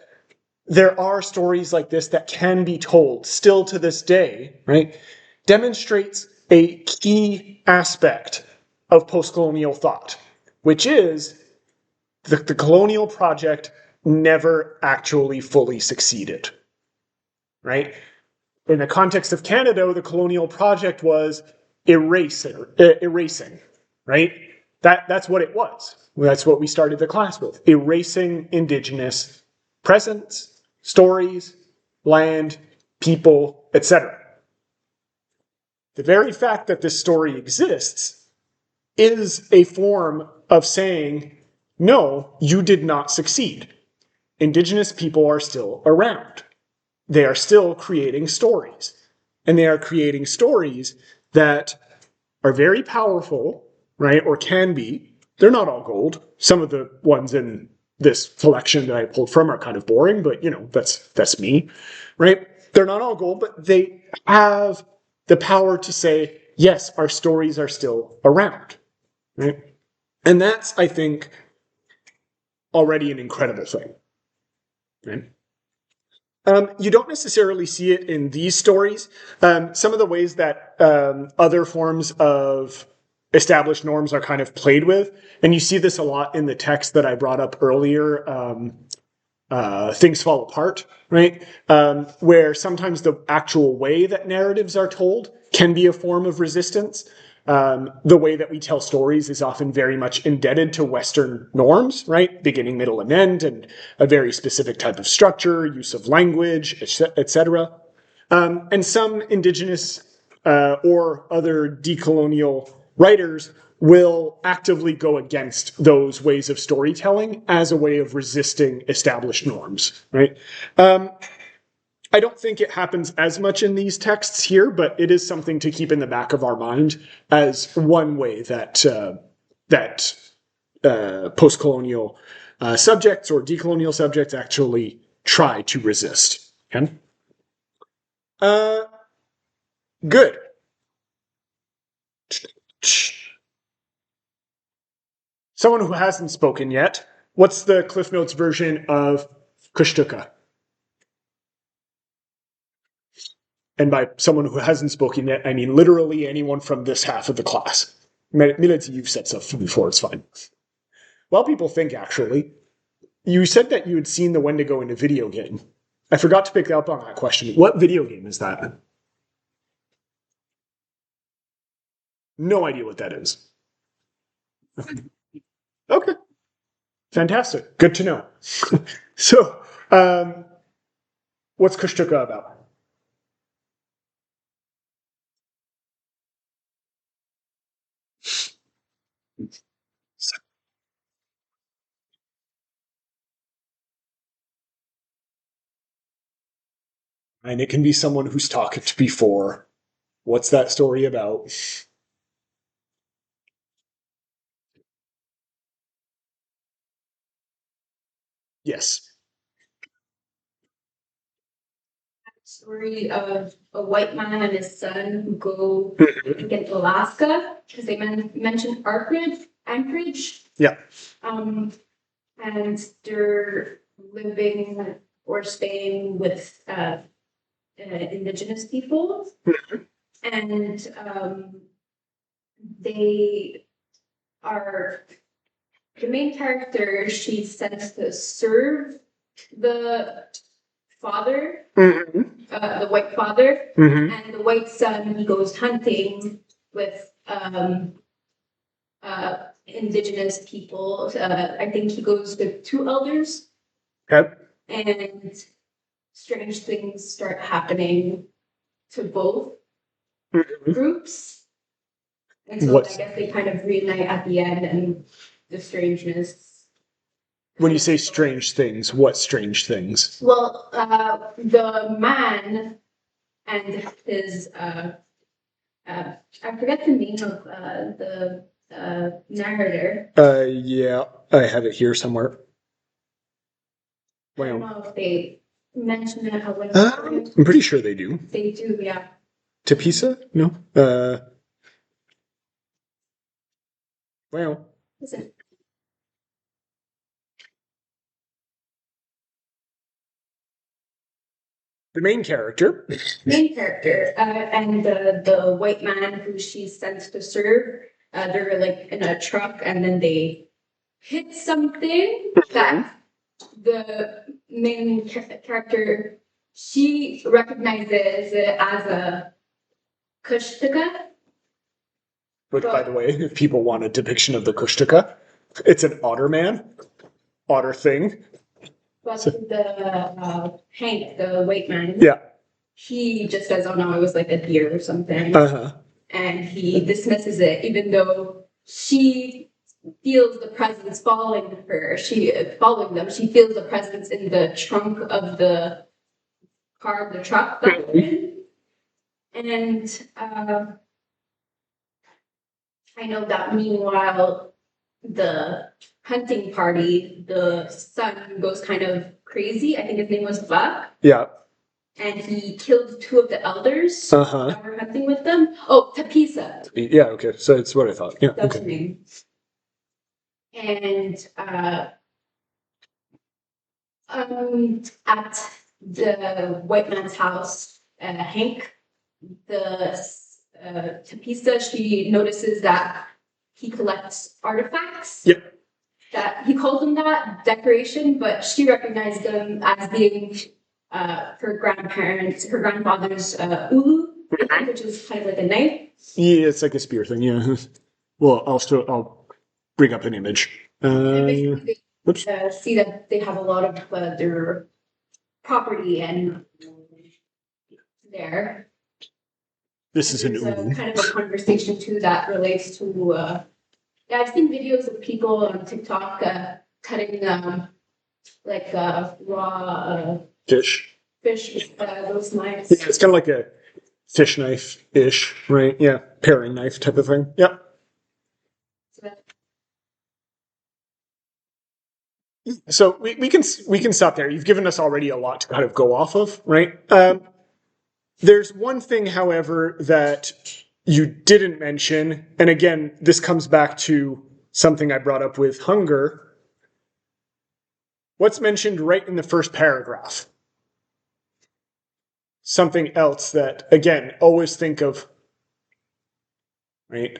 there are stories like this that can be told still to this day, right, demonstrates a key aspect of post-colonial thought, which is the colonial project never actually fully succeeded, right? In the context of Canada, the colonial project was erasing, right? That's what it was. That's what we started the class with. Erasing Indigenous presence, stories, land, people, etc. The very fact that this story exists is a form of saying, no, you did not succeed. Indigenous people are still around. They are still creating stories. And they are creating stories that are very powerful, right? Or can be. They're not all gold. Some of the ones in this collection that I pulled from are kind of boring, but that's me, right? They're not all gold, but they have the power to say, yes, our stories are still around, right? And that's, I think, already an incredible thing, right? You don't necessarily see it in these stories. Some of the ways that other forms of established norms are kind of played with, and you see this a lot in the text that I brought up earlier, Things Fall Apart, right? Where sometimes the actual way that narratives are told can be a form of resistance. The way that we tell stories is often very much indebted to Western norms, right? Beginning, middle, and end, and a very specific type of structure, use of language, etc. And some indigenous or other decolonial writers will actively go against those ways of storytelling as a way of resisting established norms, right? I don't think it happens as much in these texts here, but it is something to keep in the back of our mind as one way that post-colonial subjects or decolonial subjects actually try to resist. Okay? Good. Someone who hasn't spoken yet. What's the Cliff Notes version of Kushtuka? And by someone who hasn't spoken yet, I mean literally anyone from this half of the class. Milady, you've said stuff before, it's fine. Well, people think, actually. You said that you had seen the Wendigo in a video game. I forgot to pick up on that question. What video game is that? No idea what that is. Okay. Fantastic. Good to know. So, what's Kushtuka about? And it can be someone who's talked before. What's that story about? Yes. Story of a white man and his son who go against Alaska because they mentioned Anchorage. Yeah. And they're living or staying with indigenous people, and they are the main character. She's sent to serve the father, the white father, and the white son. He goes hunting with indigenous people. I think he goes with two elders. Okay. And strange things start happening to both groups. And so I guess they kind of reunite at the end, and the strangeness. When you say strange things, what strange things? Well, the man and his, I forget the name of the narrator. Yeah, I have it here somewhere. I don't know if they mention it. I'm pretty sure they do. They do, yeah. Tapisa? No. Well. Listen. The main character. And the white man who she's sent to serve, they're like in a truck, and then they hit something that the main character, she recognizes it as a Kushtuka. Which, by the way, if people want a depiction of the Kushtuka, it's an otter man, otter thing. But the Hank, the white man, yeah, he just says, "Oh no, it was like a deer or something." and he dismisses it, even though she feels the presence following them. She feels the presence in the trunk of the car, the truck that they're in. And I know that meanwhile, the hunting party, the son goes kind of crazy. I think his name was Buck. Yeah. And he killed two of the elders Uh-huh. that were hunting with them. Oh, Tapisa. Yeah, okay. So it's what I thought. Yeah. That's her Okay. name. And at the white man's house, Hank, the Tapisa, she notices that he collects artifacts. Yep. That he calls them that decoration, but she recognized them as being her grandfather's ulu, which is kind of like a knife. Yeah, it's like a spear thing. Yeah. Well, I'll bring up an image. And basically, Whoops. they see that they have a lot of their property and there. This is an There's ulu. kind of a conversation too that relates to. Yeah, I've seen videos of people on TikTok cutting like raw Fish. fish with those knives. Yeah, it's kind of like a fish knife-ish, right? Yeah, paring knife type of thing. Yep. So we can stop there. You've given us already a lot to kind of go off of, right? There's one thing, however, that you didn't mention, and again, this comes back to something I brought up with hunger. What's mentioned right in the first paragraph? Something else that, again, always think of, right?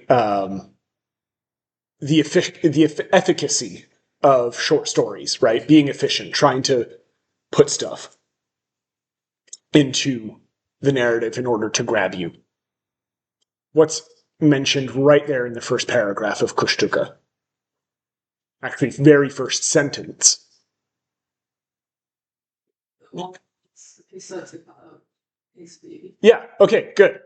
The efficacy of short stories, right? Being efficient, trying to put stuff into the narrative in order to grab you. What's mentioned right there in the first paragraph of Kushtuka? Actually, very first sentence. Yeah, okay, good.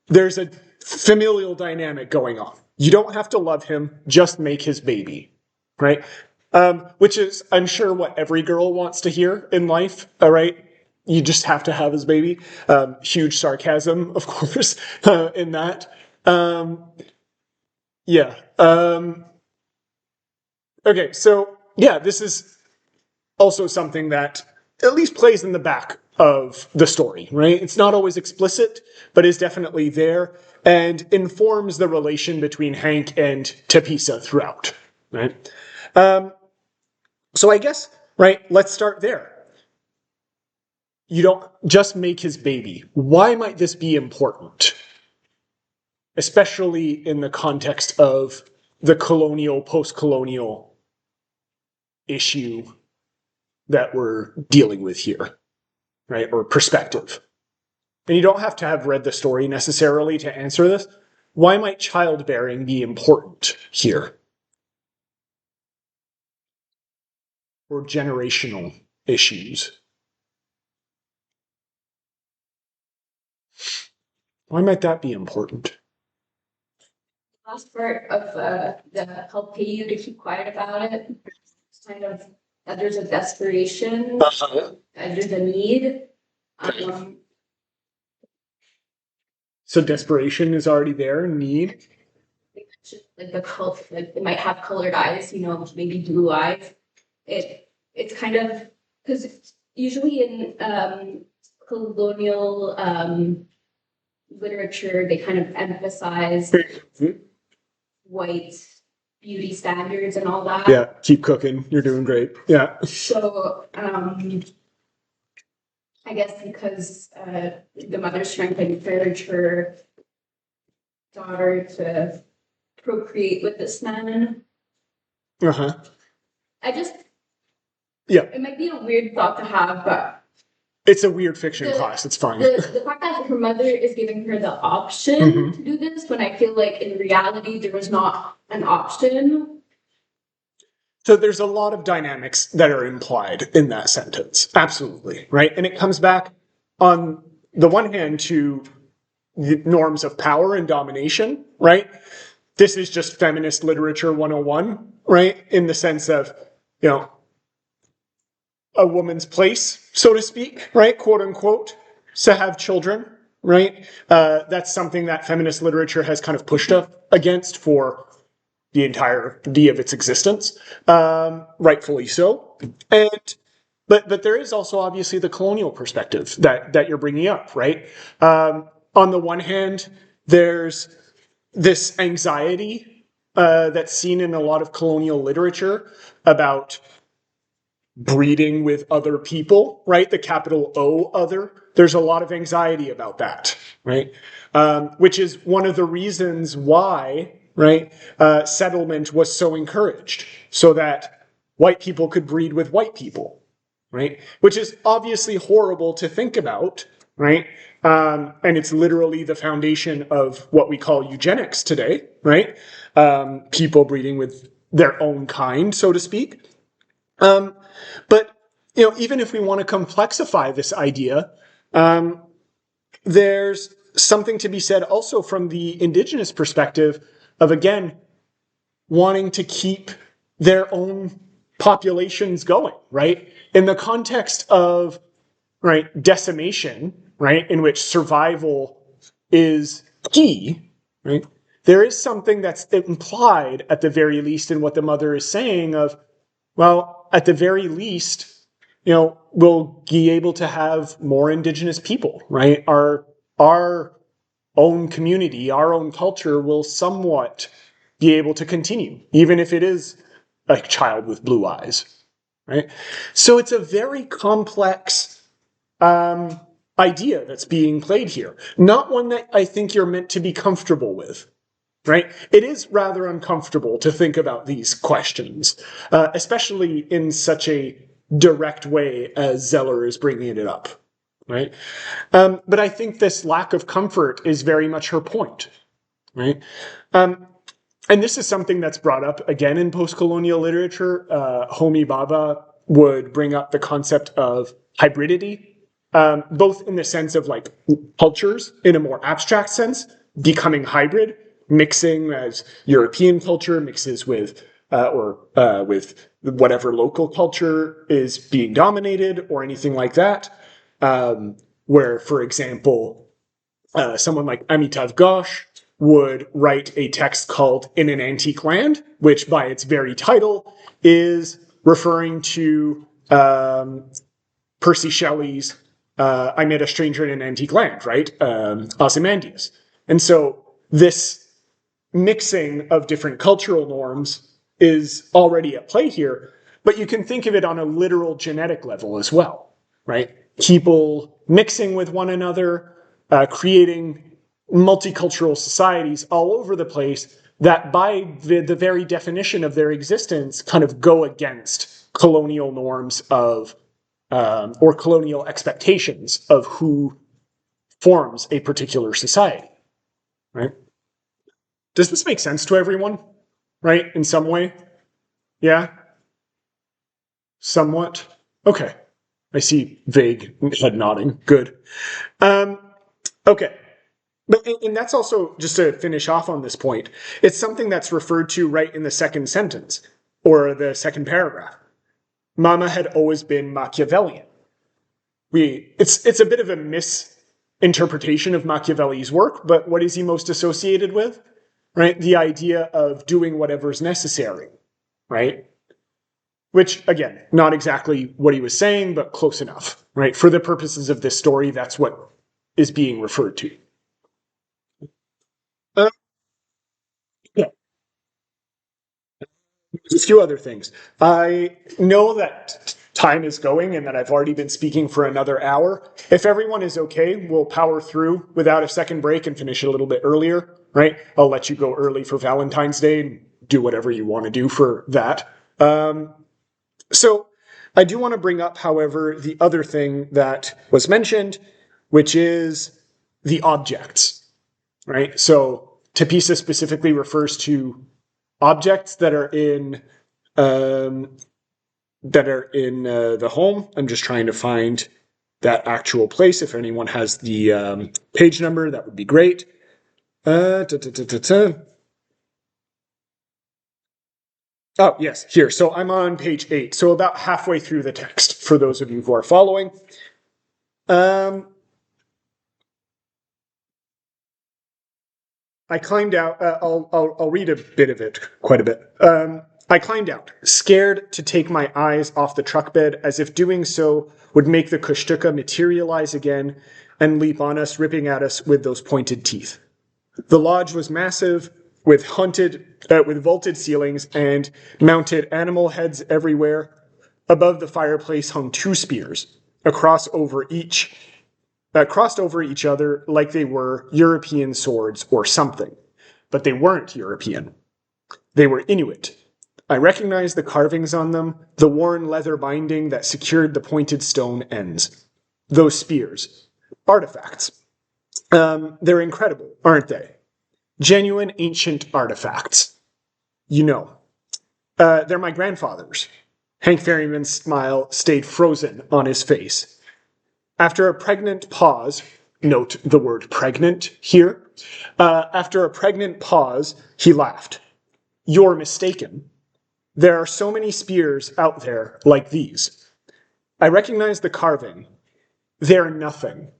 There's a familial dynamic going on. You don't have to love him, just make his baby, right? Which is, I'm sure, what every girl wants to hear in life, all right? You just have to have his baby. Huge sarcasm, of course, in that. Yeah. Okay, so, yeah, this is also something that at least plays in the back of the story, right? It's not always explicit, but is definitely there and informs the relation between Hank and Tapisa throughout, right? So I guess, right, let's start there. You don't just make his baby. Why might this be important? Especially in the context of the colonial, post-colonial issue that we're dealing with here, right? Or perspective. And you don't have to have read the story necessarily to answer this. Why might childbearing be important here? Or generational issues? Why might that be important? Last part of the help pay you to keep quiet about it. It's kind of that there's a desperation, that there's a need. So desperation is already there, need. Like like they might have colored eyes, maybe blue eyes. It's kind of because usually in colonial literature they kind of emphasize white beauty standards and all that. Yeah, keep cooking. You're doing great. Yeah. So I guess because the mother's trying to encourage her daughter to procreate with this man. Uh-huh. Yeah. It might be a weird thought to have, but it's a weird fiction class. It's fine. The fact that her mother is giving her the option to do this, when I feel like in reality there was not an option. So there's a lot of dynamics that are implied in that sentence. Absolutely, right? And it comes back on the one hand to norms of power and domination, right? This is just feminist literature 101, right? In the sense of, a woman's place, so to speak, right? Quote unquote, to have children, right? That's something that feminist literature has kind of pushed up against for the entirety of its existence, rightfully so. But there is also obviously the colonial perspective that you're bringing up, right? On the one hand, there's this anxiety that's seen in a lot of colonial literature about breeding with other people, right? The capital O other. There's a lot of anxiety about that, right? Which is one of the reasons why, right, settlement was so encouraged, so that white people could breed with white people, right? Which is obviously horrible to think about, right? And it's literally the foundation of what we call eugenics today, right? People breeding with their own kind, so to speak. But even if we want to complexify this idea, there's something to be said also from the indigenous perspective of, again, wanting to keep their own populations going, right? In the context of, right, decimation, right, in which survival is key, right? There is something that's implied, at the very least, in what the mother is saying of, well, at the very least, we'll be able to have more indigenous people, right? Our own community, our own culture will somewhat be able to continue, even if it is a child with blue eyes, right? So it's a very complex idea that's being played here. Not one that I think you're meant to be comfortable with. Right? It is rather uncomfortable to think about these questions, especially in such a direct way as Zeller is bringing it up, right? But I think this lack of comfort is very much her point, right? And this is something that's brought up again in post-colonial literature. Homi Bhabha would bring up the concept of hybridity, both in the sense of like cultures in a more abstract sense, becoming hybrid, mixing as European culture mixes with with whatever local culture is being dominated or anything like that. Where, for example, someone like Amitav Ghosh would write a text called In an Antique Land, which by its very title is referring to Percy Shelley's I Met a Stranger in an Antique Land, right? Ozymandias. And so this mixing of different cultural norms is already at play here, but you can think of it on a literal genetic level as well, right? People mixing with one another, creating multicultural societies all over the place that by the very definition of their existence kind of go against colonial norms of, or colonial expectations of who forms a particular society, right? Does this make sense to everyone? Right? In some way? Yeah? Somewhat? Okay. I see vague head nodding. Good. Okay. And that's also, just to finish off on this point, it's something that's referred to right in the second sentence, or the second paragraph. Mama had always been Machiavellian. It's a bit of a misinterpretation of Machiavelli's work, but what is he most associated with? Right? The idea of doing whatever's necessary, right? Which, again, not exactly what he was saying, but close enough, right? For the purposes of this story, that's what is being referred to. Yeah. Just a few other things. I know that time is going and that I've already been speaking for another hour. If everyone is okay, we'll power through without a second break and finish it a little bit earlier, right? I'll let you go early for Valentine's Day and do whatever you want to do for that. So I do want to bring up, however, the other thing that was mentioned, which is the objects, right? So Tapisa specifically refers to objects that are in the home. I'm just trying to find that actual place. If anyone has the page number, that would be great. Oh, yes, here. So I'm on page 8, so about halfway through the text, for those of you who are following. I climbed out. I'll read a bit of it, quite a bit. I climbed out, scared to take my eyes off the truck bed, as if doing so would make the Kushtuka materialize again and leap on us, ripping at us with those pointed teeth. The lodge was massive, with vaulted ceilings and mounted animal heads everywhere. Above the fireplace hung 2 spears, crossed over each other like they were European swords or something. But they weren't European. They were Inuit. I recognized the carvings on them, the worn leather binding that secured the pointed stone ends. Those spears. Artifacts. They're incredible, aren't they? Genuine ancient artifacts. You know. They're my grandfather's. Hank Ferryman's smile stayed frozen on his face. After a pregnant pause, note the word pregnant here. After a pregnant pause, he laughed. You're mistaken. There are so many spears out there like these. I recognize the carving. They're nothing.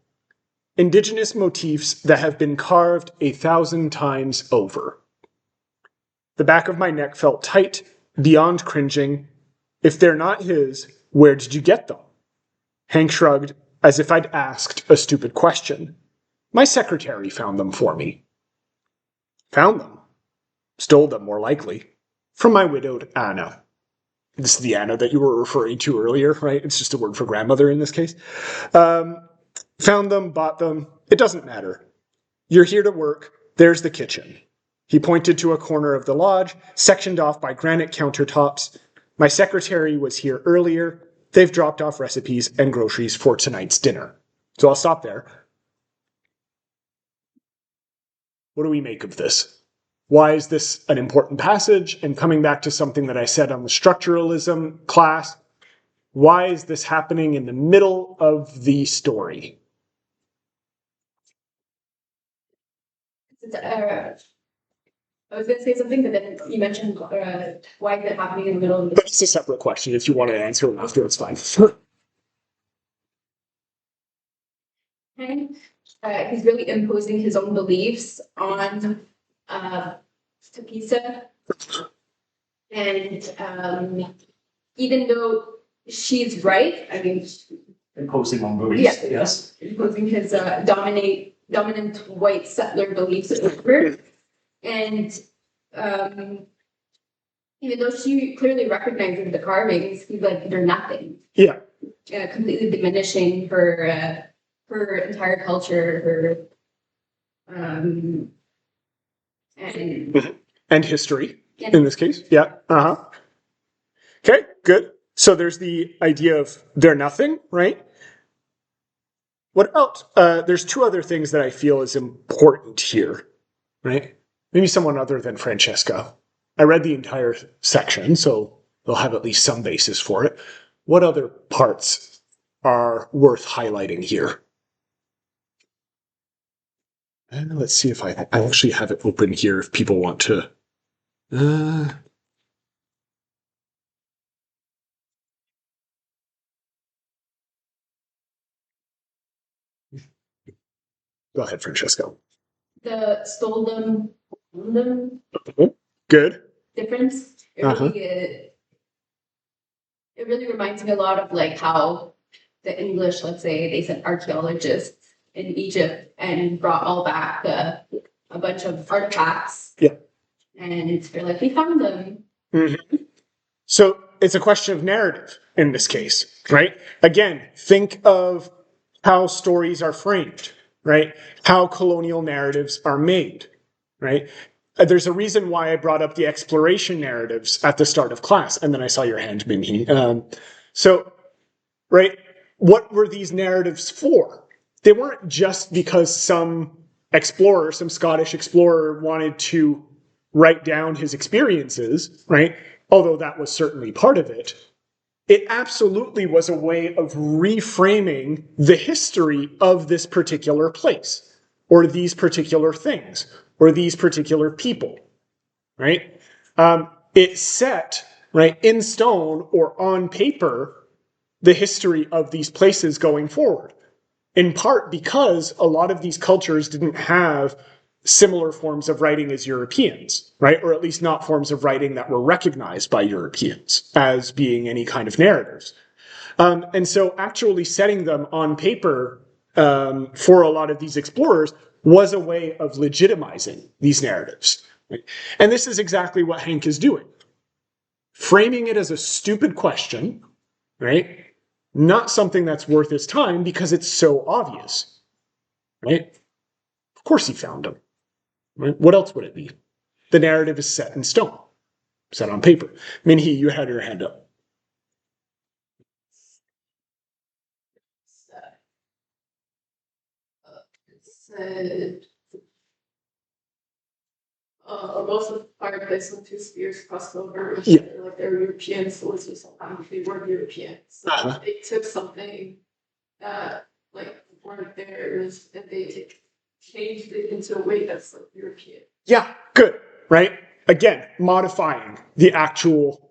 Indigenous motifs that have been carved 1,000 times over. The back of my neck felt tight, beyond cringing. If they're not his, where did you get them? Hank shrugged, as if I'd asked a stupid question. My secretary found them for me. Found them? Stole them, more likely. From my widowed Anna. This is the Anna that you were referring to earlier, right? It's just a word for grandmother in this case. Found them, bought them. It doesn't matter. You're here to work. There's the kitchen. He pointed to a corner of the lodge, sectioned off by granite countertops. My secretary was here earlier. They've dropped off recipes and groceries for tonight's dinner. So I'll stop there. What do we make of this? Why is this an important passage? And coming back to something that I said on the structuralism class, why is this happening in the middle of the story? I was going to say something, but then you mentioned why is it happening in the middle of the But it's a separate question. If you want to answer it after, it's fine. He's really imposing his own beliefs on Tapisa. And even though she's right, I mean, Imposing on beliefs, yes. imposing his dominant white settler beliefs over. And even though she clearly recognizes the carvings, he's like, they're nothing. Yeah. Completely diminishing her entire culture, and history in this case. Yeah. Okay, good. So there's the idea of they're nothing, right? What about, there's 2 other things that I feel is important here, right? Maybe someone other than Francesca. I read the entire section, so they'll have at least some basis for it. What other parts are worth highlighting here? And let's see if I actually have it open here if people want to. Go ahead, Francesco. the stole them Good. difference. It really reminds me a lot of like how the English, let's say, they sent archaeologists in Egypt and brought all back a bunch of artifacts. Yeah. And they're like, we found them. Mm-hmm. So it's a question of narrative in this case, right? Again, think of how stories are framed, right? How colonial narratives are made, right? There's a reason why I brought up the exploration narratives at the start of class, and then I saw your hand, Minhee. So, right, what were these narratives for? They weren't just because some explorer, some Scottish explorer, wanted to write down his experiences, right? Although that was certainly part of it. it absolutely was a way of reframing the history of this particular place, or these particular things, or these particular people, right? It set, right, in stone or on paper the history of these places going forward, in part because a lot of these cultures didn't have similar forms of writing as Europeans, right? Or at least not forms of writing that were recognized by Europeans as being any kind of narratives. And so actually setting them on paper for a lot of these explorers was a way of legitimizing these narratives. Right? And this is exactly what Hank is doing. Framing it as a stupid question, right? Not something that's worth his time because it's so obvious, right? Of course he found them. Right? What else would it be? The narrative is set in stone, set on paper. Minhee, you had your hand up. It said, most of the fireplace when two spears crossed over, which like they're European, so it's just something they weren't European. So they took something that like weren't theirs and they changed it into a way that's like European. Yeah, good, right? Again, modifying the actual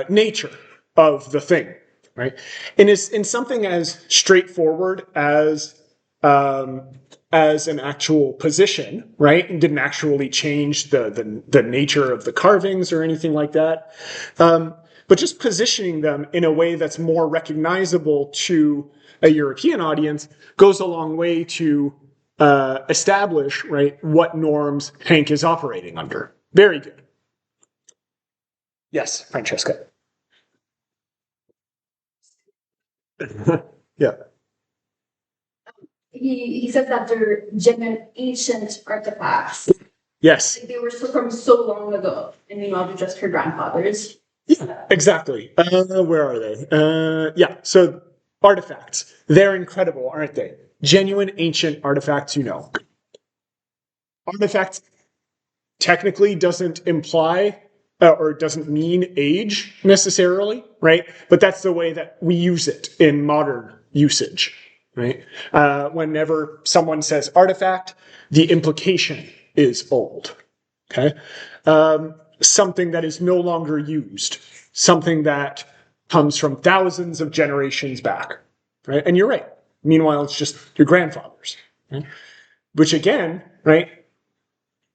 nature of the thing, right? And it's in something as straightforward as an actual position, right? And didn't actually change the nature of the carvings or anything like that. But just positioning them in a way that's more recognizable to a European audience goes a long way to establish, right, what norms Hank is operating under. Very good. Yes, Francesca. Yeah. He says that they're genuine ancient artifacts. Yes. Like they were from so long ago, and meanwhile they're just her grandfathers. Yeah, exactly. Where are they? Yeah, so artifacts. They're incredible, aren't they? Genuine ancient artifacts, you know. Artifacts technically doesn't imply or doesn't mean age necessarily, right? But that's the way that we use it in modern usage, right? Whenever someone says artifact, the implication is old, okay? Something that is no longer used, something that comes from thousands of generations back, right? And you're right. Meanwhile, it's just your grandfather's, right? Which again, right,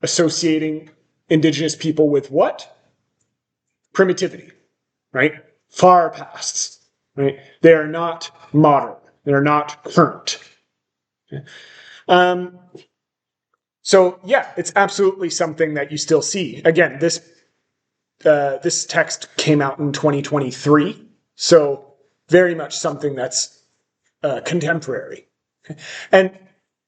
associating indigenous people with what? Primitivity, right? Far past, right? They are not modern. They're not current. Okay? So yeah, it's absolutely something that you still see. Again, this text came out in 2023, so very much something that's contemporary. Okay? And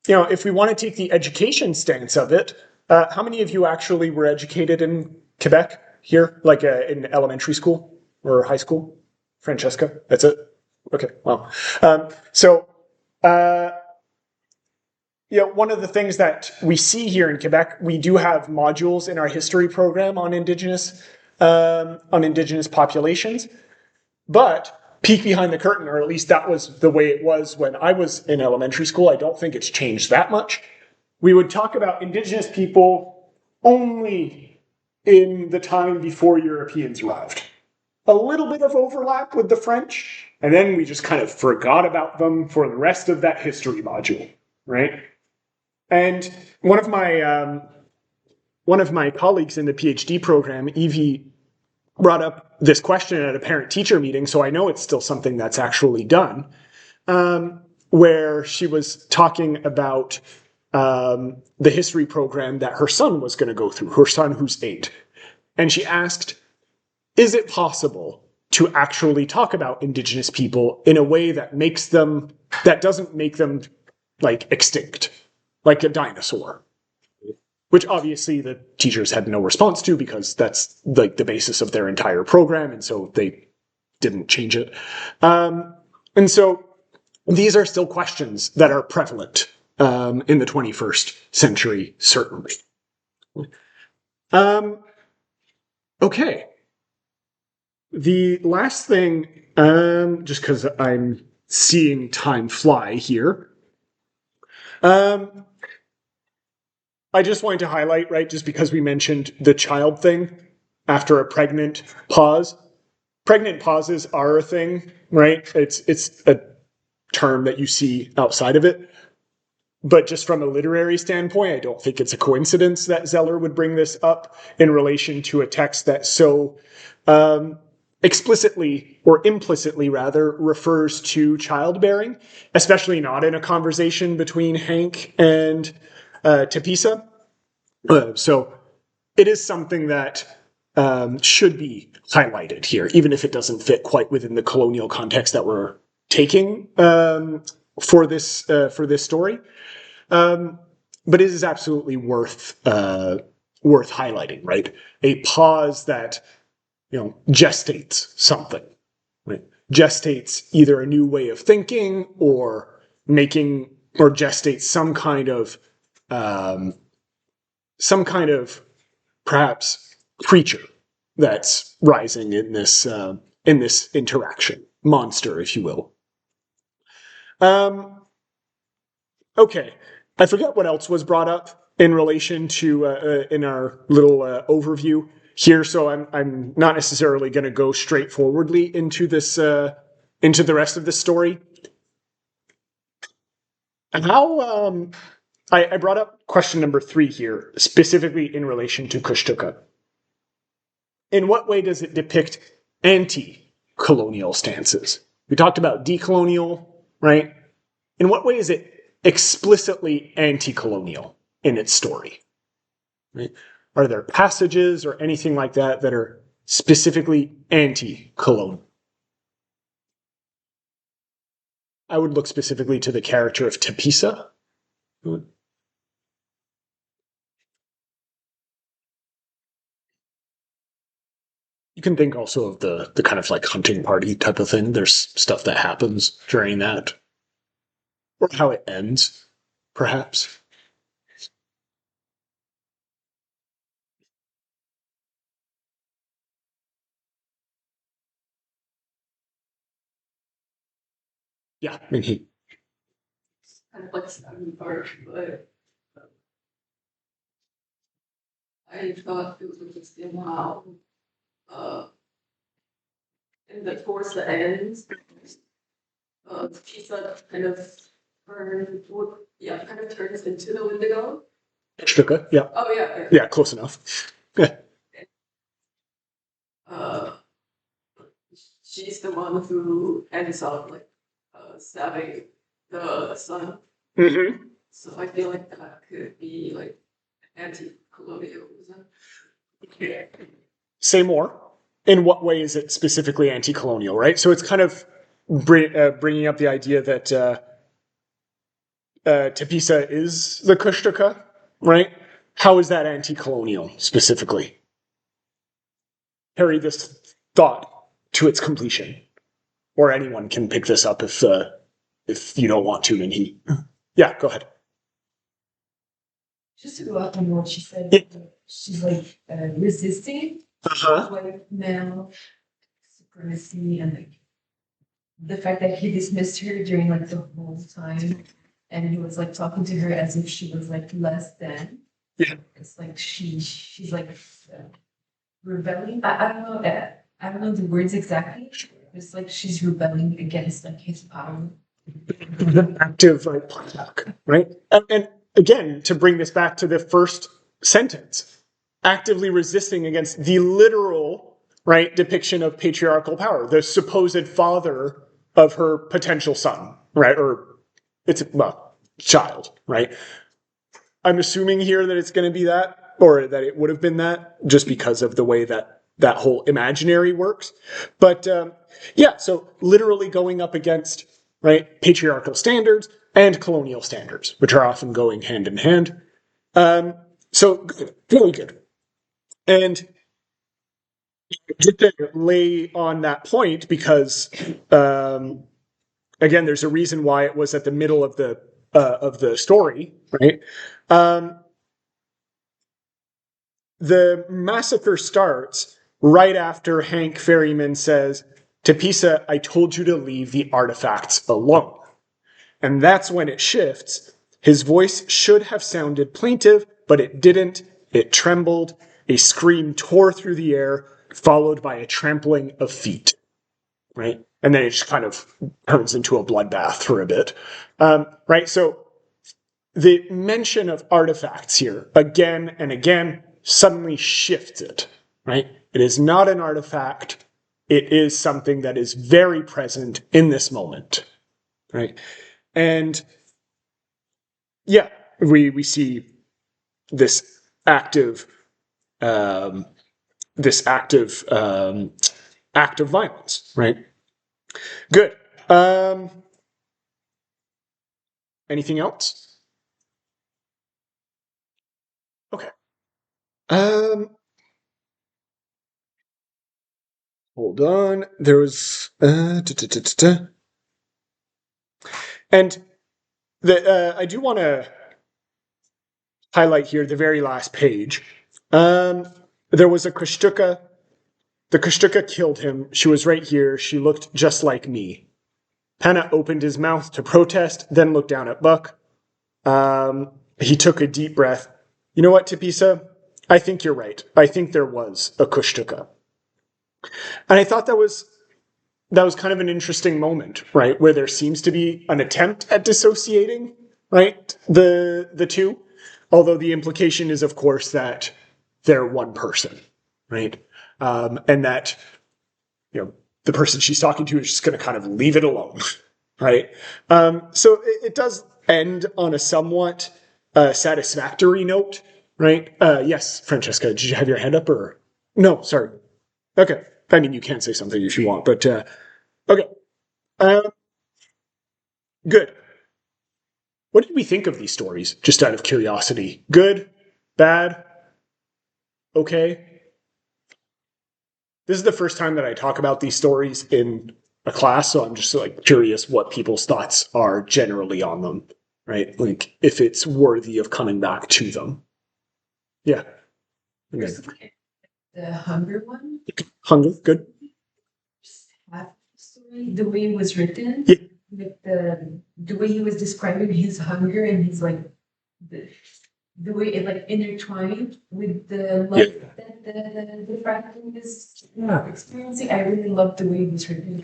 you know, if we want to take the education stance of it, how many of you actually were educated in Quebec here, like in elementary school or high school? Francesca, that's it? Okay, well. You know, one of the things that we see here in Quebec, we do have modules in our history program on Indigenous populations, but peek behind the curtain, or at least that was the way it was when I was in elementary school. I don't think it's changed that much. We would talk about Indigenous people only in the time before Europeans arrived. A little bit of overlap with the French, and then we just kind of forgot about them for the rest of that history module, right? And one of my colleagues in the PhD program, Evie, brought up this question at a parent-teacher meeting, so I know it's still something that's actually done, where she was talking about the history program that her son was going to go through, her son who's 8. And she asked, is it possible to actually talk about Indigenous people in a way that doesn't make them like extinct, like a dinosaur? Which obviously the teachers had no response to because that's like the basis of their entire program, and so they didn't change it. And so these are still questions that are prevalent in the 21st century, certainly. Okay. the last thing, just because I'm seeing time fly here, I just wanted to highlight, right, just because we mentioned the child thing after a pregnant pause. Pregnant pauses are a thing, right? It's a term that you see outside of it. But just from a literary standpoint, I don't think it's a coincidence that Zeller would bring this up in relation to a text that so explicitly or implicitly rather refers to childbearing, especially not in a conversation between Hank and Tepisa. So it is something that should be highlighted here, even if it doesn't fit quite within the colonial context that we're taking for this story. But it is absolutely worth highlighting, right? A pause that gestates something, right? Gestates either a new way of thinking or gestates some kind of perhaps creature that's rising in this interaction, monster, if you will. Okay, I forget what else was brought up in relation to in our little overview here, so I'm not necessarily going to go straightforwardly into this into the rest of the story. And how I brought up question number 3 here, specifically in relation to Kushtuka. In what way does it depict anti-colonial stances? We talked about decolonial, right? In what way is it explicitly anti-colonial in its story? Right? Are there passages or anything like that that are specifically anti-colonial? I would look specifically to the character of Tepisa. You can think also of the kind of like hunting party type of thing. There's stuff that happens during that. Or how it ends, perhaps. Yeah, and he. Kind of like starting part, but I thought it was interesting how towards the end, pizza kind of turns into the Wendigo. Kushtuka, yeah. Oh yeah. Yeah, close enough. She's the one who ends up stabbing the son. Mm-hmm. So I feel like that could be like anti-colonialism. Yeah. Say more. In what way is it specifically anti-colonial, right? So it's kind of bringing up the idea that Tepisa is the Kushtuka, right? How is that anti-colonial specifically? Carry this thought to its completion, or anyone can pick this up if you don't want to. And yeah, go ahead. Just to go up on what she said, she's like resisting like male supremacy and like the fact that he dismissed her during like the whole time, and he was like talking to her as if she was like less than. Yeah, it's like she's like rebelling. I don't know that. I don't know the words exactly. It's like she's rebelling against like his power. The active like pushback, right? And again, to bring this back to the first sentence, actively resisting against the literal right depiction of patriarchal power, the supposed father of her potential son, right? Or it's child, right? I'm assuming here that it's going to be that, or that it would have been that, just because of the way that that whole imaginary works. But yeah, so literally going up against right patriarchal standards and colonial standards, which are often going hand in hand. So good, really good. And just to lay on that point, because again, there's a reason why it was at the middle of the story, right? The massacre starts right after Hank Ferryman says, Tapisa, I told you to leave the artifacts alone. And that's when it shifts. His voice should have sounded plaintive, but it didn't. It trembled. A scream tore through the air, followed by a trampling of feet. Right? And then it just kind of turns into a bloodbath for a bit. Right? So the mention of artifacts here, again and again, suddenly shifts it. Right? It is not an artifact. It is something that is very present in this moment. Right? And yeah, we see this active act of violence, right? Good. Anything else? Okay. Hold on. There was and I do want to highlight here the very last page. There was a Kushtuka. The Kushtuka killed him. She was right here. She looked just like me. Panna opened his mouth to protest, then looked down at Buck. He took a deep breath. You know what, Tapisa? I think you're right. I think there was a Kushtuka. And I thought that was kind of an interesting moment, right? Where there seems to be an attempt at dissociating, right? The two. Although the implication is, of course, that they're one person, right? And that, the person she's talking to is just going to kind of leave it alone, right? So it does end on a somewhat satisfactory note, right? Yes, Francesca, did you have your hand up or? No, sorry. Okay. I mean, you can say something if you want, but okay. Good. What did we think of these stories, just out of curiosity? Good? Bad? Okay? This is the first time that I talk about these stories in a class, so I'm just curious what people's thoughts are generally on them, right? Like if it's worthy of coming back to them. Yeah. Okay. The hunger one. Hunger, good. Just half the story, the way it was written, yeah. With the way he was describing his hunger and his the way it intertwined with the life that the fractal is experiencing. I really loved the way it was written.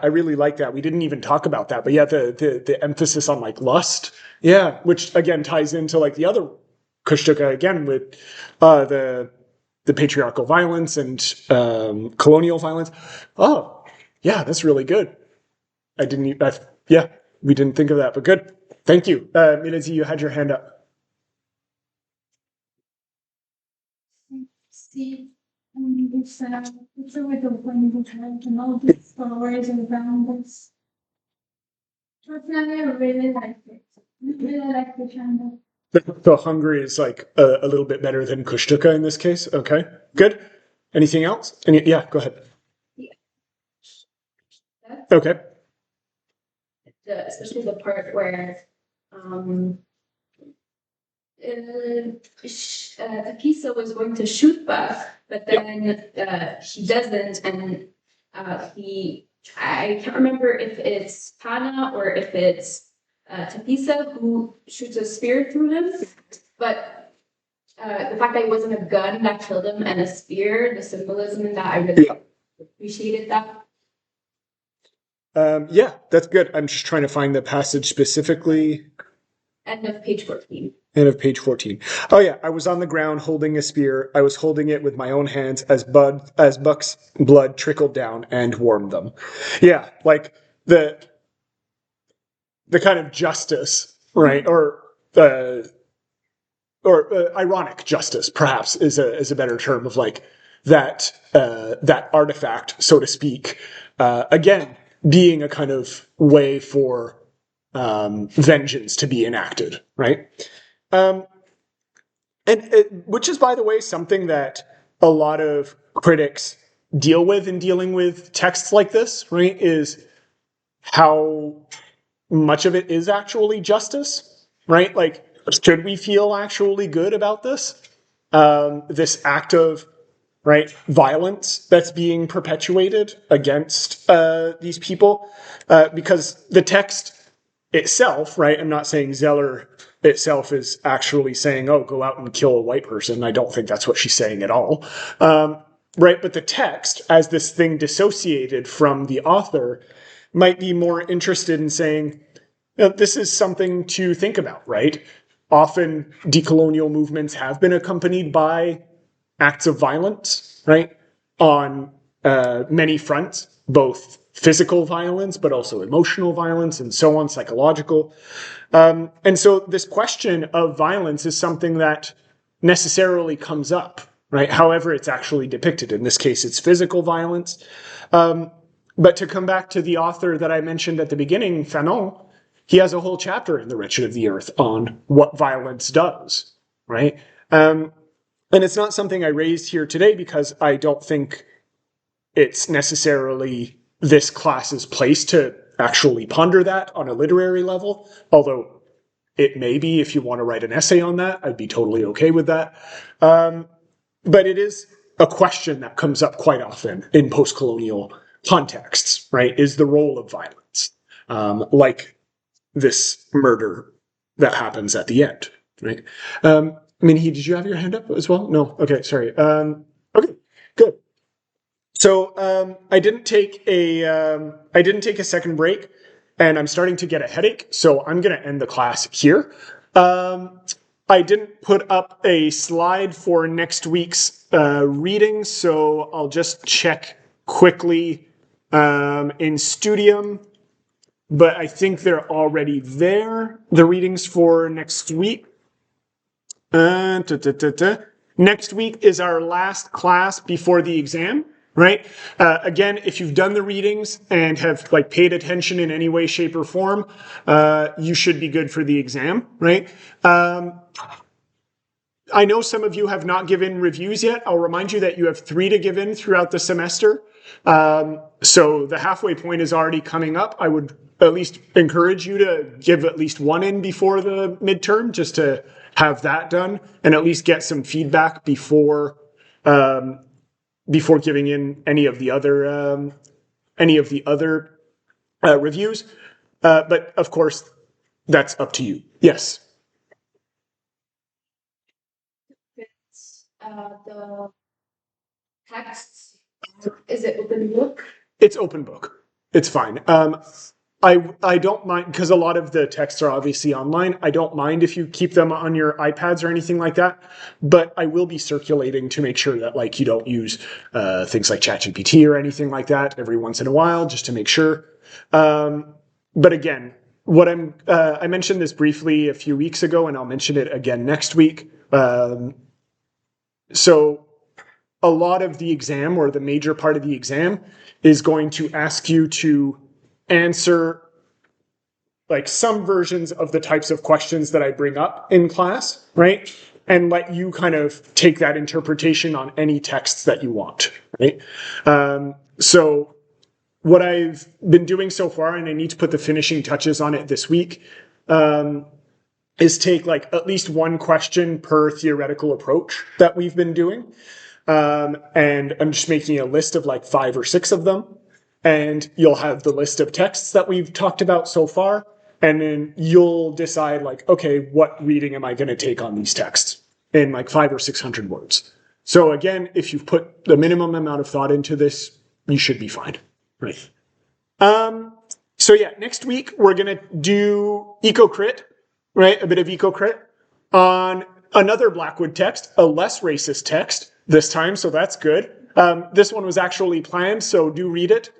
I really like that. We didn't even talk about that, but yeah, the emphasis on lust, yeah, which again ties into the other Kushtuka again with the patriarchal violence and colonial violence. Oh, yeah, that's really good. We didn't think of that, but good. Thank you. Minazi, you had your hand up. See, it's a little when you try to know the stories around this. Personally, I really like it. I really like the channel. So Hungary is a little bit better than Kushtuka in this case. Okay, good. Anything else? Yeah, go ahead. Yeah. Okay. Especially the part where Tapisa was going to shoot Buck, but then he doesn't, and I can't remember if it's Pana or if it's Tapisa who shoots a spear through him, but the fact that it wasn't a gun that killed him and a spear, the symbolism in that, I really appreciated that. Yeah, that's good. I'm just trying to find the passage specifically. End of page 14. End of page 14. Oh yeah, I was on the ground holding a spear. I was holding it with my own hands as Buck's blood trickled down and warmed them. Yeah, the kind of justice, right? Or ironic justice, perhaps, is a better term of that artifact, so to speak. Again, being a kind of way for vengeance to be enacted, right? Which is, by the way, something that a lot of critics deal with in dealing with texts like this, right? Is how much of it is actually justice, right? Should we feel actually good about this? This act of right, violence that's being perpetuated against these people, because the text itself, right, I'm not saying Zeller itself is actually saying, oh, go out and kill a white person. I don't think that's what she's saying at all. Right, but the text, as this thing dissociated from the author, might be more interested in saying, this is something to think about, right? Often decolonial movements have been accompanied by acts of violence, right? On many fronts, both physical violence, but also emotional violence and so on, psychological. And so this question of violence is something that necessarily comes up, right? However it's actually depicted. In this case, it's physical violence. But to come back to the author that I mentioned at the beginning, Fanon, he has a whole chapter in The Wretched of the Earth on what violence does, right? And it's not something I raised here today because I don't think it's necessarily this class's place to actually ponder that on a literary level, although it may be. If you want to write an essay on that, I'd be totally okay with that. But it is a question that comes up quite often in post-colonial contexts, right? Is the role of violence, like this murder that happens at the end, right? Minhee, did you have your hand up as well? No? Okay, sorry. Okay, good. So I didn't take a second break, and I'm starting to get a headache, so I'm going to end the class here. I didn't put up a slide for next week's reading, so I'll just check quickly in Studium. But I think they're already there, the readings for next week. Next week is our last class before the exam, right? Again, if you've done the readings and have like paid attention in any way, shape, or form, you should be good for the exam, right? I know some of you have not given reviews yet. I'll remind you that you have 3 to give in throughout the semester. So the halfway point is already coming up. I would at least encourage you to give at least 1 in before the midterm, just to have that done and at least get some feedback before giving in any of the other reviews. But of course, that's up to you. Yes. The texts, is it open book? It's open book. It's fine. I don't mind, because a lot of the texts are obviously online. I don't mind if you keep them on your iPads or anything like that, but I will be circulating to make sure that like you don't use things like ChatGPT or anything like that every once in a while, just to make sure. But again, I mentioned this briefly a few weeks ago, and I'll mention it again next week. So a lot of the exam, or the major part of the exam, is going to ask you to answer like some versions of the types of questions that I bring up in class, right? And let you kind of take that interpretation on any texts that you want, right? So what I've been doing so far, and I need to put the finishing touches on it this week, is take like at least 1 question per theoretical approach that we've been doing. And I'm just making a list of like 5 or 6 of them. And you'll have the list of texts that we've talked about so far. And then you'll decide like, okay, what reading am I going to take on these texts in like 500 or 600 words. So again, if you've put the minimum amount of thought into this, you should be fine. Right. So yeah, next week we're going to do EcoCrit, right? A bit of EcoCrit on another Blackwood text, a less racist text this time, so that's good. This one was actually planned, so do read it.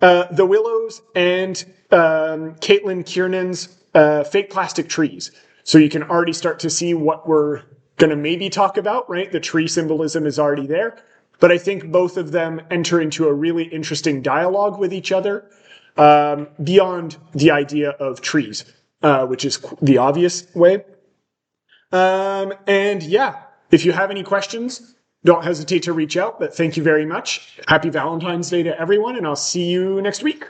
The Willows and Caitlin Kiernan's Fake Plastic Trees. So you can already start to see what we're going to maybe talk about, right? The tree symbolism is already there. But I think both of them enter into a really interesting dialogue with each other beyond the idea of trees, which is the obvious way. And yeah, if you have any questions, don't hesitate to reach out. But thank you very much. Happy Valentine's Day to everyone, and I'll see you next week.